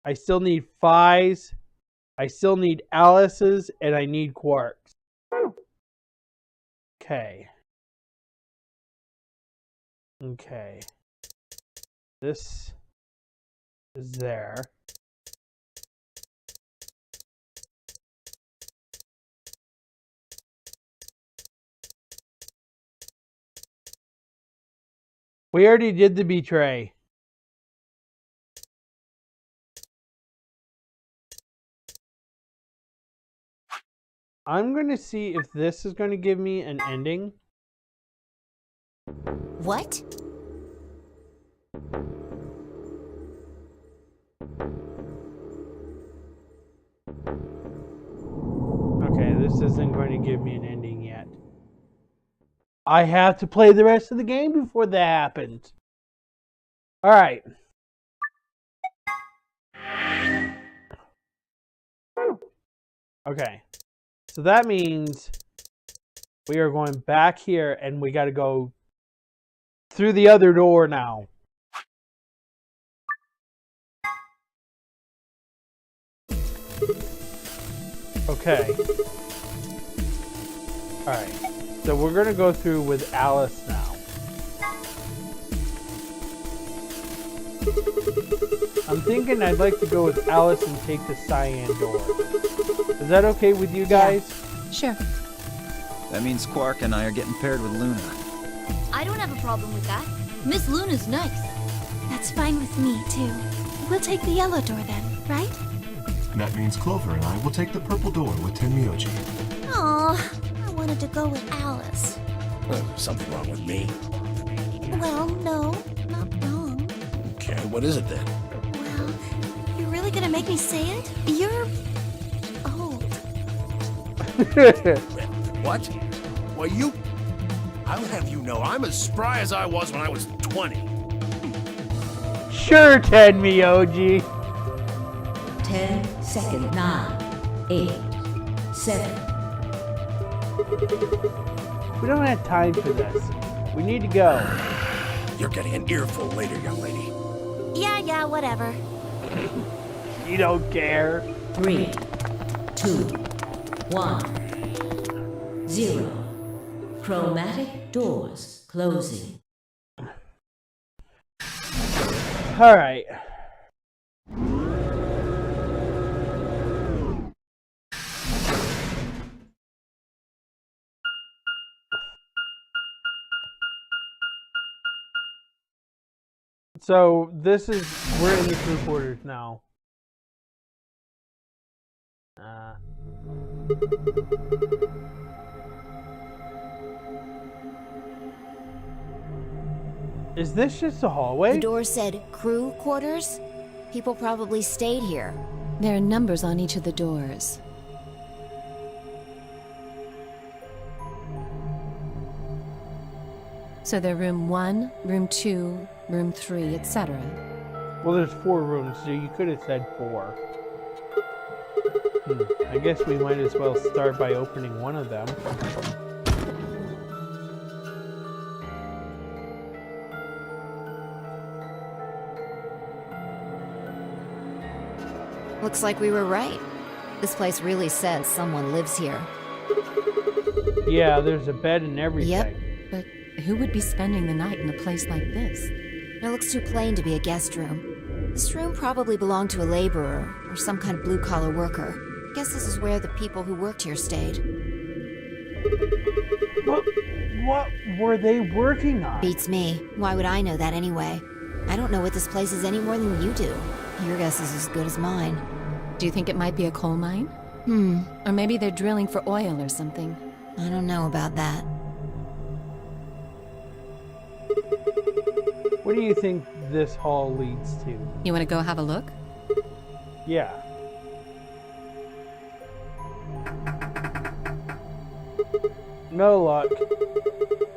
I still need Phi's. I still need Alice's. And I need Quarks. Okay. Okay. This is there. We already did the betray. I'm going to see if this is going to give me an ending. What? Okay, this isn't going to give me an ending yet. I have to play the rest of the game before that happens. Alright. Okay. So that means we are going back here and we got to go through the other door now. Okay. Alright. So we're going to go through with Alice now. I'm thinking I'd like to go with Alice and take the cyan door. Is that okay with you guys? Yeah. Sure. That means Quark and I are getting paired with Luna. I don't have a problem with that. Miss Luna's nice. That's fine with me, too. We'll take the yellow door then, right? That means Clover and I will take the purple door with Tenmyoji. Aw, I wanted to go with Alice. Something wrong with me? Well, no, not wrong. Okay, what is it then? Well, you're really gonna make me say it? You're old. What? Well, I'll have you know I'm as spry as I was when I was 20. Sure, Tenmyoji. 10 seconds. 9, 8, 7. We don't have time for this. We need to go. You're getting an earful later, young lady. Yeah, whatever. You don't care. 3, 2, 1, 0. Chromatic doors closing. All right. So we're in the crew quarters now. Is this just a hallway? The door said crew quarters? People probably stayed here. There are numbers on each of the doors. So they're room 1, room 2, room 3, etc. Well, there's 4 rooms, so you could have said 4. I guess we might as well start by opening one of them. Looks like we were right. This place really says someone lives here. Yeah, there's a bed and everything. Yep. But who would be spending the night in a place like this? It looks too plain to be a guest room. This room probably belonged to a laborer or some kind of blue-collar worker. Guess this is where the people who worked here stayed. What were they working on? Beats me. Why would I know that anyway? I don't know what this place is any more than you do. Your guess is as good as mine. Do you think it might be a coal mine? Or maybe they're drilling for oil or something. I don't know about that. What do you think this hall leads to? You want to go have a look? Yeah. No luck.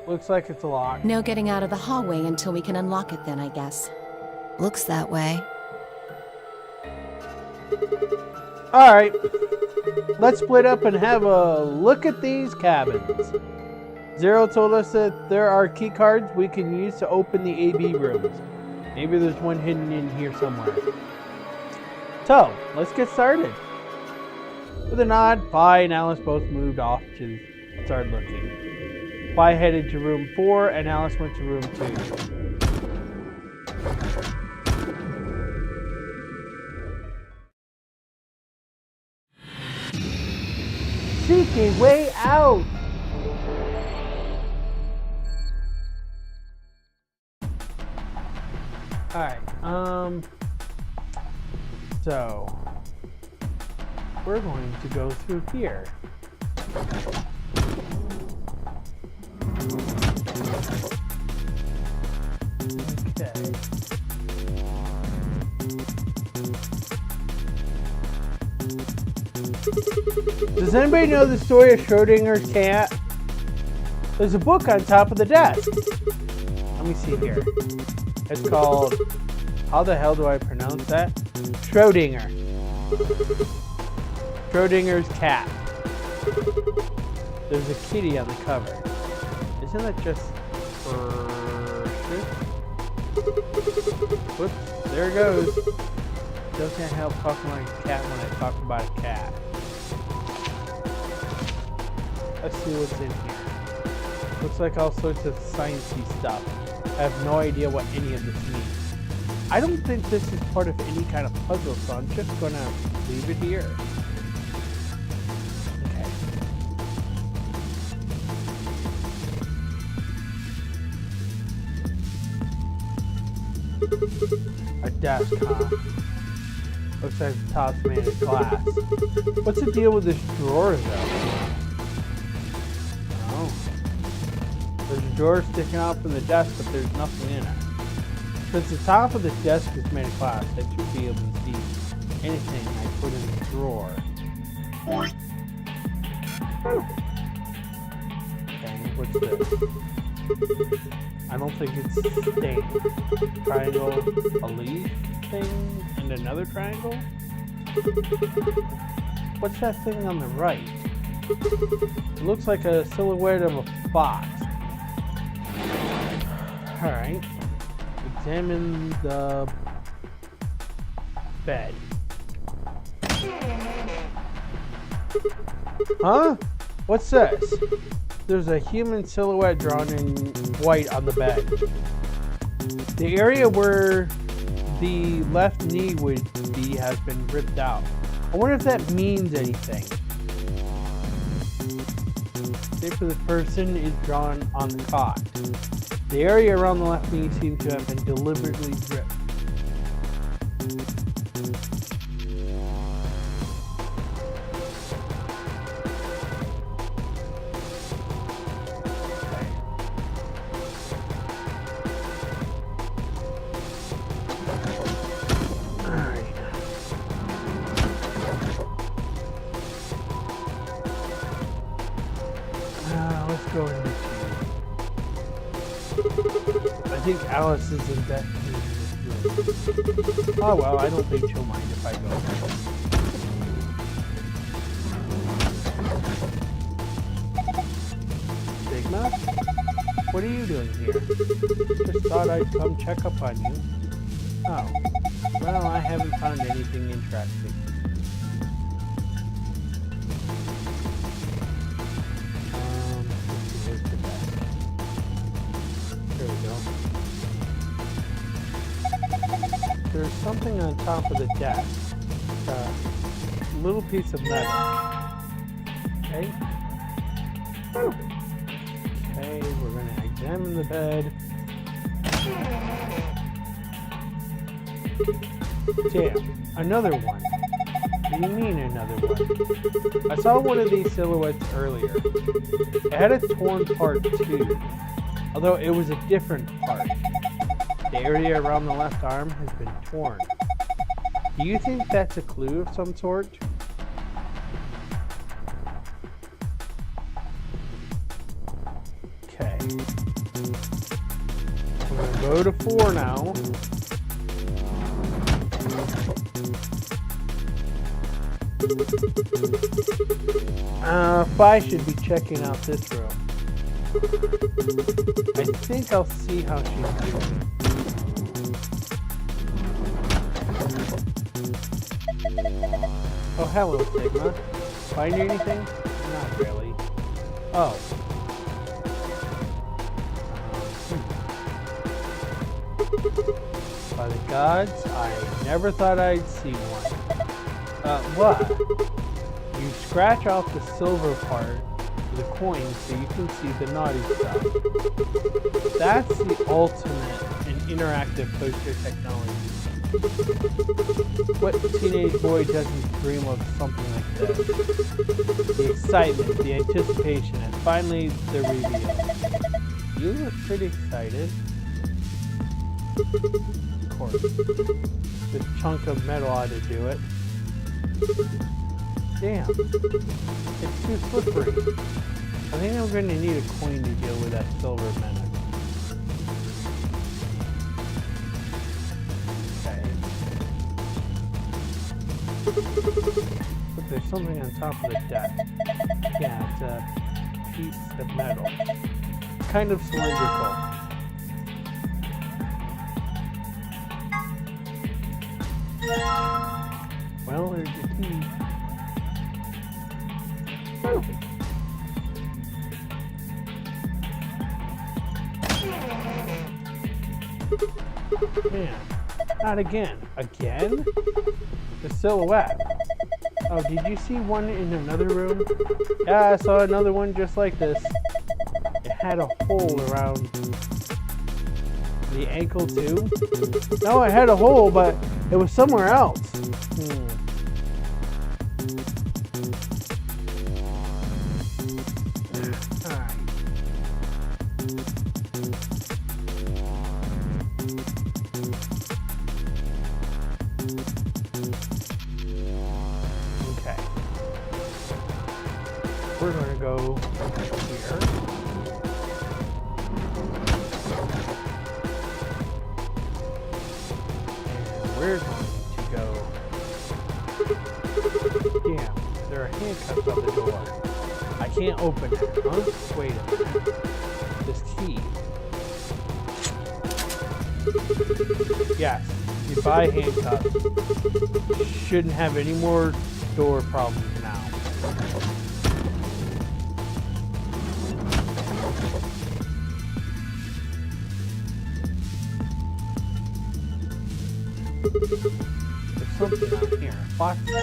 Looks like it's locked. No getting out of the hallway until we can unlock it then, I guess. Looks that way. Alright. Let's split up and have a look at these cabins. Zero told us that there are key cards we can use to open the AB rooms. Maybe there's one hidden in here somewhere. So, let's get started. With a nod, Pi and Alice both moved off to start looking. Pi headed to room 4 and Alice went to room 2. Seek a way out! Alright, so we're going to go through here. Okay. Does anybody know the story of Schrodinger's cat? There's a book on top of the desk. Let me see here. It's called, how the hell do I pronounce that? Schrodinger. Schrodinger's cat. There's a kitty on the cover. Isn't that just for... Whoops, there it goes. Still can't help talking like a cat when I talk about a cat. Let's see what's in here. Looks like all sorts of sciencey stuff. I have no idea what any of this means. I don't think this is part of any kind of puzzle, so I'm just gonna leave it here. A desk, huh? Looks like the top's made of glass. What's the deal with this drawer, though? Oh. There's a drawer sticking out from the desk, but there's nothing in it. Since the top of the desk is made of glass, I should be able to see anything I put in the drawer. Okay, what's this? I don't think it's stained. Triangle, a leaf thing, and another triangle? What's that thing on the right? It looks like a silhouette of a fox. Alright. Examine the bed. Huh? What's this? There's a human silhouette drawn in white on the bed. The area where the left knee would be has been ripped out. I wonder if that means anything. The shape of the person is drawn on the cot. The area around the left knee seems to have been deliberately ripped. I think Alice is in bed. Oh well, I don't think she'll mind if I go. Sigma? What are you doing here? Just thought I'd come check up on you. Oh. Well, I haven't found anything interesting. Where's the desk? There we go. There's something on top of the desk. A little piece of metal. Okay. Okay, we're going to examine the bed. Damn, another one. What do you mean another one? I saw one of these silhouettes earlier. It had a torn part too, although it was a different part. The area around the left arm has been torn. Do you think that's a clue of some sort? Okay. We're gonna go to 4 now. 5 should be checking out this room. I think I'll see how she's doing. Oh, hello, Sigma. Find anything? Not really. Oh. By the gods, I never thought I'd see one. What? You scratch off the silver part of the coin so you can see the naughty stuff. That's the ultimate in interactive poster technology. What teenage boy doesn't dream of something like this? The excitement, the anticipation, and finally the reveal. You look pretty excited. Of course. This chunk of metal ought to do it. Damn. It's too slippery. I think I'm going to need a coin to deal with that silver menace. Okay. Look, there's something on top of the deck. Yeah, it's a piece of metal. Kind of cylindrical. Well, there's the key. Man, not again. Again? The silhouette. Oh, did you see one in another room? Yeah, I saw another one just like this. It had a hole around the ankle too. No, it had a hole, but it was somewhere else. We're going to go here. And we're going to go... Damn, there are handcuffs on the door. I can't open it, huh? Wait a minute. This key. Yes, you buy handcuffs. Shouldn't have any more door problems now. There's something out here. Box. Wait.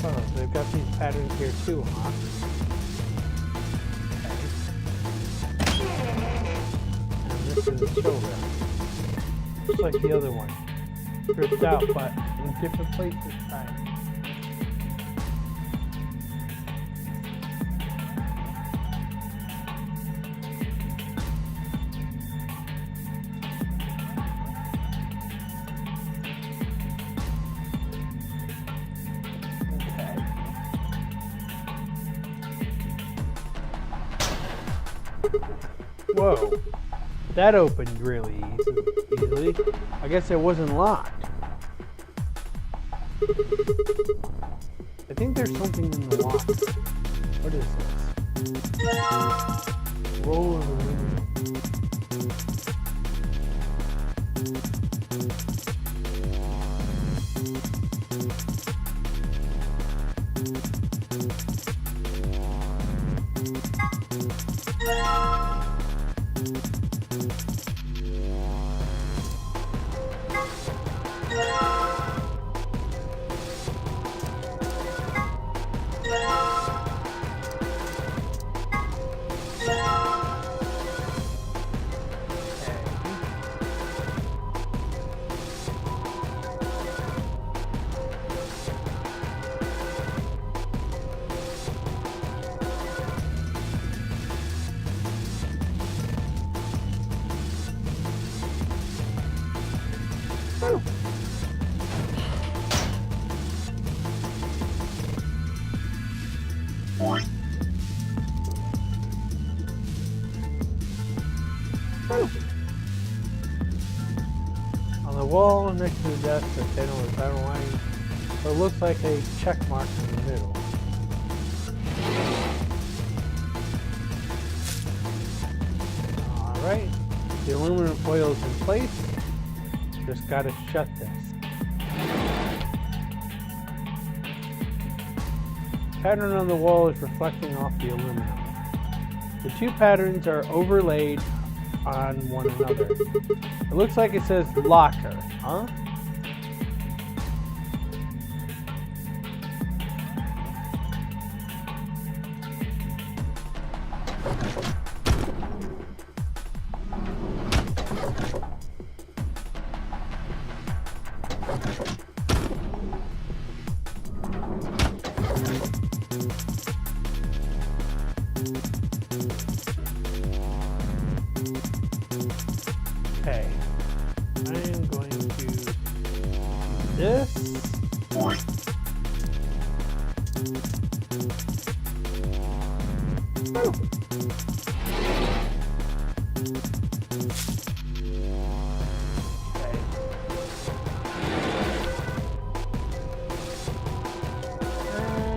Oh, they've got these patterns here too, huh? Okay. And this is children. Just like the other one. Ripped out, but in different places this time. Whoa, that opened really easily. I guess it wasn't locked. I think there's something in the lock. What is this? Roll of aluminum. On the wall next to the desk, the panel is outlined what looks like a check mark in the middle. Alright, the aluminum foil is in place. Just gotta shut this. Pattern on the wall is reflecting off the aluminum. The two patterns are overlaid on one another. It looks like it says locker, huh? Okay. I am going to do this.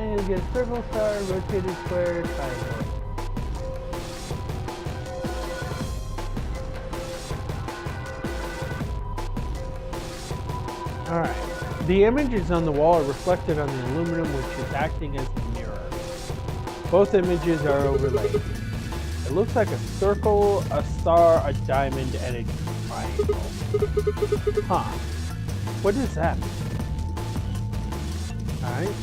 You get a circle, star, rotated square, triangle. Alright. The images on the wall are reflected on the aluminum, which is acting as a mirror. Both images are overlaid. It looks like a circle, a star, a diamond, and a triangle. Huh. What does that mean? Alright.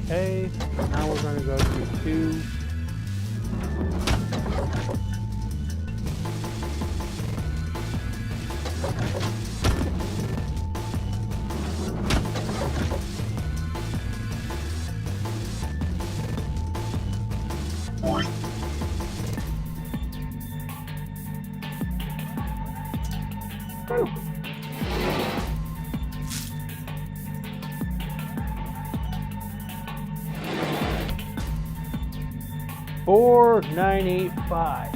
Okay, now we're going to go to 2. $4,985.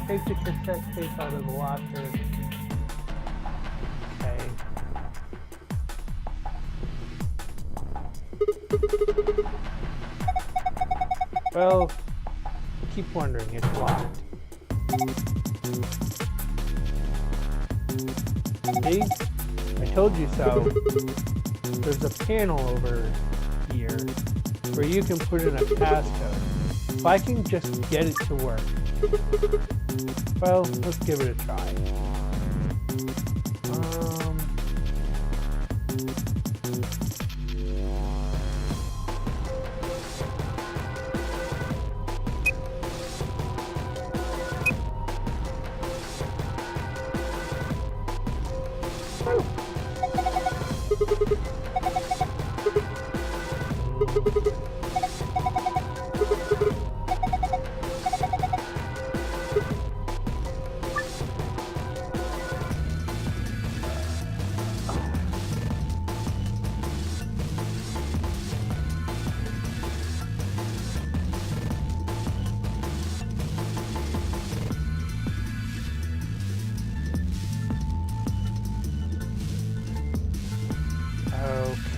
Take the cassette tape out of the locker. Okay. Well, keep wondering, it's locked. See? I told you so. There's a panel over here where you can put in a passcode. If I can just get it to work. Well, let's give it a try.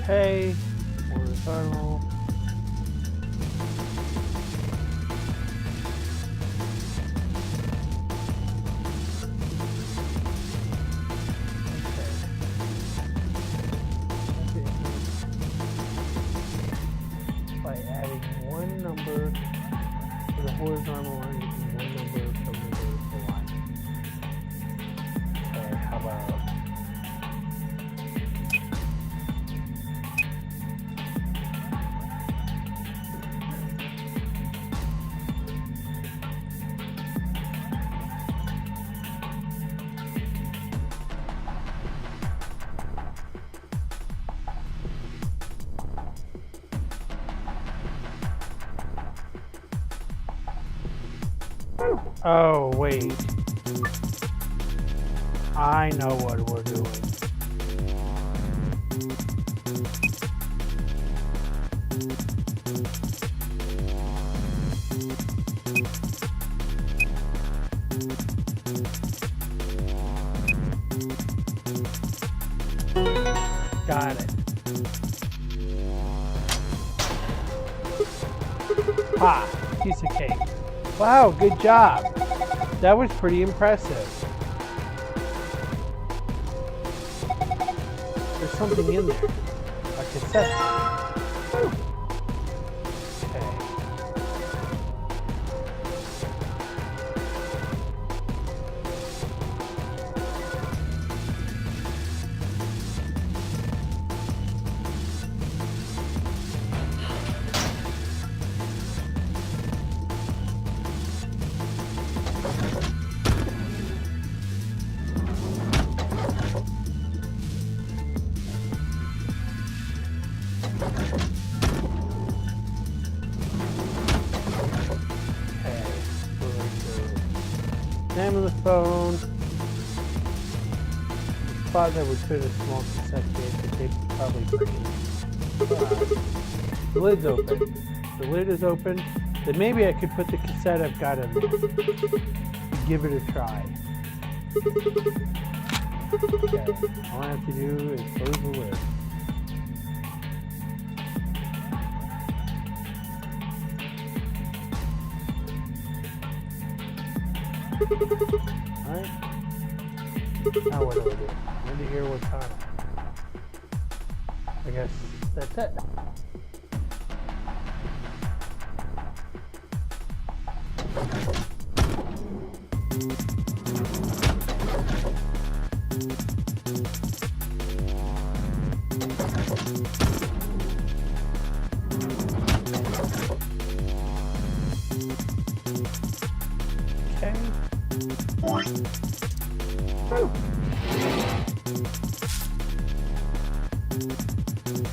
Okay, horizontal. Okay. By adding one number to the horizontal line and one number from the vertical line. Okay, how about oh, wait. I know what we're doing. Got it. Ha! Piece of cake. Wow, good job. That was pretty impressive. There's something in there. A cassette. Okay. Examine the phone. Spot that would fit a small cassette tape. The tape is probably breaking. The lid's open. The lid is open. Then maybe I could put the cassette I've got in there. Give it a try. Okay. All I have to do is close the lid. Alright. Now what do I do? I need to hear what's on it. I guess that's it.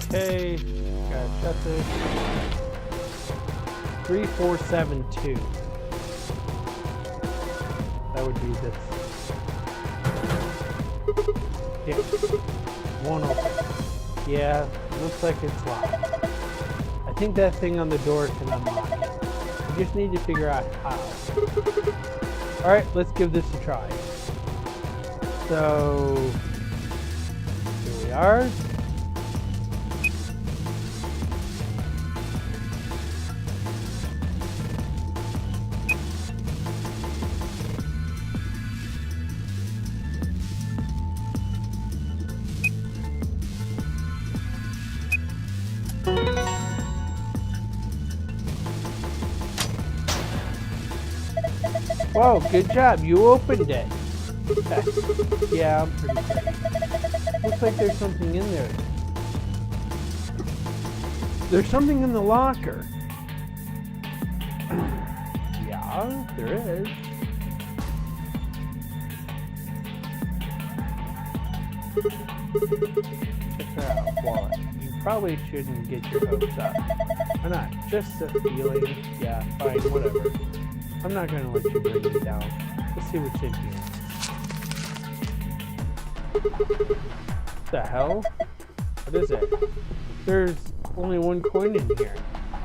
Okay, gotta shut this. 3472. That would be this. Yeah, won't open. Yeah, looks like it's locked. I think that thing on the door can unlock it. We just need to figure out how. Alright, let's give this a try. So, here we are. Whoa, good job. You opened it. Yeah, I'm pretty great. Looks like there's something in there. There's something in the locker. Yeah, there is. Check that out. Wallet. You probably shouldn't get your hopes up. Why not? Just a feeling. Yeah, fine, whatever. I'm not going to let you bring me down. Let's see what's in here. What the hell? What is it? There's only one coin in here.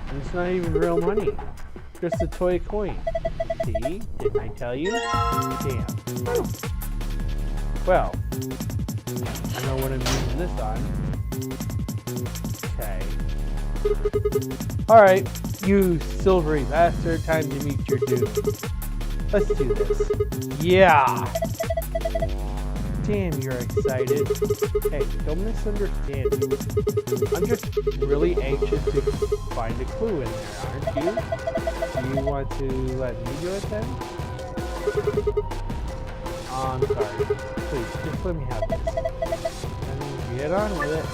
And it's not even real money. Just a toy coin. See? Didn't I tell you? Damn. Well, I know what I'm using this on. Okay. Alright. You silvery bastard, time to meet your doom. Let's do this. Yeah! Damn, you're excited. Hey, don't misunderstand me. I'm just really anxious to find a clue in there, aren't you? Do you want to let me do it then? I'm sorry. Please, just let me have this. And get on with it.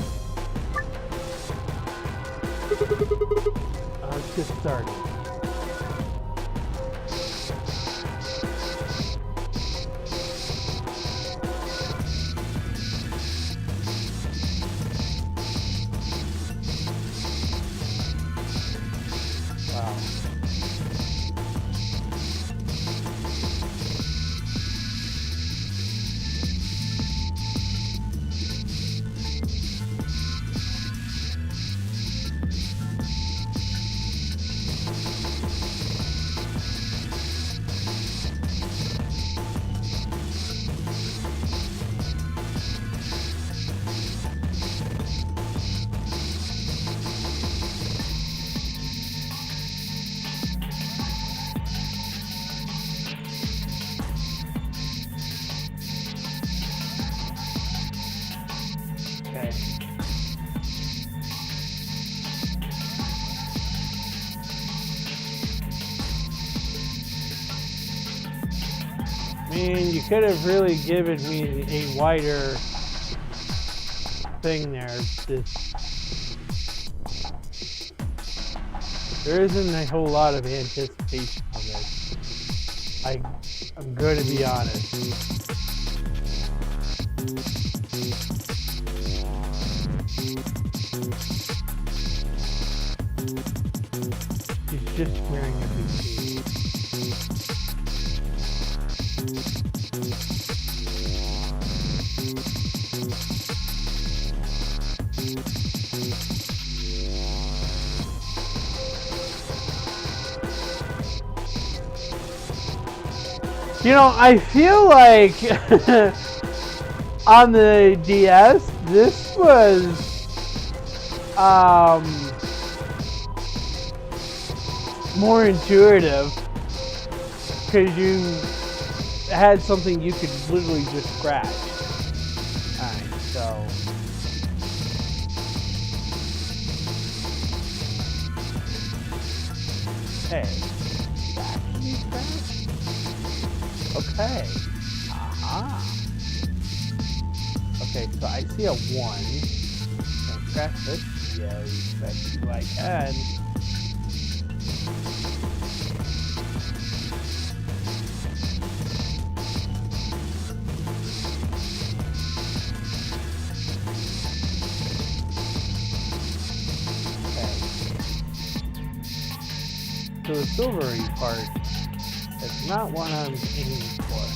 Let's get started. Wow. Okay. Man, you could have really given me a wider thing there. There isn't a whole lot of anticipation on this. I'm going to be honest. He's just wearing a bikini. You know, I feel like on the DS, this was more intuitive because you had something you could literally just scratch. Alright, so hey, that can be scratched? Okay. Aha. Okay, so I see a 1. Can I scratch this? Yes, that's what I can. So the silvery part is not what I'm aiming for.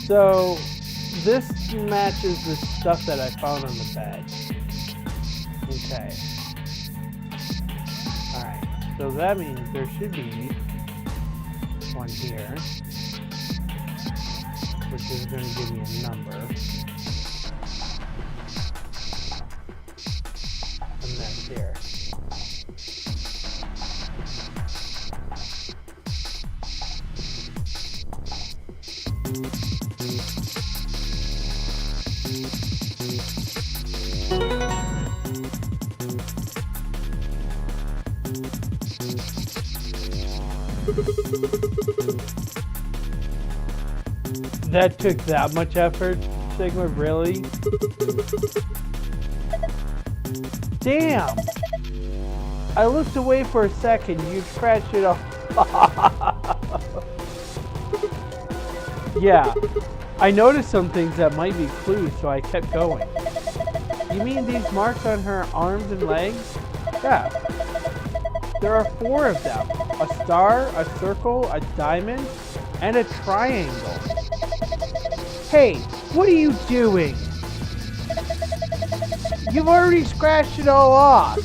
So this matches the stuff that I found on the bed. Okay. Alright, so that means there should be one here, which is going to give me a number. And that's here. That took that much effort, Sigma, really? Damn! I looked away for a second, you scratched it off. Yeah, I noticed some things that might be clues, so I kept going. You mean these marks on her arms and legs? Yeah. There are 4 of them. A star, a circle, a diamond, and a triangle. Hey, what are you doing? You've already scratched it all off.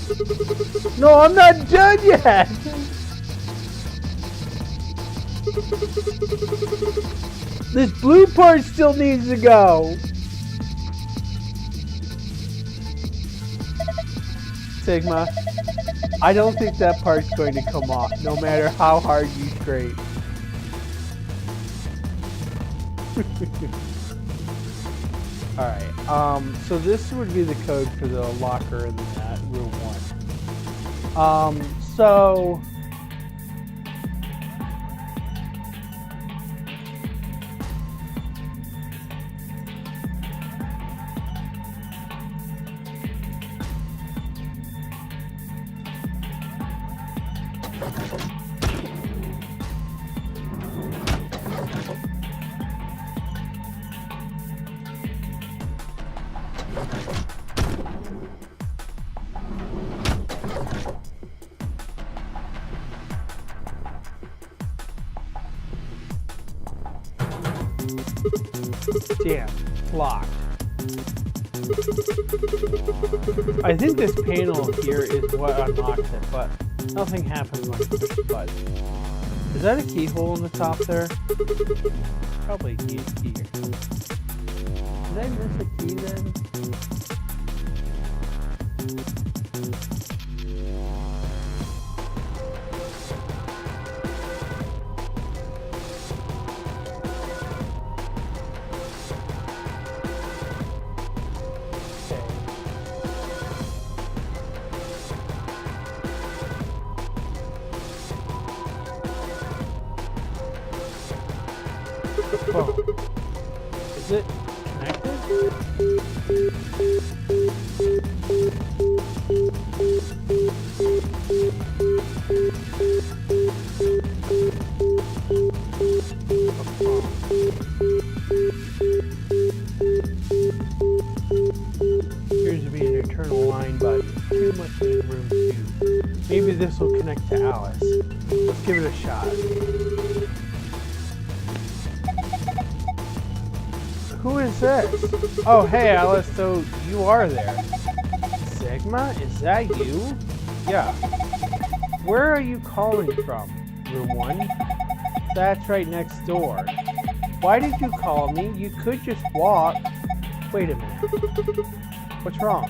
No, I'm not done yet. This blue part still needs to go. Sigma, I don't think that part's going to come off, no matter how hard you scrape. Alright, so this would be the code for the locker in that room 1. So... Damn, locked. I think this panel here is what unlocks it, but nothing happens when I push the button. Is that a keyhole in the top there? Probably a key here. Did I miss a key then? Oh. Is it connected? Appears to be an internal line, but too much in room 2. Maybe this will connect to Alice. Let's give it a shot. Who is this? Oh, hey, Alice, so you are there. Sigma, is that you? Yeah. Where are you calling from? Room 1? That's right next door. Why did you call me? You could just walk. Wait a minute. What's wrong?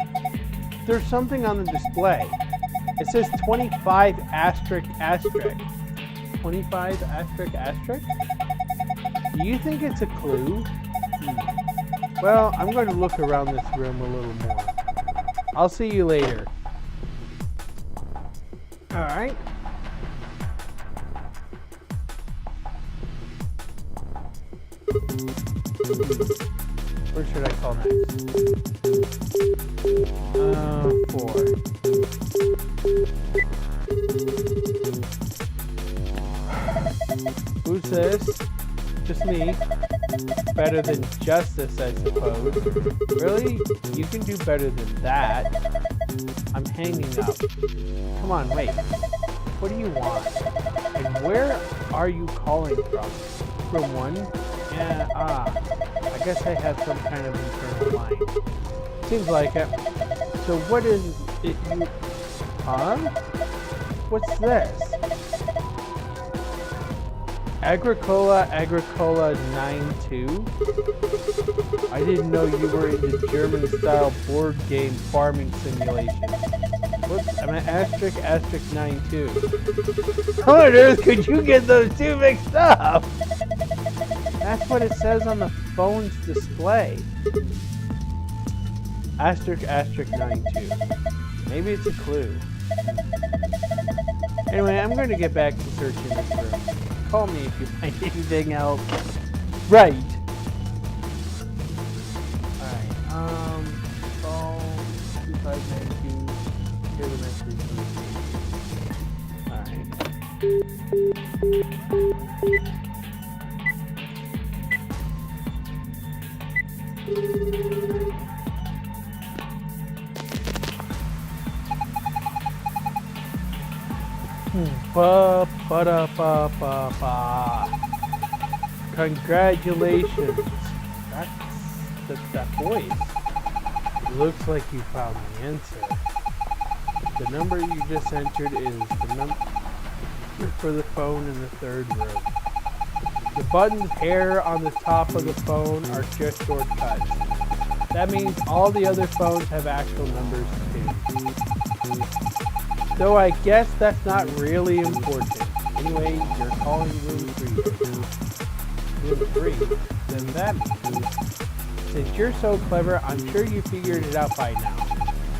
There's something on the display. It says 25 asterisk asterisk. 25 asterisk asterisk? Do you think it's a clue? Well, I'm going to look around this room a little more. I'll see you later. Alright. Where should I call next? 4. Who's this? Just me. Better than justice, I suppose. Really? You can do better than that. I'm hanging up. Come on, wait. What do you want? And where are you calling from? From 1? Yeah, I guess I have some kind of internal line. Seems like it. So what is it you... Huh? What's this? Agricola 92? I didn't know you were into German-style board game farming simulation. Whoops, I'm at asterisk 92. How on earth could you get those two mixed up? That's what it says on the phone's display. Asterisk 92. Maybe it's a clue. Anyway, I'm going to get back to searching this room. Call me if you find anything else. Right. Alright, phone 2592. Hear the message Congratulations. That's that voice. Looks like you found the answer. The number you just entered is the number for the phone in the 3rd room. The buttons here on the top of the phone are just shortcuts. That means all the other phones have actual numbers too. Though I guess that's not really important. Anyway, you're calling room 3. Room 3? Then that means, since you're so clever, I'm sure you figured it out by now.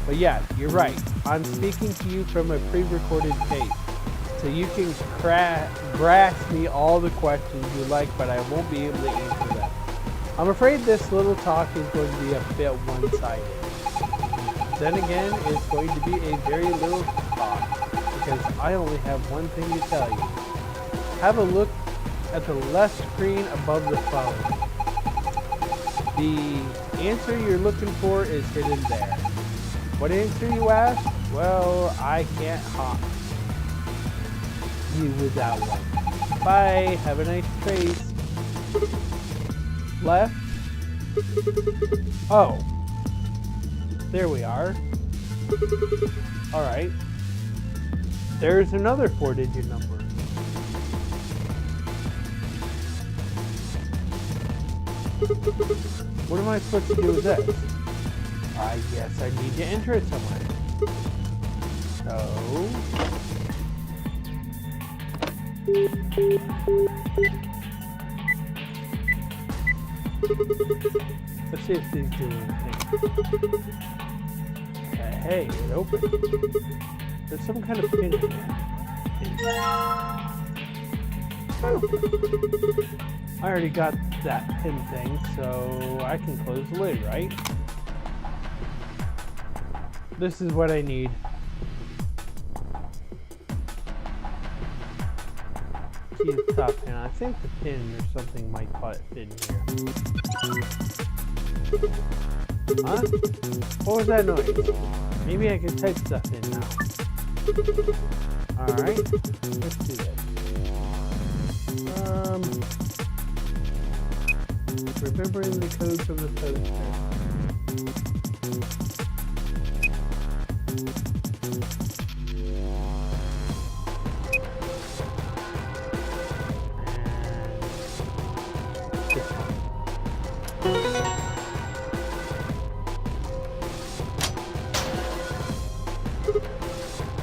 But yes, you're right. I'm speaking to you from a pre-recorded tape. So you can grasp me all the questions you like, but I won't be able to answer them. I'm afraid this little talk is going to be a bit one-sided. Then again, it's going to be a very little talk, because I only have one thing to tell you. Have a look at the left screen above the phone. The answer you're looking for is hidden there. What answer, you ask? Well, I can't hop you with that one. Bye, have a nice trace. Left? Oh. There we are. Alright. There's another 4-digit number. What am I supposed to do with this? I guess I need to enter it somewhere. So... let's see if these do anything. Hey, it opened. There's some kind of pin in there. Oh. I already got that pin thing, so I can close the lid, right? This is what I need. See the top pin. I think the pin or something might fit in here. Huh? What was that noise? Maybe I can type stuff in now. Alright, let's do this. Remembering the code from the poster.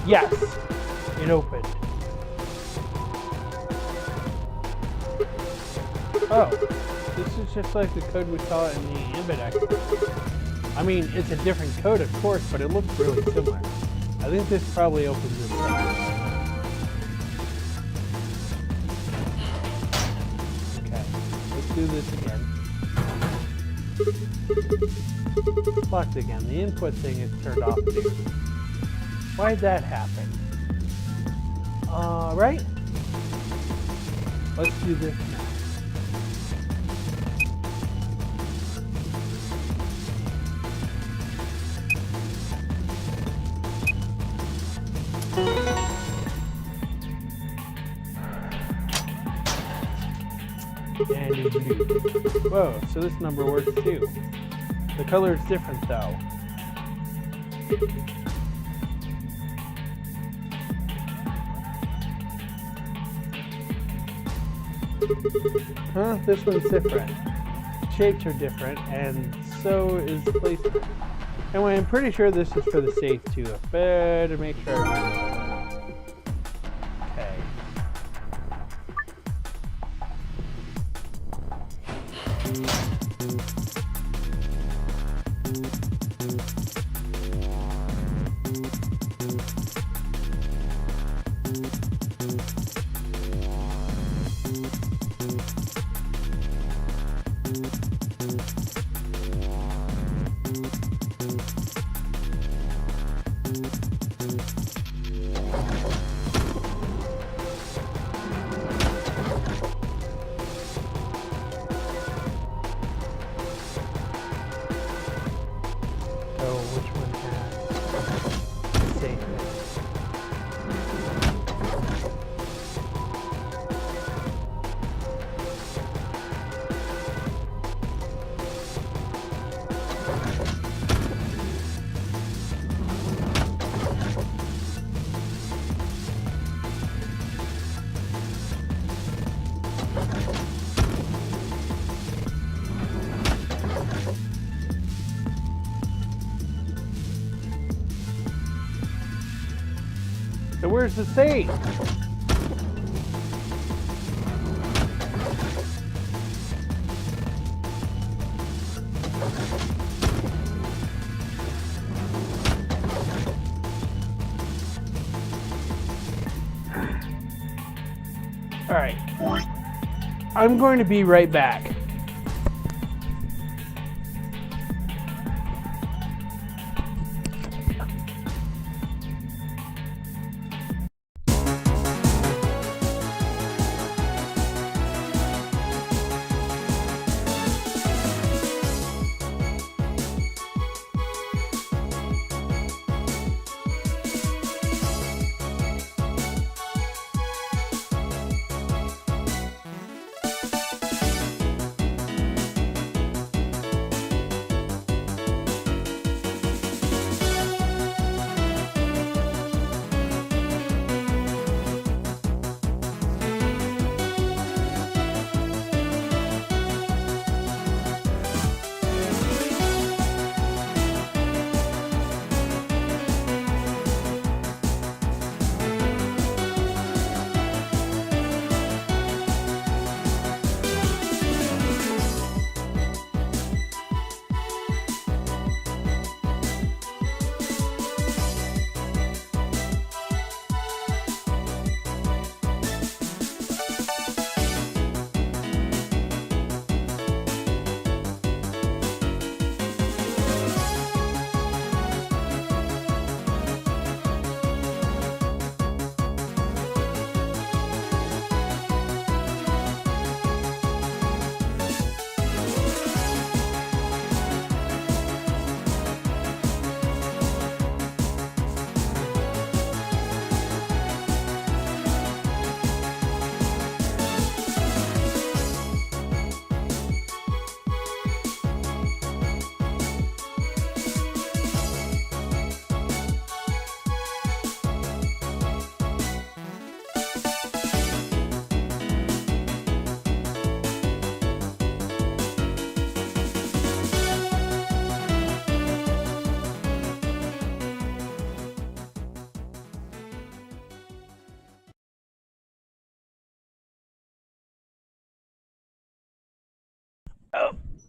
Yes, it opened. Oh, this is just like the code we saw in the Ambit Acme. I mean, it's a different code, of course, but it looks really similar. I think this probably opens this up. Okay, let's do this again. It's locked again. The input thing is turned off too. Why'd that happen? Right? Let's do this now. And you do. Whoa, so this number works too. The color is different though. Huh? This one's different. Shapes are different, and so is the placement. Anyway, I'm pretty sure this is for the safe too. I better make sure I remember. Okay. So where's the safe? All right. I'm going to be right back.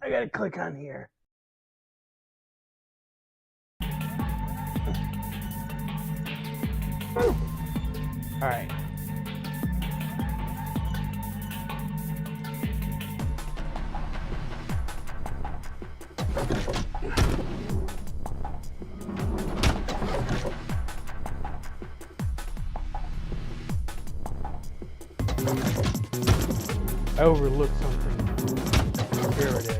I gotta click on here. Alright. I overlooked something. Here it is.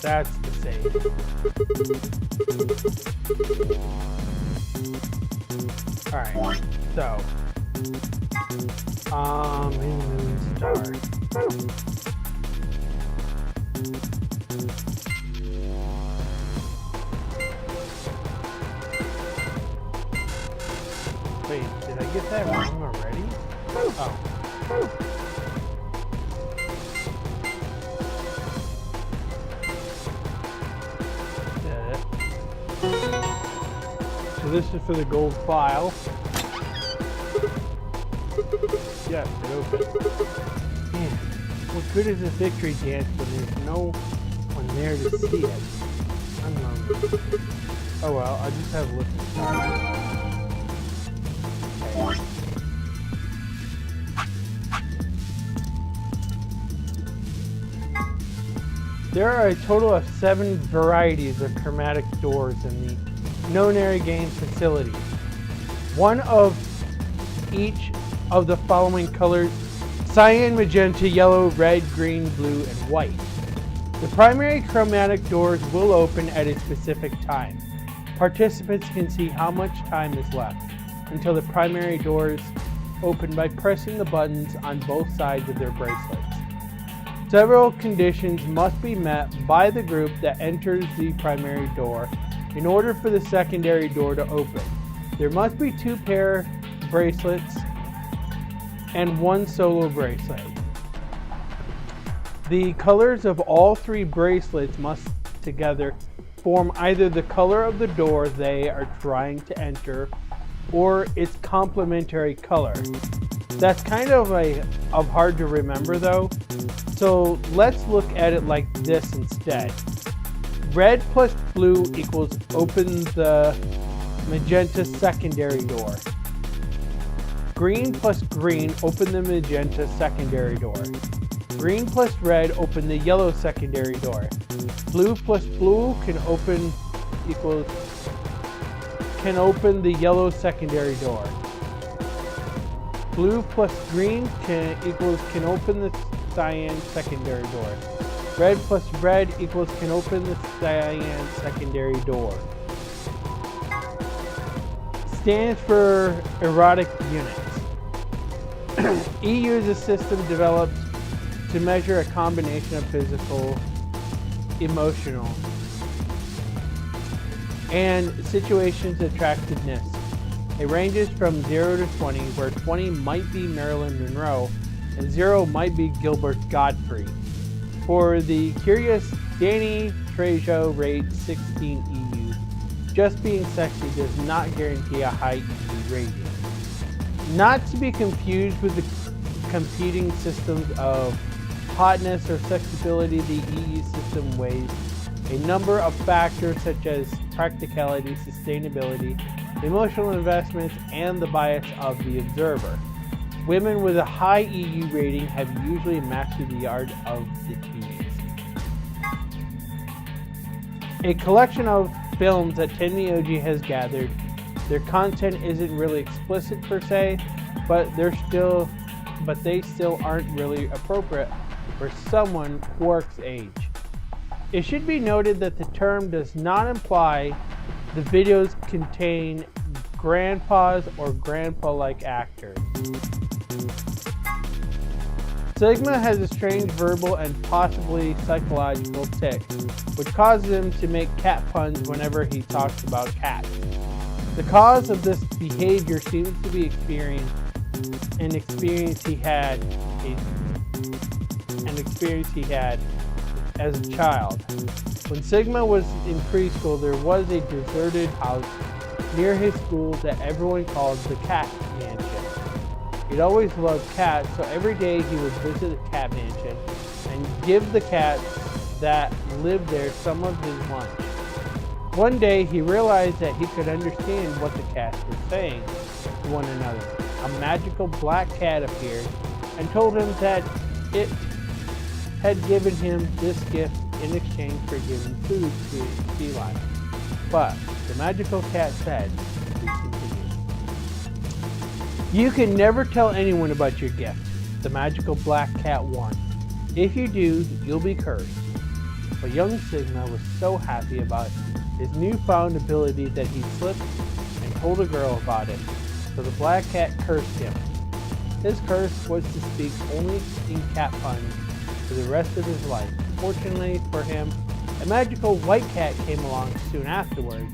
That's the save. Alright, so. Moon Star. Wait, did I get that wrong already? Oh. So this is for the gold file. Yes, it opened. Man, what good is a victory dance when there's no one there to see it? I'm lonely. Oh well, I'll just have a look inside. Okay. There are a total of 7 varieties of chromatic doors in the Nonary game facility. One of each of the following colors: cyan, magenta, yellow, red, green, blue, and white. The primary chromatic doors will open at a specific time. Participants can see how much time is left until the primary doors open by pressing the buttons on both sides of their bracelets. Several conditions must be met by the group that enters the primary door in order for the secondary door to open. There must be 2 pair bracelets and 1 solo bracelet. The colors of all 3 bracelets must together form either the color of the door they are trying to enter or its complementary color. That's kind of hard to remember though, so let's look at it like this instead. Red plus blue equals open the magenta secondary door. Green plus green, open the magenta secondary door. Green plus red, open the yellow secondary door. Blue plus blue can open the yellow secondary door. Blue plus green can open the cyan secondary door. Red plus red equals can open the cyan secondary door. Stands for erotic units. EU is a system developed to measure a combination of physical, emotional, and situations attractiveness. It ranges from 0 to 20, where 20 might be Marilyn Monroe and 0 might be Gilbert Gottfried. For the curious, Danny Trejo rates 16 EU. Just being sexy does not guarantee a high EU rating. Not to be confused with the competing systems of hotness or sexability, the EU system weighs a number of factors such as practicality, sustainability, emotional investments, and the bias of the observer. Women with a high EU rating have usually mastered the art of the tease. A collection of films that Tenmyoji has gathered. Their content isn't really explicit per se, but they still aren't really appropriate for someone Quark's age. It should be noted that the term does not imply the videos contain grandpas or grandpa-like actors. Sigma has a strange verbal and possibly psychological tic, which causes him to make cat puns whenever he talks about cats. The cause of this behavior seems to be an experience he had as a child. When Sigma was in preschool, there was a deserted house near his school that everyone called the Cat Mansion. He'd always loved cats, so every day he would visit the Cat Mansion and give the cats that lived there some of his lunch. One day he realized that he could understand what the cats were saying to one another. A magical black cat appeared and told him that it had given him this gift in exchange for giving food to its sea lion. But the magical cat said, please continue. You can never tell anyone about your gift, the magical black cat warned. If you do, you'll be cursed. But young Sigma was so happy about his newfound ability that he slipped and told a girl about it. So the black cat cursed him. His curse was to speak only in cat puns for the rest of his life. Fortunately for him, a magical white cat came along soon afterwards,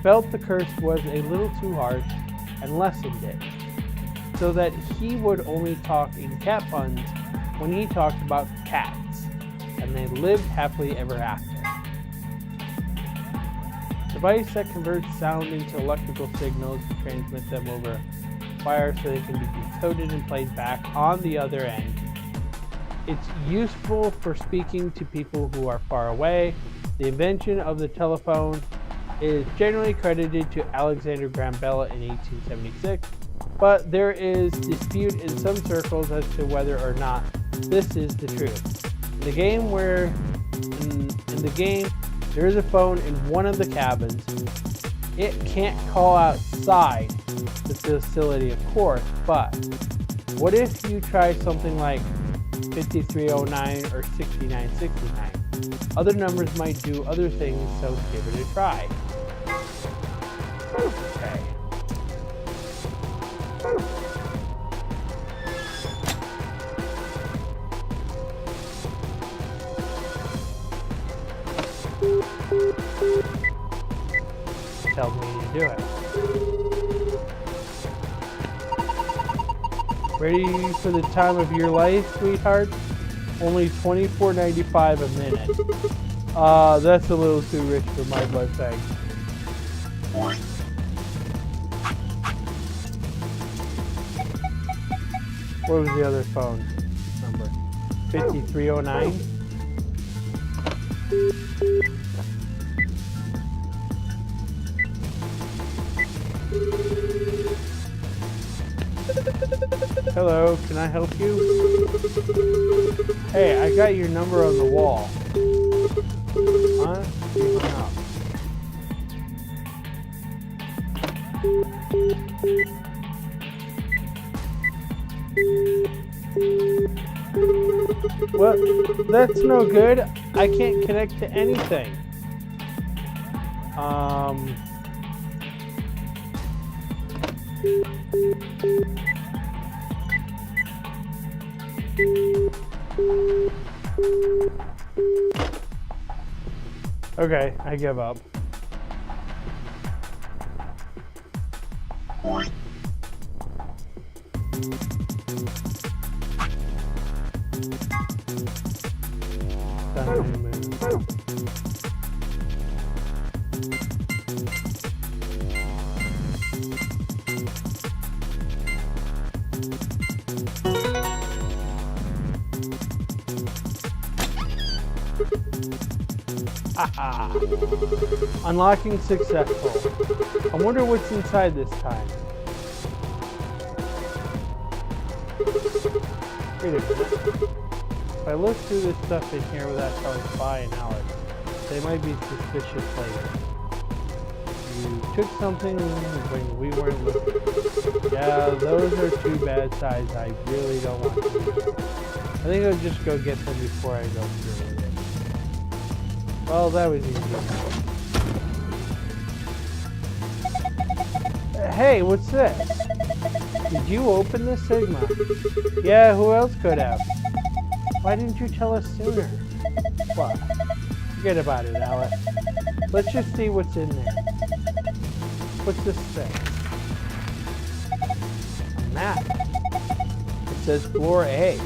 felt the curse was a little too harsh, and lessened it, so that he would only talk in cat puns when he talked about cats, and they lived happily ever after. Device that converts sound into electrical signals to transmit them over wire so they can be decoded and played back on the other end. It's useful for speaking to people who are far away. The invention of the telephone is generally credited to Alexander Graham Bell in 1876, but there is dispute in some circles as to whether or not this is the truth. In the game, there is a phone in one of the cabins. It can't call outside the facility, of course, but what if you try something like 5309 or 6969? Other numbers might do other things, so give it a try. Okay. Tell me to do it. Ready for the time of your life, sweetheart? Only $24.95 a minute. That's a little too rich for my blood bag. What was the other phone number? 5309? Hello, can I help you? Hey, I got your number on the wall. Huh? You hung up. Well, that's no good. I can't connect to anything. Okay, I give up. Unlocking successful. I wonder what's inside this time. Wait a minute. If I look through this stuff in here without telling Spy and Alex, they might be suspicious later. You took something when we weren't looking. Yeah, those are too bad size. I really don't want to. I think I'll just go get them before I go through with it. Well, that was easy. Hey, what's this? Did you open this, Sigma? Yeah, who else could have? Why didn't you tell us sooner? What? Forget about it, Alice. Let's just see what's in there. What's this thing? A map. It says floor A.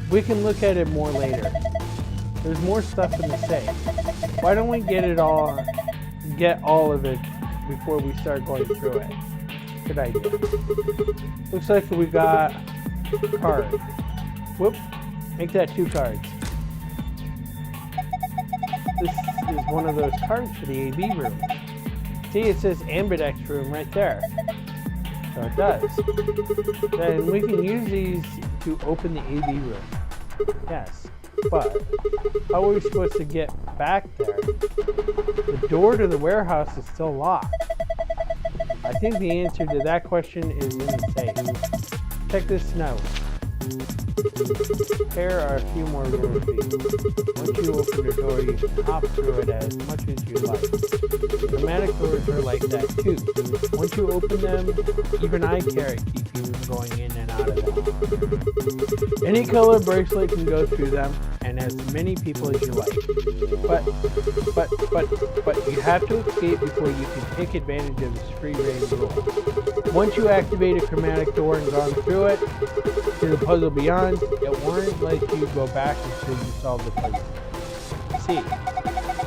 We can look at it more later. There's more stuff in the safe. Why don't we get all of it before we start going through it? Good idea. Looks like we got a card. Whoop. Make that 2 cards. This is one of those cards for the AB room. See, it says Ambidex room right there. So it does. Then we can use these to open the AB room. Yes. But how are we supposed to get back there? The door to the warehouse is still locked. I think the answer to that question is in the safe. Check this note. Here are a few more room fees. Once you open the door, you can hop through it as much as you like. Automatic doors are like that too. Once you open them, even eye carrot keep you from going in and out of them. Any color bracelet can go through them, and as many people as you like. But you have to escape before you can take advantage of this free reign rule. Once you activate a chromatic door and gone through it, to the puzzle beyond, it won't let you go back until you solve the puzzle. See,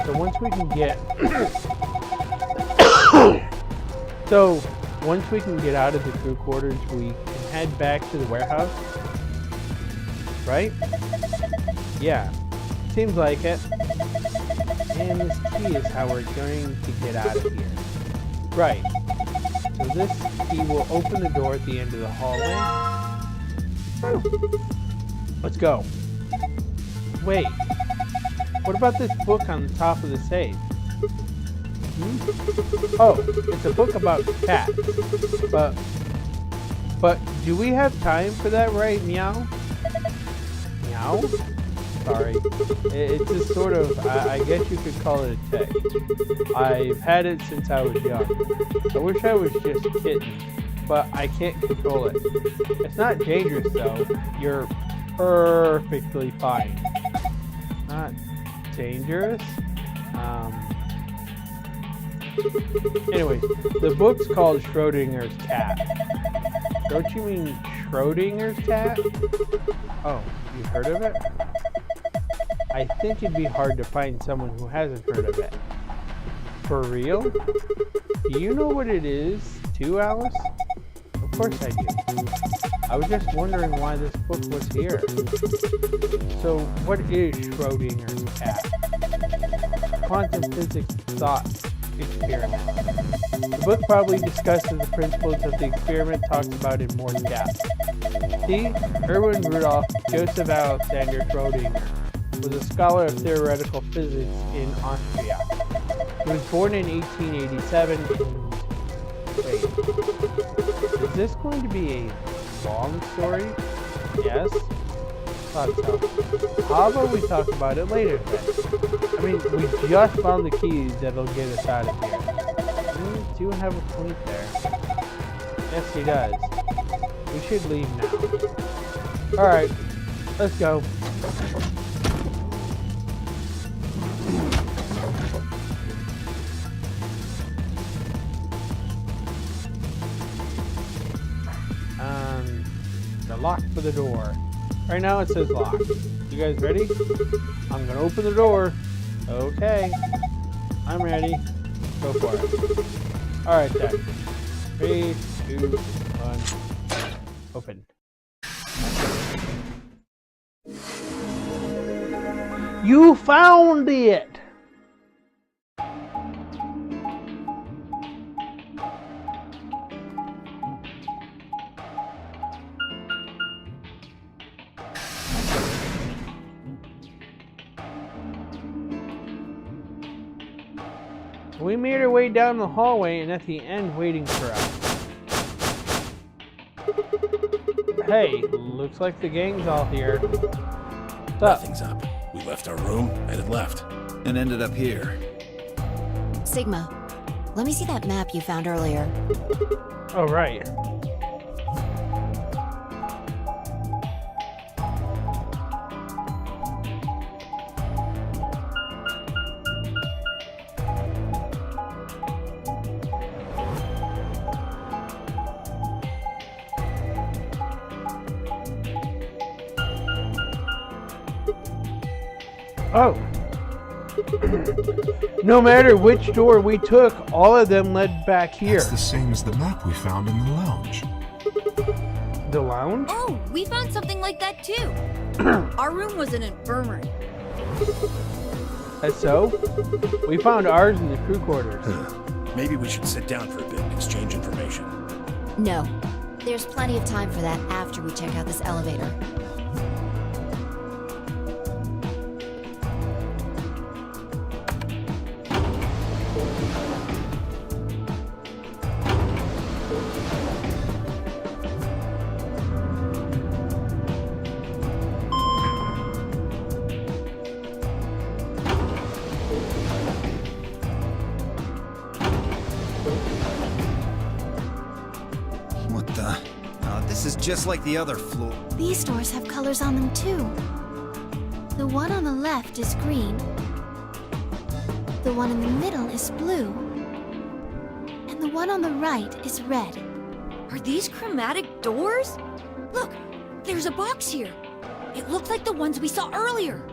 so once we can get once we can get out of the crew quarters, we can head back to the warehouse, right? Yeah, seems like it. And this key is how we're going to get out of here. Right. So this key will open the door at the end of the hallway. Let's go. Wait. What about this book on the top of the safe? Oh, it's a book about cats. But do we have time for that, right? Meow? Meow? Sorry. It's just sort of, I guess you could call it a tick. I've had it since I was young. I wish I was just a kitten, but I can't control it. It's not dangerous though. You're perfectly fine. Not dangerous? Anyways, the book's called Schrodinger's Cat. Don't you mean Schrodinger's cat? Oh, you've heard of it? I think it'd be hard to find someone who hasn't heard of it. For real? Do you know what it is, too, Alice? Of course I do. I was just wondering why this book was here. So, what is Schrodinger's cat? Quantum physics thought experiment. The book probably discusses the principles of the experiment, talks about it in more depth. See, Erwin Rudolf Joseph Alexander Schrödinger was a scholar of theoretical physics in Austria. He was born in 1887 Wait. Is this going to be a long story? Yes? Thought so. How about we talk about it later then? I mean, we just found the keys that'll get us out of here. You do have a point there. Yes, he does. We should leave now. Alright, let's go. The lock for the door. Right now it says lock. You guys ready? I'm gonna open the door. Okay. I'm ready. Go for it. Alright then. 3, 2, 1. Open. You found it! We made our way down the hallway and at the end waiting for us. Hey, looks like the gang's all here. What's up? Nothing's up. We left our room and it left. And ended up here. Sigma, let me see that map you found earlier. Oh, right. Oh. No matter which door we took, all of them led back here. It's the same as the map we found in the lounge. The lounge? Oh, we found something like that too. Our room was an infirmary. That's so? We found ours in the crew quarters. Maybe we should sit down for a bit and exchange information. No. There's plenty of time for that after we check out this elevator. What the? This is just like the other floor. These doors have colors on them too. The one on the left is green. The one in the middle is blue. And the one on the right is red. Are these chromatic doors? Look, there's a box here. It looked like the ones we saw earlier.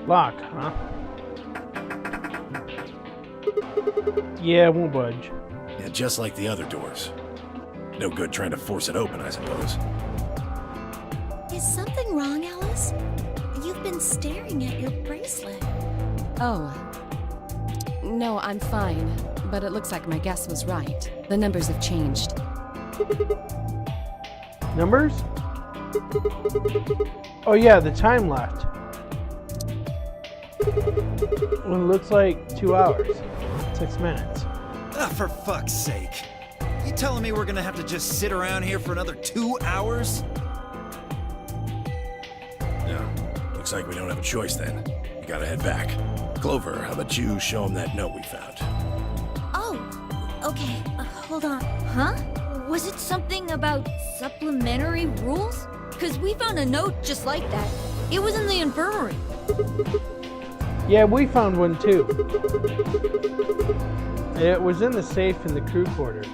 Locked, huh? Yeah, it won't budge. Yeah, just like the other doors. No good trying to force it open, I suppose. Is something wrong, Alice? You've been staring at your bracelet. Oh. No, I'm fine. But it looks like my guess was right. The numbers have changed. Numbers? Oh yeah, the time left. Well, it looks like 2 hours. 6 minutes. Ah, for fuck's sake. You telling me we're gonna have to just sit around here for another 2 hours? Yeah, looks like we don't have a choice then. We gotta head back. Clover, how about you show him that note we found? Oh, okay. Hold on. Huh? Was it something about supplementary rules? Because we found a note just like that. It was in the infirmary. Yeah, we found one too. It was in the safe in the crew quarters.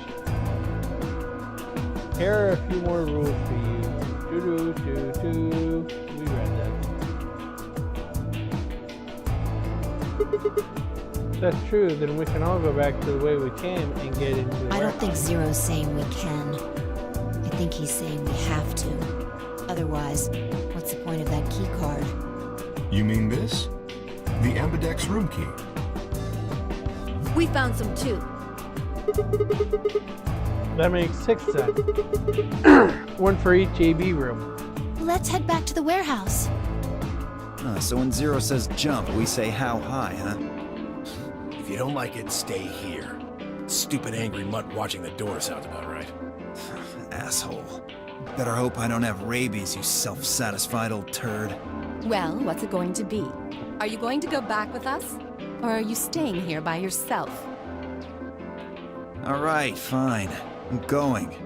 Here are a few more rules for you. Doo-doo-doo-doo. We read that. That's true, then we can all go back to the way we came and get into the I don't think warehouse. Zero's saying we can. I think he's saying we have to. Otherwise, what's the point of that key card? You mean this? The Ambidex room key. We found some too. That makes 6 then. One for each AB room. Let's head back to the warehouse. So when Zero says jump, we say how high, huh? If you don't like it, stay here. Stupid angry mutt watching the door sounds about right. Asshole. Better hope I don't have rabies, you self-satisfied old turd. Well, what's it going to be? Are you going to go back with us? Or are you staying here by yourself? Alright, fine. I'm going.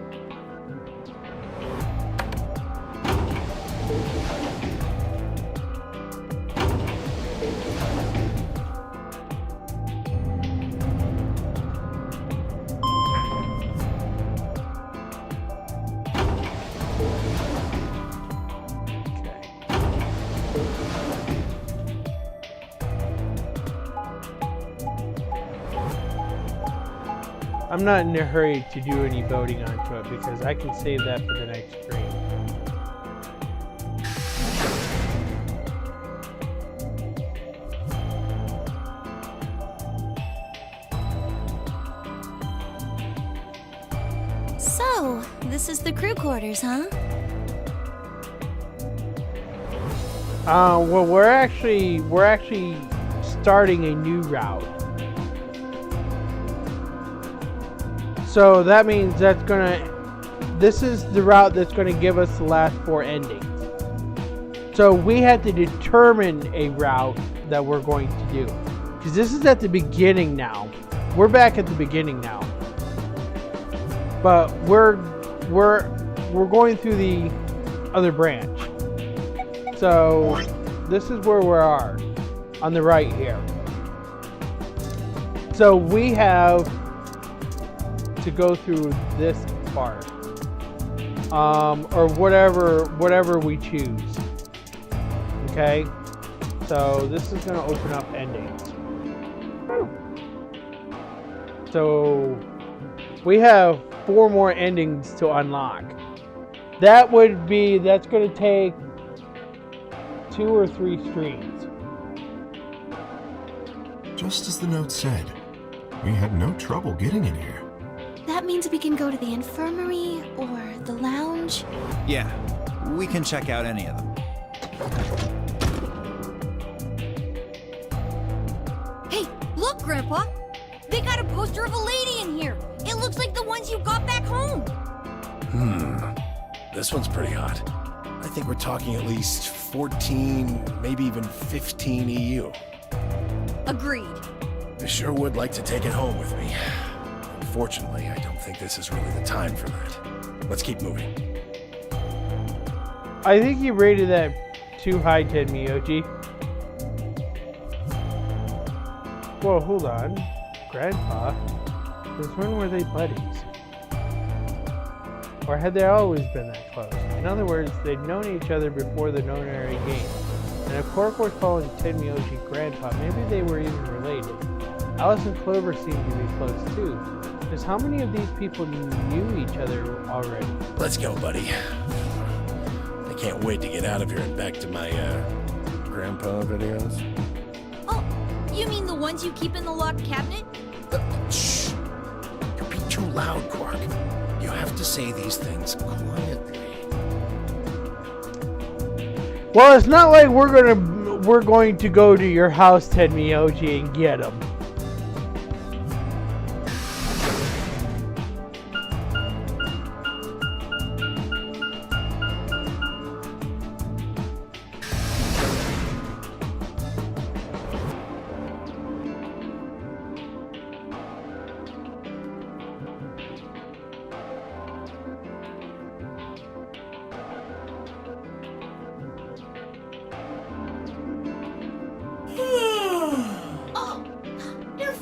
I'm not in a hurry to do any voting onto it because I can save that for the next stream. So, this is the crew quarters, huh? Well, we're actually starting a new route. So that means this is the route that's gonna give us the last 4 endings. So we had to determine a route that we're going to do. Because this is at the beginning now. We're back at the beginning now. But we're going through the other branch. So this is where we are on the right here. So we have to go through this part, or whatever we choose. Okay, so this is going to open up endings. So we have 4 more endings to unlock. that's going to take 2 or 3 streams. Just as the note said, we had no trouble getting in here. That means we can go to the infirmary or the lounge? Yeah, we can check out any of them. Hey, look, Grandpa! They got a poster of a lady in here! It looks like the ones you got back home! This one's pretty hot. I think we're talking at least 14, maybe even 15 EU. Agreed. I sure would like to take it home with me. Unfortunately, I don't think this is really the time for that. Let's keep moving. I think you rated that too high, Ted Miyoji. Whoa, hold on. Grandpa? Since when were they buddies? Or had they always been that close? In other words, they'd known each other before the Nonary game. And if Quark was calling Ted Miyoji Grandpa, maybe they were even related. Alice and Clover seemed to be close too. Just how many of these people knew each other already? Let's go, buddy. I can't wait to get out of here and back to my, grandpa videos. Oh, you mean the ones you keep in the locked cabinet? Shh! You're being too loud, Quark. You have to say these things quietly. Well, it's not like we're going to go to your house, Ted Miyoji, and get them.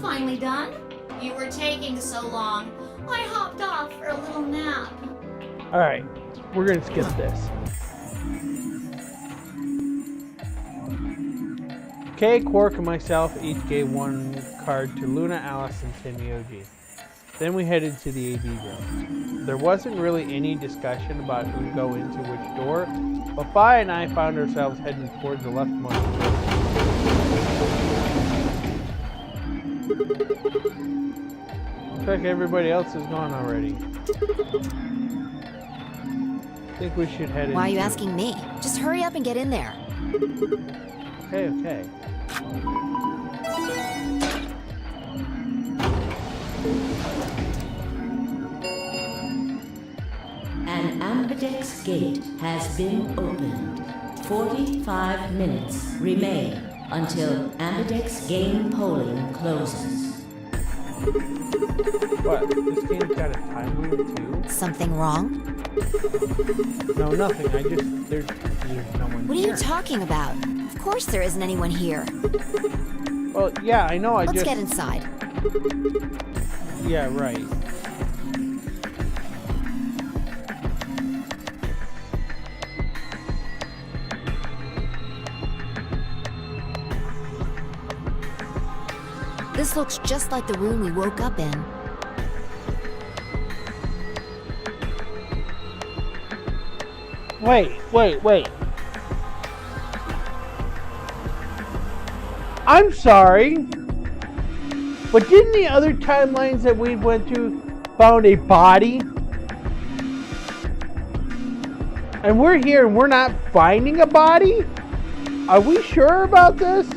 Finally done? You were taking so long. I hopped off for a little nap. Alright, we're gonna skip this. Kay, Quark, and myself each gave one card to Luna, Alice, and Ted Miyoji. Then we headed to the AB rooms. There wasn't really any discussion about who'd go into which door, but Fi and I found ourselves heading towards the leftmost door. Looks like everybody else is gone already. I think we should head in. Why are you asking me? Just hurry up and get in there. Okay. An ambidex gate has been opened. 45 minutes remain until ambidex game polling closes. What? This game's got a time limit too? Something wrong? No, nothing. There's no one What are here. you talking about? Of course there isn't anyone here. Well, yeah, I know. Let's get inside. Yeah, right. This looks just like the room we woke up in. Wait. I'm sorry, but didn't the other timelines that we went to found a body? And we're here and we're not finding a body? Are we sure about this?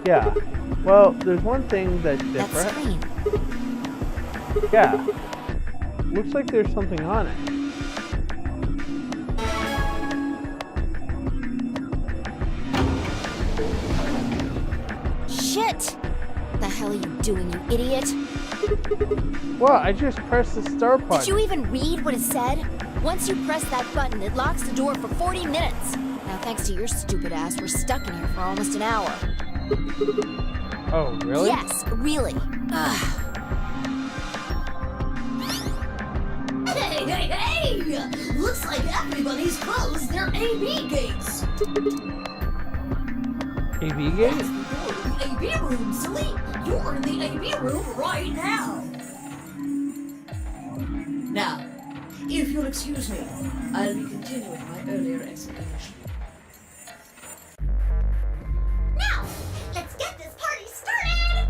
Yeah. Well, there's one thing that's different. That screen. Yeah. Looks like there's something on it. Shit! What the hell are you doing, you idiot? Well, I just pressed the start button. Did you even read what it said? Once you press that button, it locks the door for 40 minutes. Now, thanks to your stupid ass, we're stuck in here for almost an hour. Oh, really? Yes, really. Ugh. Hey! Looks like everybody's closed their AB gates. AB gate? That's the door to the AB room, silly. You're in the AB room right now. Now, If you'll excuse me, I'll be continuing my earlier explanation. Now, let's get this party started!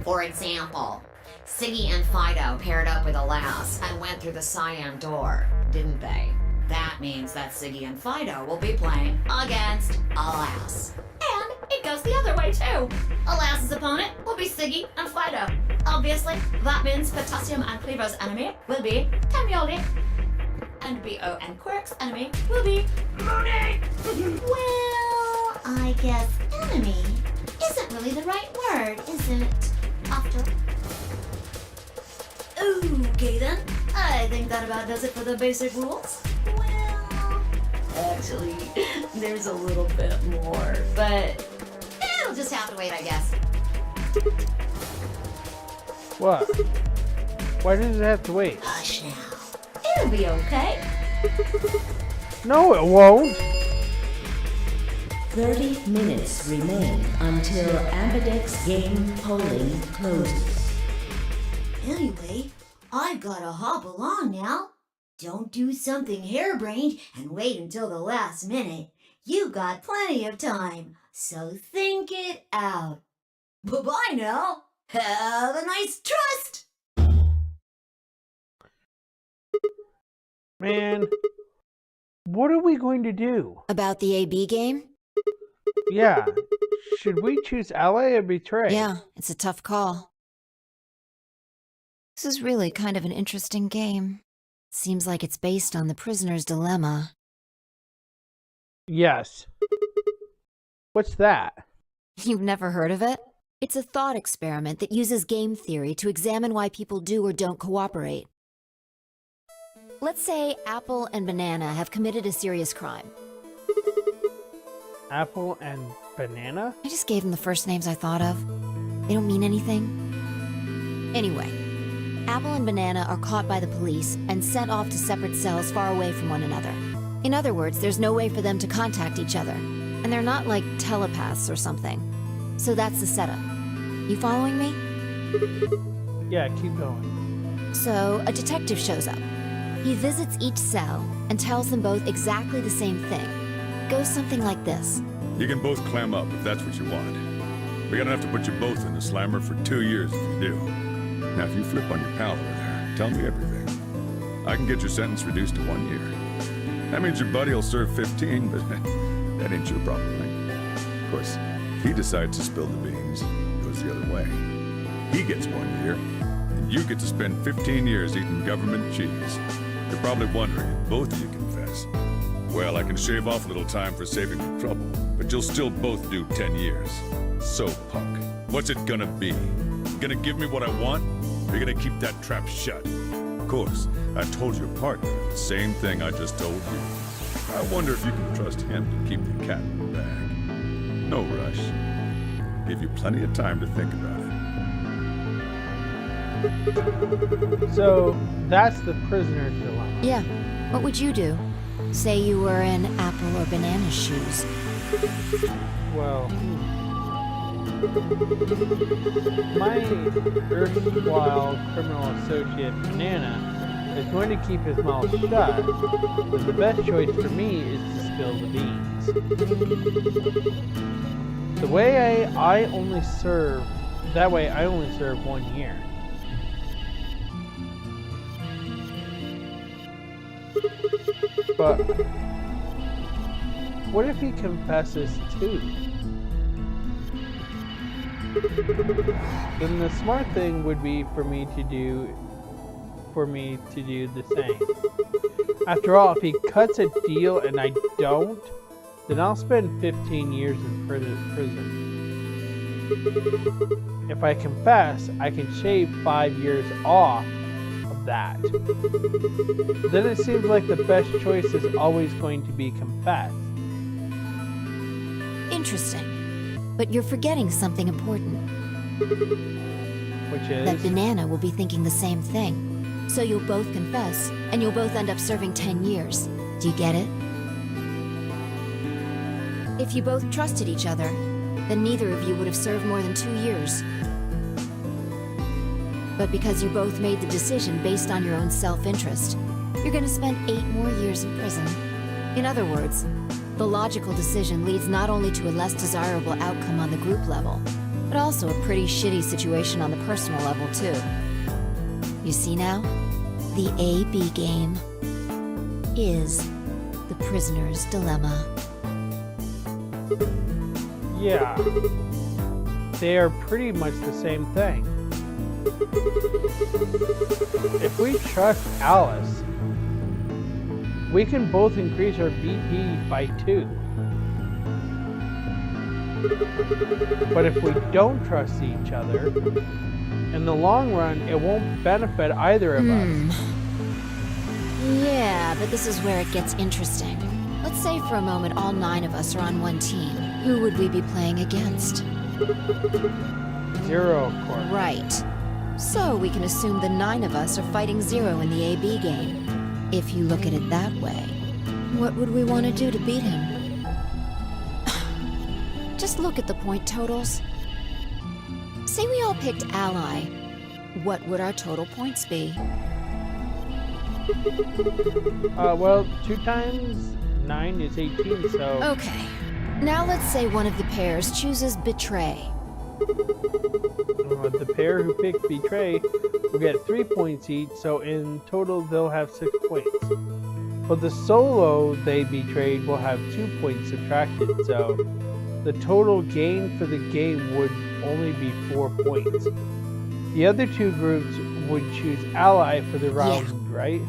For example, Siggy and Fido paired up with a lass and went through the cyan door, didn't they? That means that Siggy and Fido will be playing against a lass. And it goes the other way too. Alas's opponent will be Siggy and Fido. Obviously, that means Potassium and Cleaver's enemy will be Tamioli. And B.O. and Quirk's enemy will be Mooney! Well, I guess enemy isn't really the right word, is it? After. Okay then, I think that about does it for the basic rules. Well, actually, there's a little bit more, but it'll just have to wait, I guess. What? Why does it have to wait? Hush now. It'll be okay. No, it won't. 30 minutes remain until Ambidex's game polling closes. Anyway, I've gotta hop along now. Don't do something harebrained and wait until the last minute. You got plenty of time, so think it out. Bye-bye now. Have a nice trust. Man, what are we going to do? About the AB game? Yeah, should we choose ally or betray? Yeah, it's a tough call. This is really kind of an interesting game. Seems like it's based on the prisoner's dilemma. Yes. What's that? You've never heard of it? It's a thought experiment that uses game theory to examine why people do or don't cooperate. Let's say Apple and Banana have committed a serious crime. Apple and banana? I just gave them the first names I thought of. They don't mean anything. Anyway, Apple and Banana are caught by the police and sent off to separate cells far away from one another. In other words, there's no way for them to contact each other. And they're not like telepaths or something. So that's the setup. You following me? Yeah, keep going. So, a detective shows up. He visits each cell and tells them both exactly the same thing. Goes something like this. You can both clam up if that's what you want. We're gonna have to put you both in the slammer for 2 years if you do. Now, if you flip on your pal over there, tell me everything. I can get your sentence reduced to 1 year. That means your buddy will serve 15, but that ain't your problem, right? Of course, if he decides to spill the beans, it goes the other way. He gets 1 year, and you get to spend 15 years eating government cheese. You're probably wondering if both of you confess. Well, I can shave off a little time for saving you trouble, but you'll still both do 10 years. So, punk, what's it gonna be? You gonna give me what I want, or you gonna keep that trap shut? Of course, I told your partner the same thing I just told you. I wonder if you can trust him to keep the cat in the bag. No rush. Give you plenty of time to think about it. So, that's the prisoner's dilemma. Yeah, what would you do? Say you were in Apple or Banana's shoes. Well, my erstwhile criminal associate, Banana, is going to keep his mouth shut, but the best choice for me is to spill the beans. The way I only serve 1 year. But what if he confesses too? Then the smart thing would be for me to do the same. After all, if he cuts a deal and I don't, then I'll spend 15 years in prison. If I confess, I can shave 5 years off of that. Then it seems like the best choice is always going to be confess. Interesting. But you're forgetting something important. Which is? That Banana will be thinking the same thing. So you'll both confess, and you'll both end up serving 10 years. Do you get it? If you both trusted each other, then neither of you would have served more than 2 years. But because you both made the decision based on your own self-interest, you're gonna spend 8 more years in prison. In other words, the logical decision leads not only to a less desirable outcome on the group level, but also a pretty shitty situation on the personal level, too. You see now? The A-B game is the prisoner's dilemma. Yeah. They are pretty much the same thing. If we trust Alice, we can both increase our BP by 2. But if we don't trust each other, in the long run, it won't benefit either of us. Yeah, but this is where it gets interesting. Let's say for a moment all 9 of us are on one team. Who would we be playing against? 0, of course. Right. So we can assume the 9 of us are fighting 0 in the AB game. If you look at it that way, what would we want to do to beat him? Just look at the point totals. Say we all picked Ally. What would our total points be? Well, 2 times 9 is 18, so... Okay. Now let's say one of the pairs chooses Betray. The pair who picked Betray will get 3 points each, so in total they'll have 6 points. But the solo they betrayed will have 2 points subtracted, so the total gain for the game would only be 4 points. The other 2 groups would choose Ally for the round, right?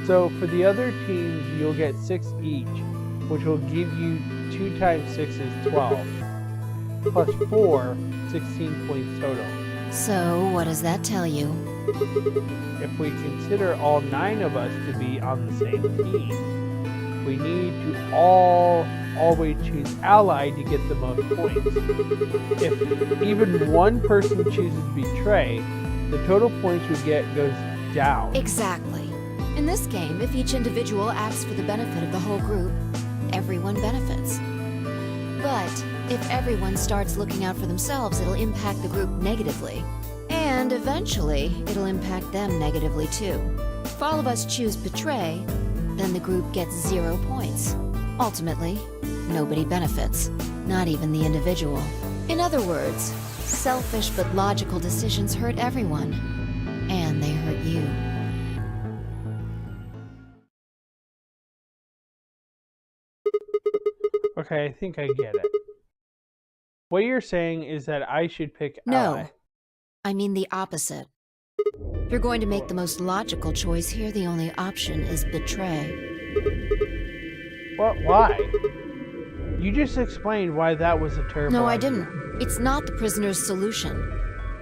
So for the other teams, you'll get 6 each, which will give you 2 times 6 is 12. Plus 4, 16 points total. So, what does that tell you? If we consider all 9 of us to be on the same team, we need to always choose Ally to get the most points. If even one person chooses Betray, the total points we get goes down. Exactly. In this game, if each individual acts for the benefit of the whole group, everyone benefits. But if everyone starts looking out for themselves, it'll impact the group negatively. And eventually, it'll impact them negatively too. If all of us choose Betray, then the group gets 0 points. Ultimately, nobody benefits, not even the individual. In other words, selfish but logical decisions hurt everyone, and they hurt you. Okay, I think I get it. What you're saying is that I should pick Ally. No, I mean the opposite. If you're going to make the most logical choice here, the only option is Betray. What? Why? You just explained why that was a terrible No, I idea. didn't. It's not the prisoner's solution.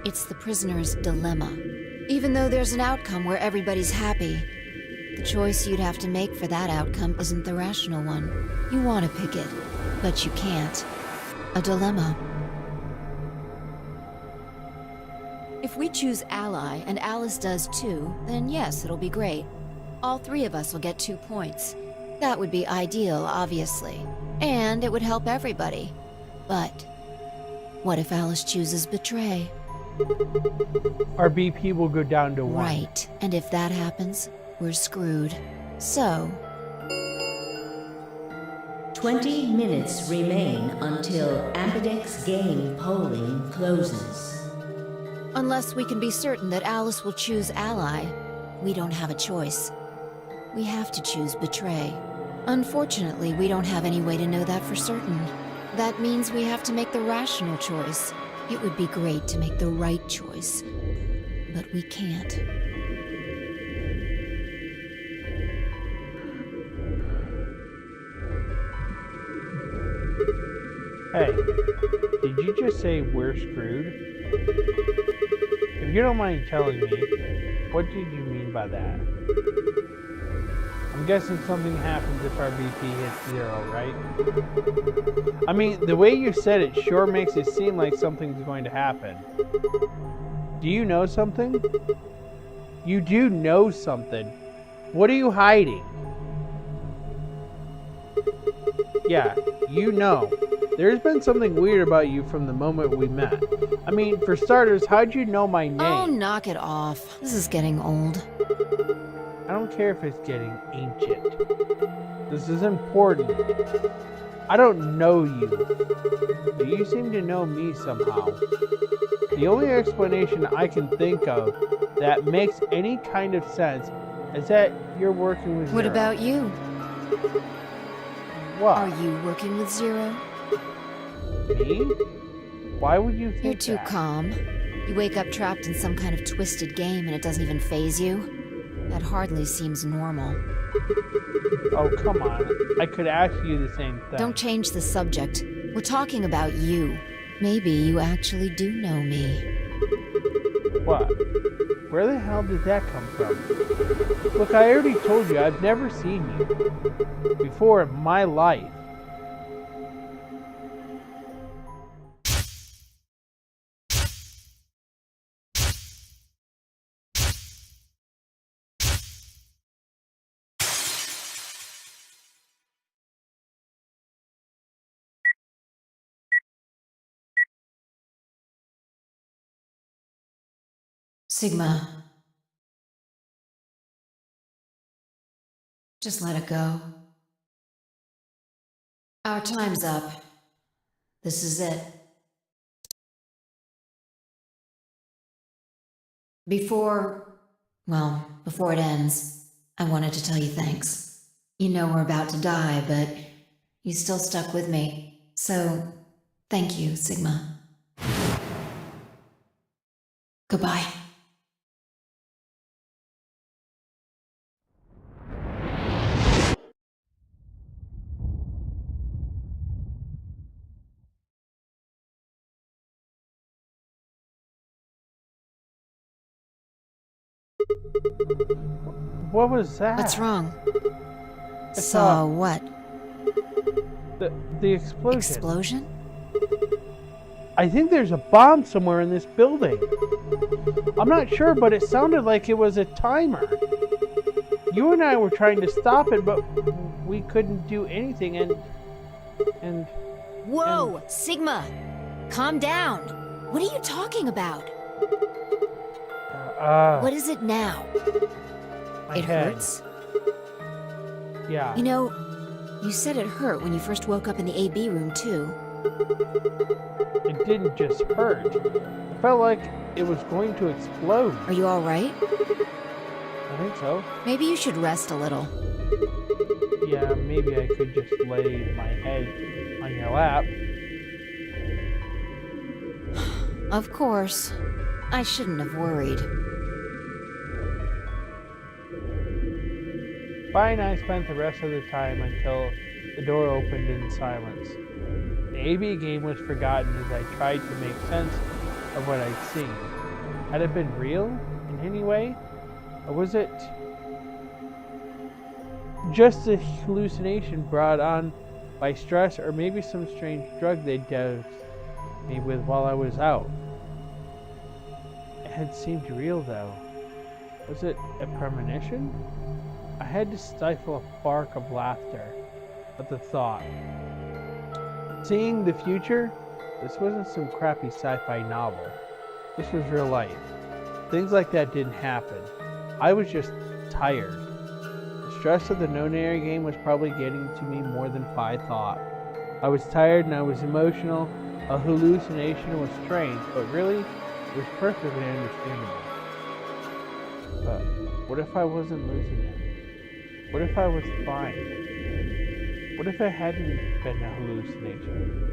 It's the prisoner's dilemma. Even though there's an outcome where everybody's happy, the choice you'd have to make for that outcome isn't the rational one. You want to pick it, but you can't. A dilemma. If we choose Ally, and Alice does too, then yes, it'll be great. All 3 of us will get 2 points. That would be ideal, obviously. And it would help everybody. But what if Alice chooses Betray? Our BP will go down to 1. Right, and if that happens, we're screwed. So... 20 minutes remain until Ambidex game polling closes. unless we can be certain that Alice will choose Ally, we don't have a choice. We have to choose Betray. Unfortunately, we don't have any way to know that for certain. That means we have to make the rational choice. It would be great to make the right choice, but we can't. Hey, did you just say we're screwed? If you don't mind telling me, what did you mean by that? I'm guessing something happens if our BP hits 0, right? I mean, the way you said it sure makes it seem like something's going to happen. Do you know something? You do know something. What are you hiding? Yeah, you know. There's been something weird about you from the moment we met. I mean, for starters, how'd you know my name? Oh, knock it off. This is getting old. I don't care if it's getting ancient. This is important. I don't know you, but you seem to know me somehow. The only explanation I can think of that makes any kind of sense is that you're working with Zero. What about you? What? Are you working with Zero? Me? Why would you think You're too that? calm. You wake up trapped in some kind of twisted game and it doesn't even faze you? That hardly seems normal. Oh, come on. I could ask you the same thing. Don't change the subject. We're talking about you. Maybe you actually do know me. What? Where the hell did that come from? Look, I already told you I've never seen you before in my life. Sigma. Just let it go. Our time's up. This is it. Before it ends, I wanted to tell you thanks. You know we're about to die, but you still stuck with me. So, thank you, Sigma. Goodbye. What was that? What's wrong? I Saw what? The explosion. Explosion? I think there's a bomb somewhere in this building. I'm not sure, but it sounded like it was a timer. You and I were trying to stop it, but we couldn't do anything, and... Whoa! Sigma! Calm down! What are you talking about? What is it now? My It head. hurts? Yeah. You know, you said it hurt when you first woke up in the AB room, too. It didn't just hurt. It felt like it was going to explode. Are you alright? I think so. Maybe you should rest a little. Yeah, maybe I could just lay my head on your lap. Of course. I shouldn't have worried. Vi and I spent the rest of the time until the door opened in silence. The AB game was forgotten as I tried to make sense of what I'd seen. Had it been real in any way? Or was it just a hallucination brought on by stress, or maybe some strange drug they dosed me with while I was out? It had seemed real though. Was it a premonition? I had to stifle a bark of laughter at the thought. Seeing the future? This wasn't some crappy sci-fi novel. This was real life. Things like that didn't happen. I was just tired. The stress of the no-nary game was probably getting to me more than I thought. I was tired and I was emotional. A hallucination was strange, but really, it was perfectly understandable. But what if I wasn't losing it? What if I was fine? What if it hadn't been a hallucination?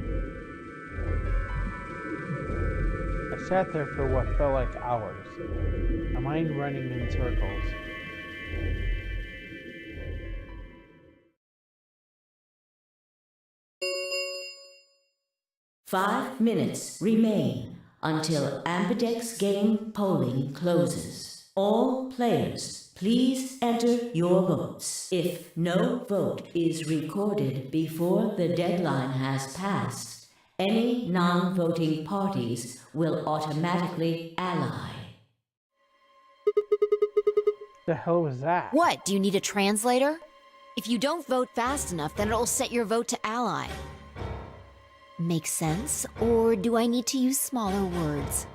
I sat there for what felt like hours, my mind running in circles. Five minutes remain until Ambidex game polling closes. All players, please enter your votes. If no vote is recorded before the deadline has passed, any non-voting parties will automatically ally. The hell was that? What? Do you need a translator? If you don't vote fast enough, then it'll set your vote to ally. Make sense? Or do I need to use smaller words?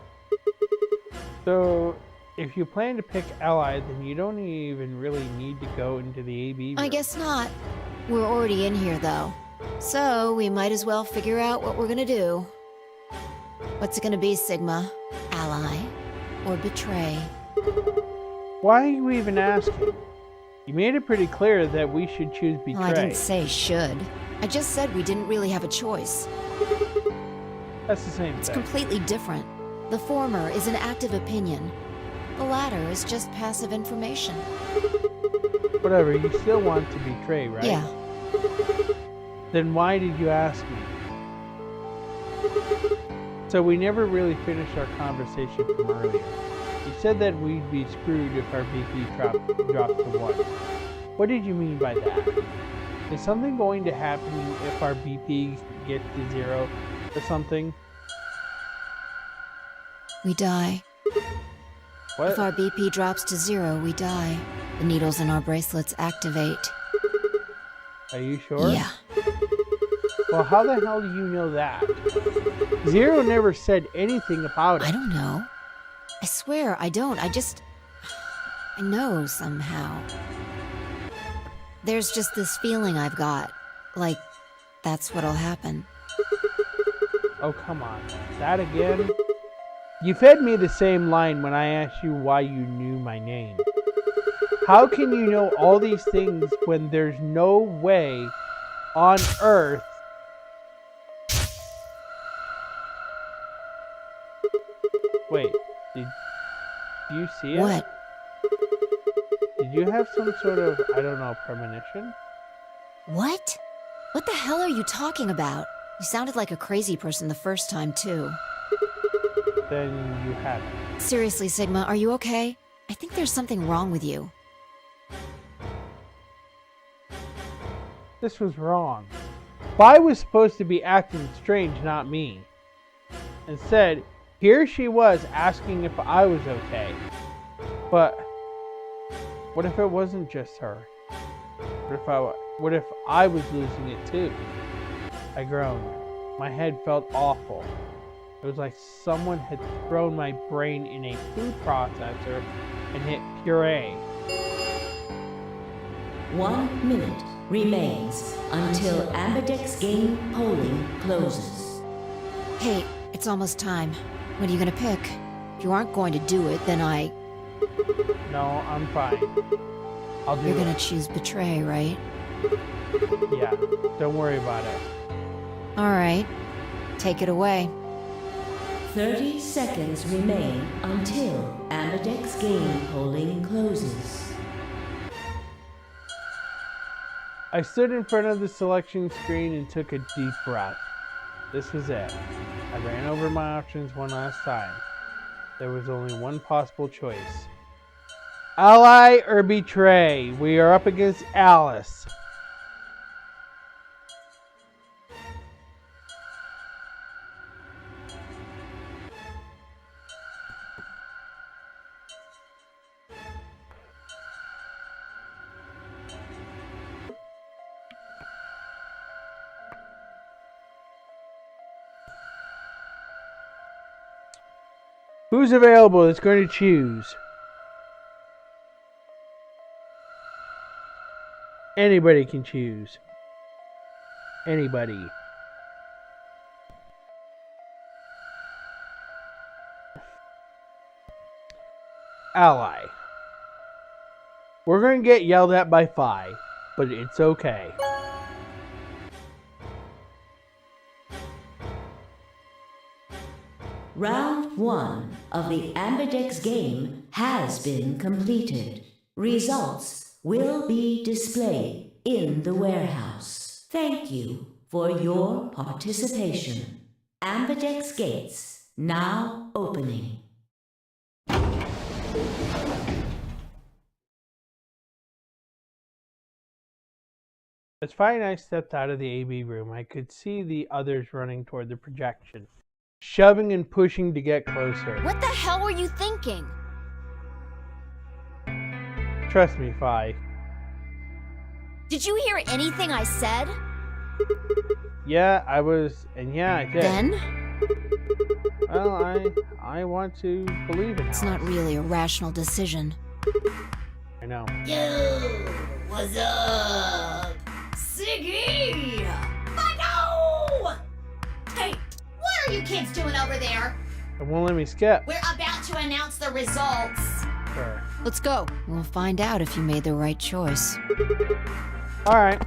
So, if you plan to pick Ally, then you don't even really need to go into the AB room. I guess not. We're already in here, though. So, we might as well figure out what we're gonna do. What's it gonna be, Sigma? Ally? Or betray? Why are you even asking? You made it pretty clear that we should choose betray. Well, I didn't say should. I just said we didn't really have a choice. That's the same It's thing. completely different. The former is an active opinion. The latter is just passive information. Whatever, you still want to betray, right? Yeah. Then why did you ask me? So we never really finished our conversation from earlier. You said that we'd be screwed if our BP dropped to 1. What did you mean by that? Is something going to happen if our BP gets to 0 or something? We die. What? If our BP drops to 0, we die. The needles in our bracelets activate. Are you sure? Yeah. Well, how the hell do you know that? Zero never said anything about it. I don't know. I swear, I don't. I know somehow. There's just this feeling I've got. Like, that's what'll happen. Oh, come on. That again? You fed me the same line when I asked you why you knew my name. How can you know all these things when there's no way on Earth Wait, did you see it? What? Did you have some sort of, I don't know, premonition? What? What the hell are you talking about? You sounded like a crazy person the first time, too. Then you haven't. Seriously, Sigma, are you okay? I think there's something wrong with you. This was wrong. Vi was supposed to be acting strange, not me. Instead, here she was asking if I was okay. But what if it wasn't just her? What if I was losing it too? I groaned. My head felt awful. It was like someone had thrown my brain in a food processor and hit puree. 1 minute remains until Ambidex game polling closes. Hey, it's almost time. What are you gonna pick? If you aren't going to do it, then No, I'm fine. I'll do You're it. gonna choose betray, right? Yeah, don't worry about it. Alright. Take it away. 30 seconds remain until Ambidex game polling closes. I stood in front of the selection screen and took a deep breath. This was it. I ran over my options one last time. There was only one possible choice. Ally or betray? We are up against Alice. Who's available that's going to choose? Anybody can choose. Anybody. Ally. We're going to get yelled at by Phi, but it's okay. Round 1 of the Ambidex game has been completed. Results will be displayed in the warehouse. Thank you for your participation. Ambidex gates now opening. As Phi and I stepped out of the AB room, I could see the others running toward the projection, shoving and pushing to get closer. What the hell were you thinking? Trust me, Phi. Did you hear anything I said? Yeah, I was, and yeah, I did. Then? Well, I want to believe in It's Alice. not really a rational decision. I know. Yo, what's up? Siggy! Michael! Hey, what are you kids doing over there? It won't let me skip. We're about to announce the results. Sure. Let's go. We'll find out if you made the right choice. Alright.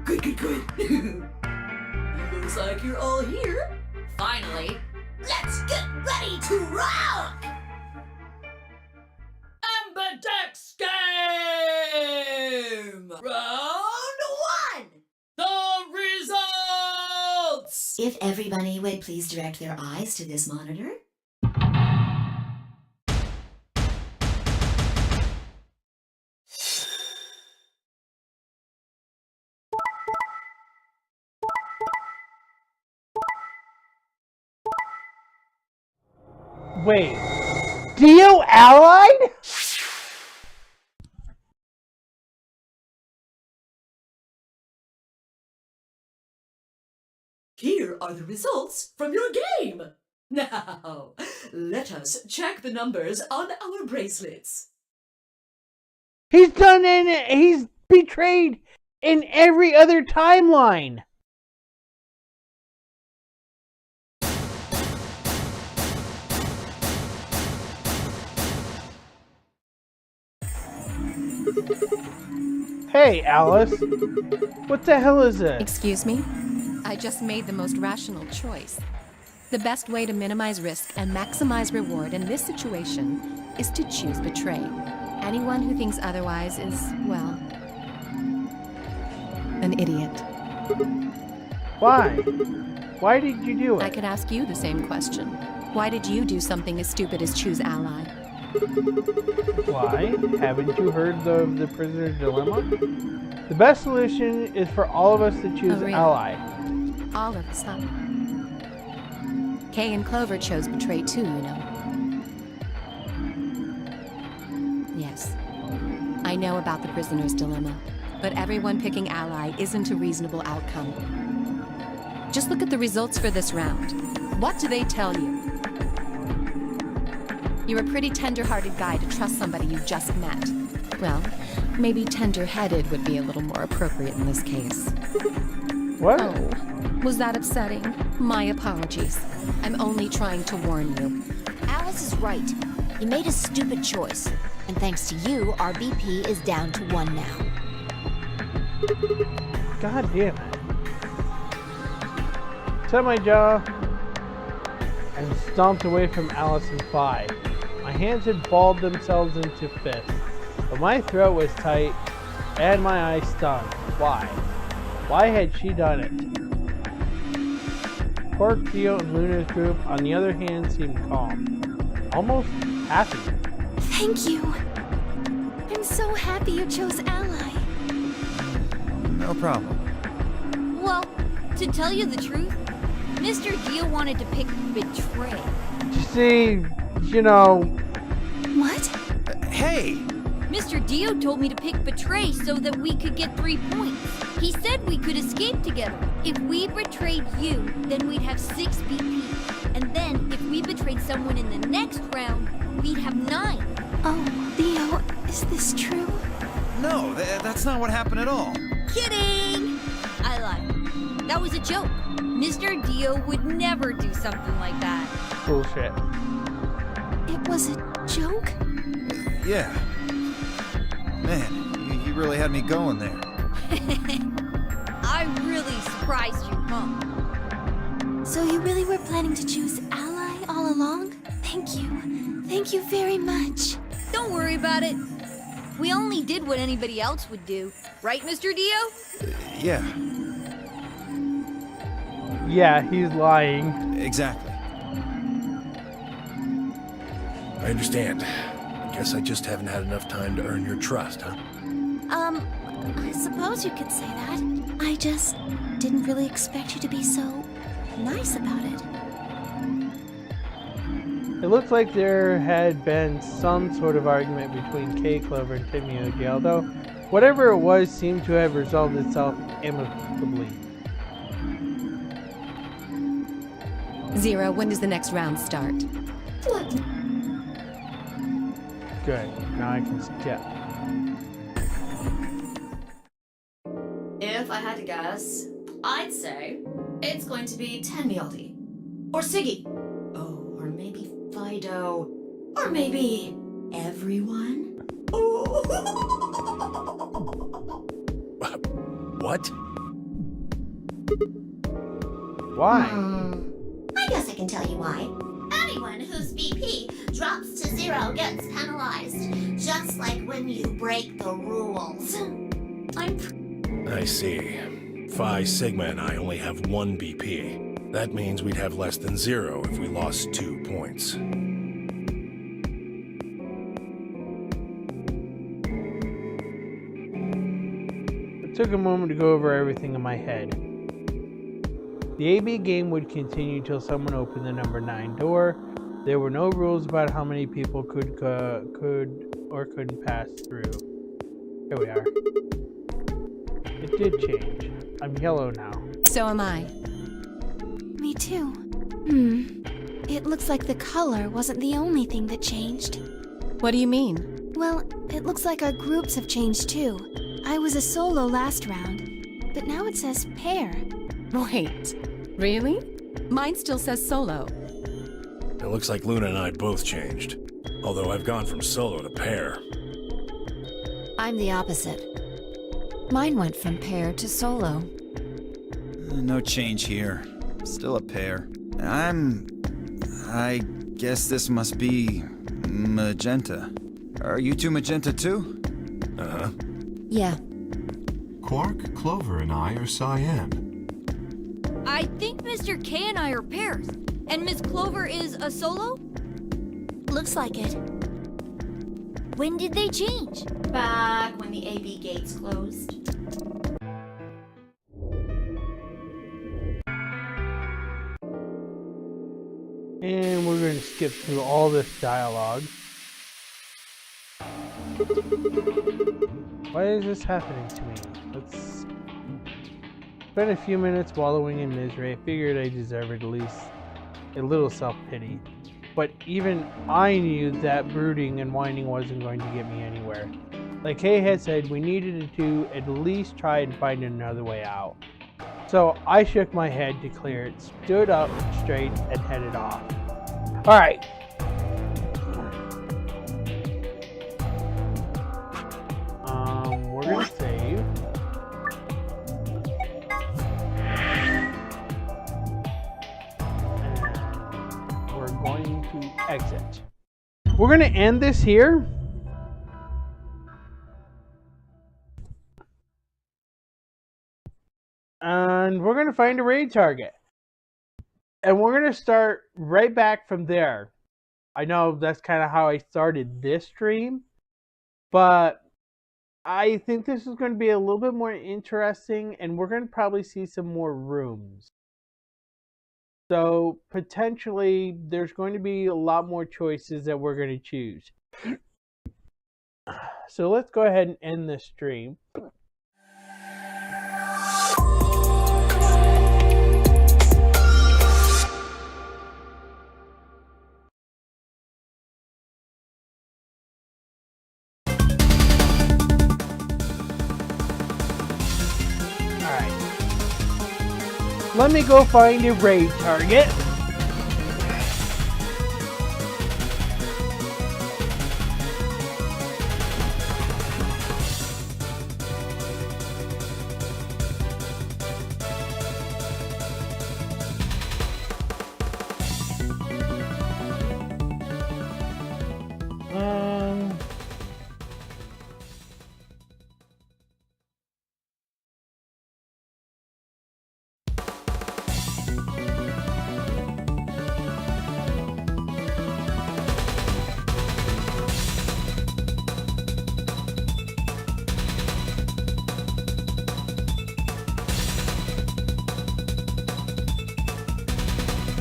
Good. Looks like you're all here. Finally, let's get ready to rock! Ambidex game! Round 1! The results! If everybody would please direct their eyes to this monitor. Wait. Dio allied? Here are the results from your game. Now, let us check the numbers on our bracelets. He's betrayed in every other timeline. Hey, Alice. What the hell is this? Excuse me? I just made the most rational choice. The best way to minimize risk and maximize reward in this situation is to choose betray. Anyone who thinks otherwise is, well, an idiot. Why? Why did you do it? I could ask you the same question. Why did you do something as stupid as choose ally? Why? Haven't you heard of the prisoner's dilemma? The best solution is for all of us to choose really? ally. All of us, huh? Kay and Clover chose betray too, you know. Yes. I know about the prisoner's dilemma, but everyone picking ally isn't a reasonable outcome. Just look at the results for this round. What do they tell you? You're a pretty tender-hearted guy to trust somebody you just met. Well, maybe tender-headed would be a little more appropriate in this case. What? Oh, was that upsetting? My apologies. I'm only trying to warn you. Alice is right. You made a stupid choice. And thanks to you, our BP is down to 1 now. God damn it. Set my jaw and stomped away from Alice in 5. My hands had balled themselves into fists, but my throat was tight and my eyes stung. Why? Why had she done it? Quark, Theo, and Luna's group, on the other hand, seemed calm. Almost happy. Thank you. I'm so happy you chose ally. No problem. Well, to tell you the truth, Mr. Dio wanted to pick betray. You see, you know... What? Hey! Mr. Dio told me to pick betray so that we could get 3 points. He said we could escape together. If we betrayed you, then we'd have 6 BP. And then, if we betrayed someone in the next round, we'd have 9. Oh, Theo, is this true? No, that's not what happened at all. Kidding! I lied. That was a joke. Mr. Dio would never do something like that. Bullshit. It was a joke? Yeah. Man, you really had me going there. I really surprised you, huh? So you really were planning to choose ally all along? Thank you. Thank you very much. Don't worry about it. We only did what anybody else would do. Right, Mr. Dio? Yeah, Yeah, he's lying. exactly. I understand. I guess I just haven't had enough time to earn your trust, huh? I suppose you could say that. I just didn't really expect you to be so nice about it. It looks like there had been some sort of argument between Kay, Clover, and Timmy, although whatever it was seemed to have resolved itself amicably. Zero, when does the next round start? What? Good. Now I can skip. If I had to guess, I'd say it's going to be 10 Miyaldi. Or Siggy. Oh, or maybe Fido. Or maybe everyone. Oh. What? Why? I guess I can tell you why. Anyone whose BP drops to 0 gets penalized, just like when you break the rules. I see. Phi, Sigma, and I only have 1 BP. That means we'd have less than 0 if we lost 2 points. It took a moment to go over everything in my head. The AB game would continue till someone opened the number 9 door. There were no rules about how many people could or couldn't pass through. Here we are. It did change. I'm yellow now. So am I. Me too. It looks like the color wasn't the only thing that changed. What do you mean? Well, it looks like our groups have changed too. I was a solo last round, but now it says pair. Wait, really? Mine still says solo. It looks like Luna and I both changed. Although I've gone from solo to pair. I'm the opposite. Mine went from pair to solo. No change here. Still a pair. I guess this must be magenta. Are you two magenta too? Uh-huh. Yeah. Quark, Clover, and I are cyan. I think Mr. K and I are pairs. And Miss Clover is a solo? Looks like it. When did they change? Back when the AB gates closed. And we're going to skip through all this dialogue. Why is this happening to me? Let's spend a few minutes wallowing in misery. I figured I deserved at least a little self-pity. But even I knew that brooding and whining wasn't going to get me anywhere. Like Kay had said, we needed to at least try and find another way out. So I shook my head to clear it, stood up straight, and headed off. Alright. We're gonna save. And we're going to exit. We're gonna end this here. And we're going to find a raid target. And we're going to start right back from there. I know that's kind of how I started this stream. But I think this is going to be a little bit more interesting. And we're going to probably see some more rooms. So potentially there's going to be a lot more choices that we're going to choose. So let's go ahead and end this stream. Let me go find a raid target.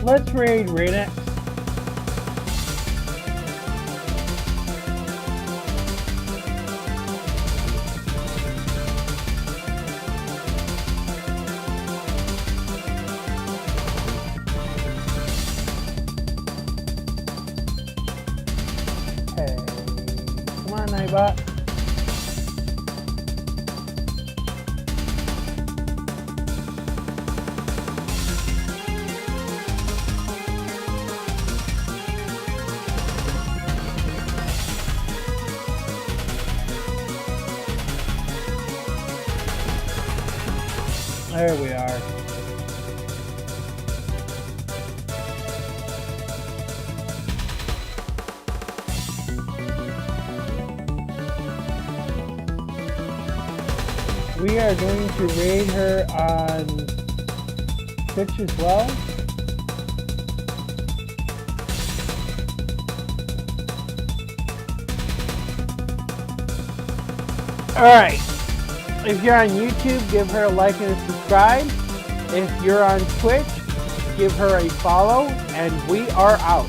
Let's raid Radix. Nightbot. There we are. We are going to raid her on Twitch as well. Alright. If you're on YouTube, give her a like and a subscribe. If you're on Twitch, give her a follow, and we are out.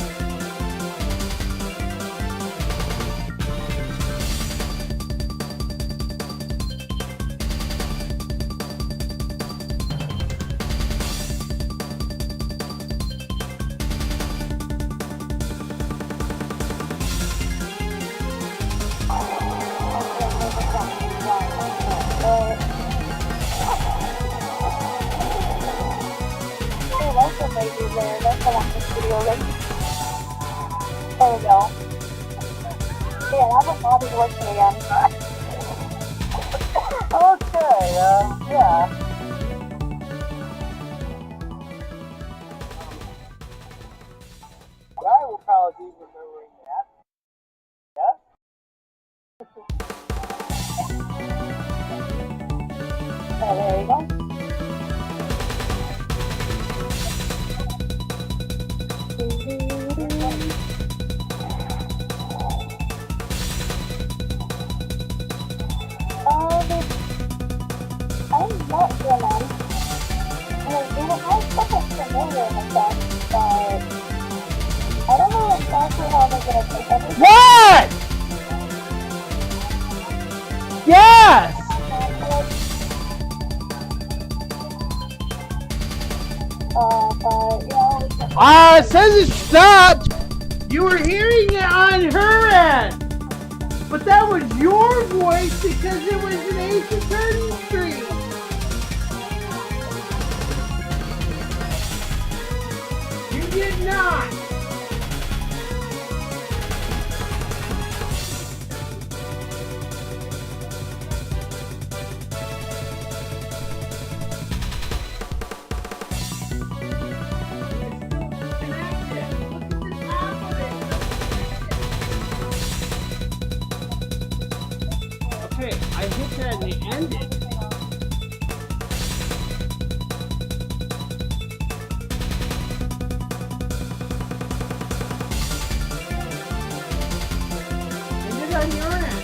There we go. Yeah, now the body's working again. Okay, yeah. I will probably be remembering that. Yeah? There you go. I'm not sure, man. I'm familiar with that, but I don't know exactly how they're gonna take everything. What? Yes! But, yeah. It says it stopped! You were hearing it on her end! But that was your voice because it was an Ace Attorney stream! You did not! Okay, I hit that and it ended. Ended on your end.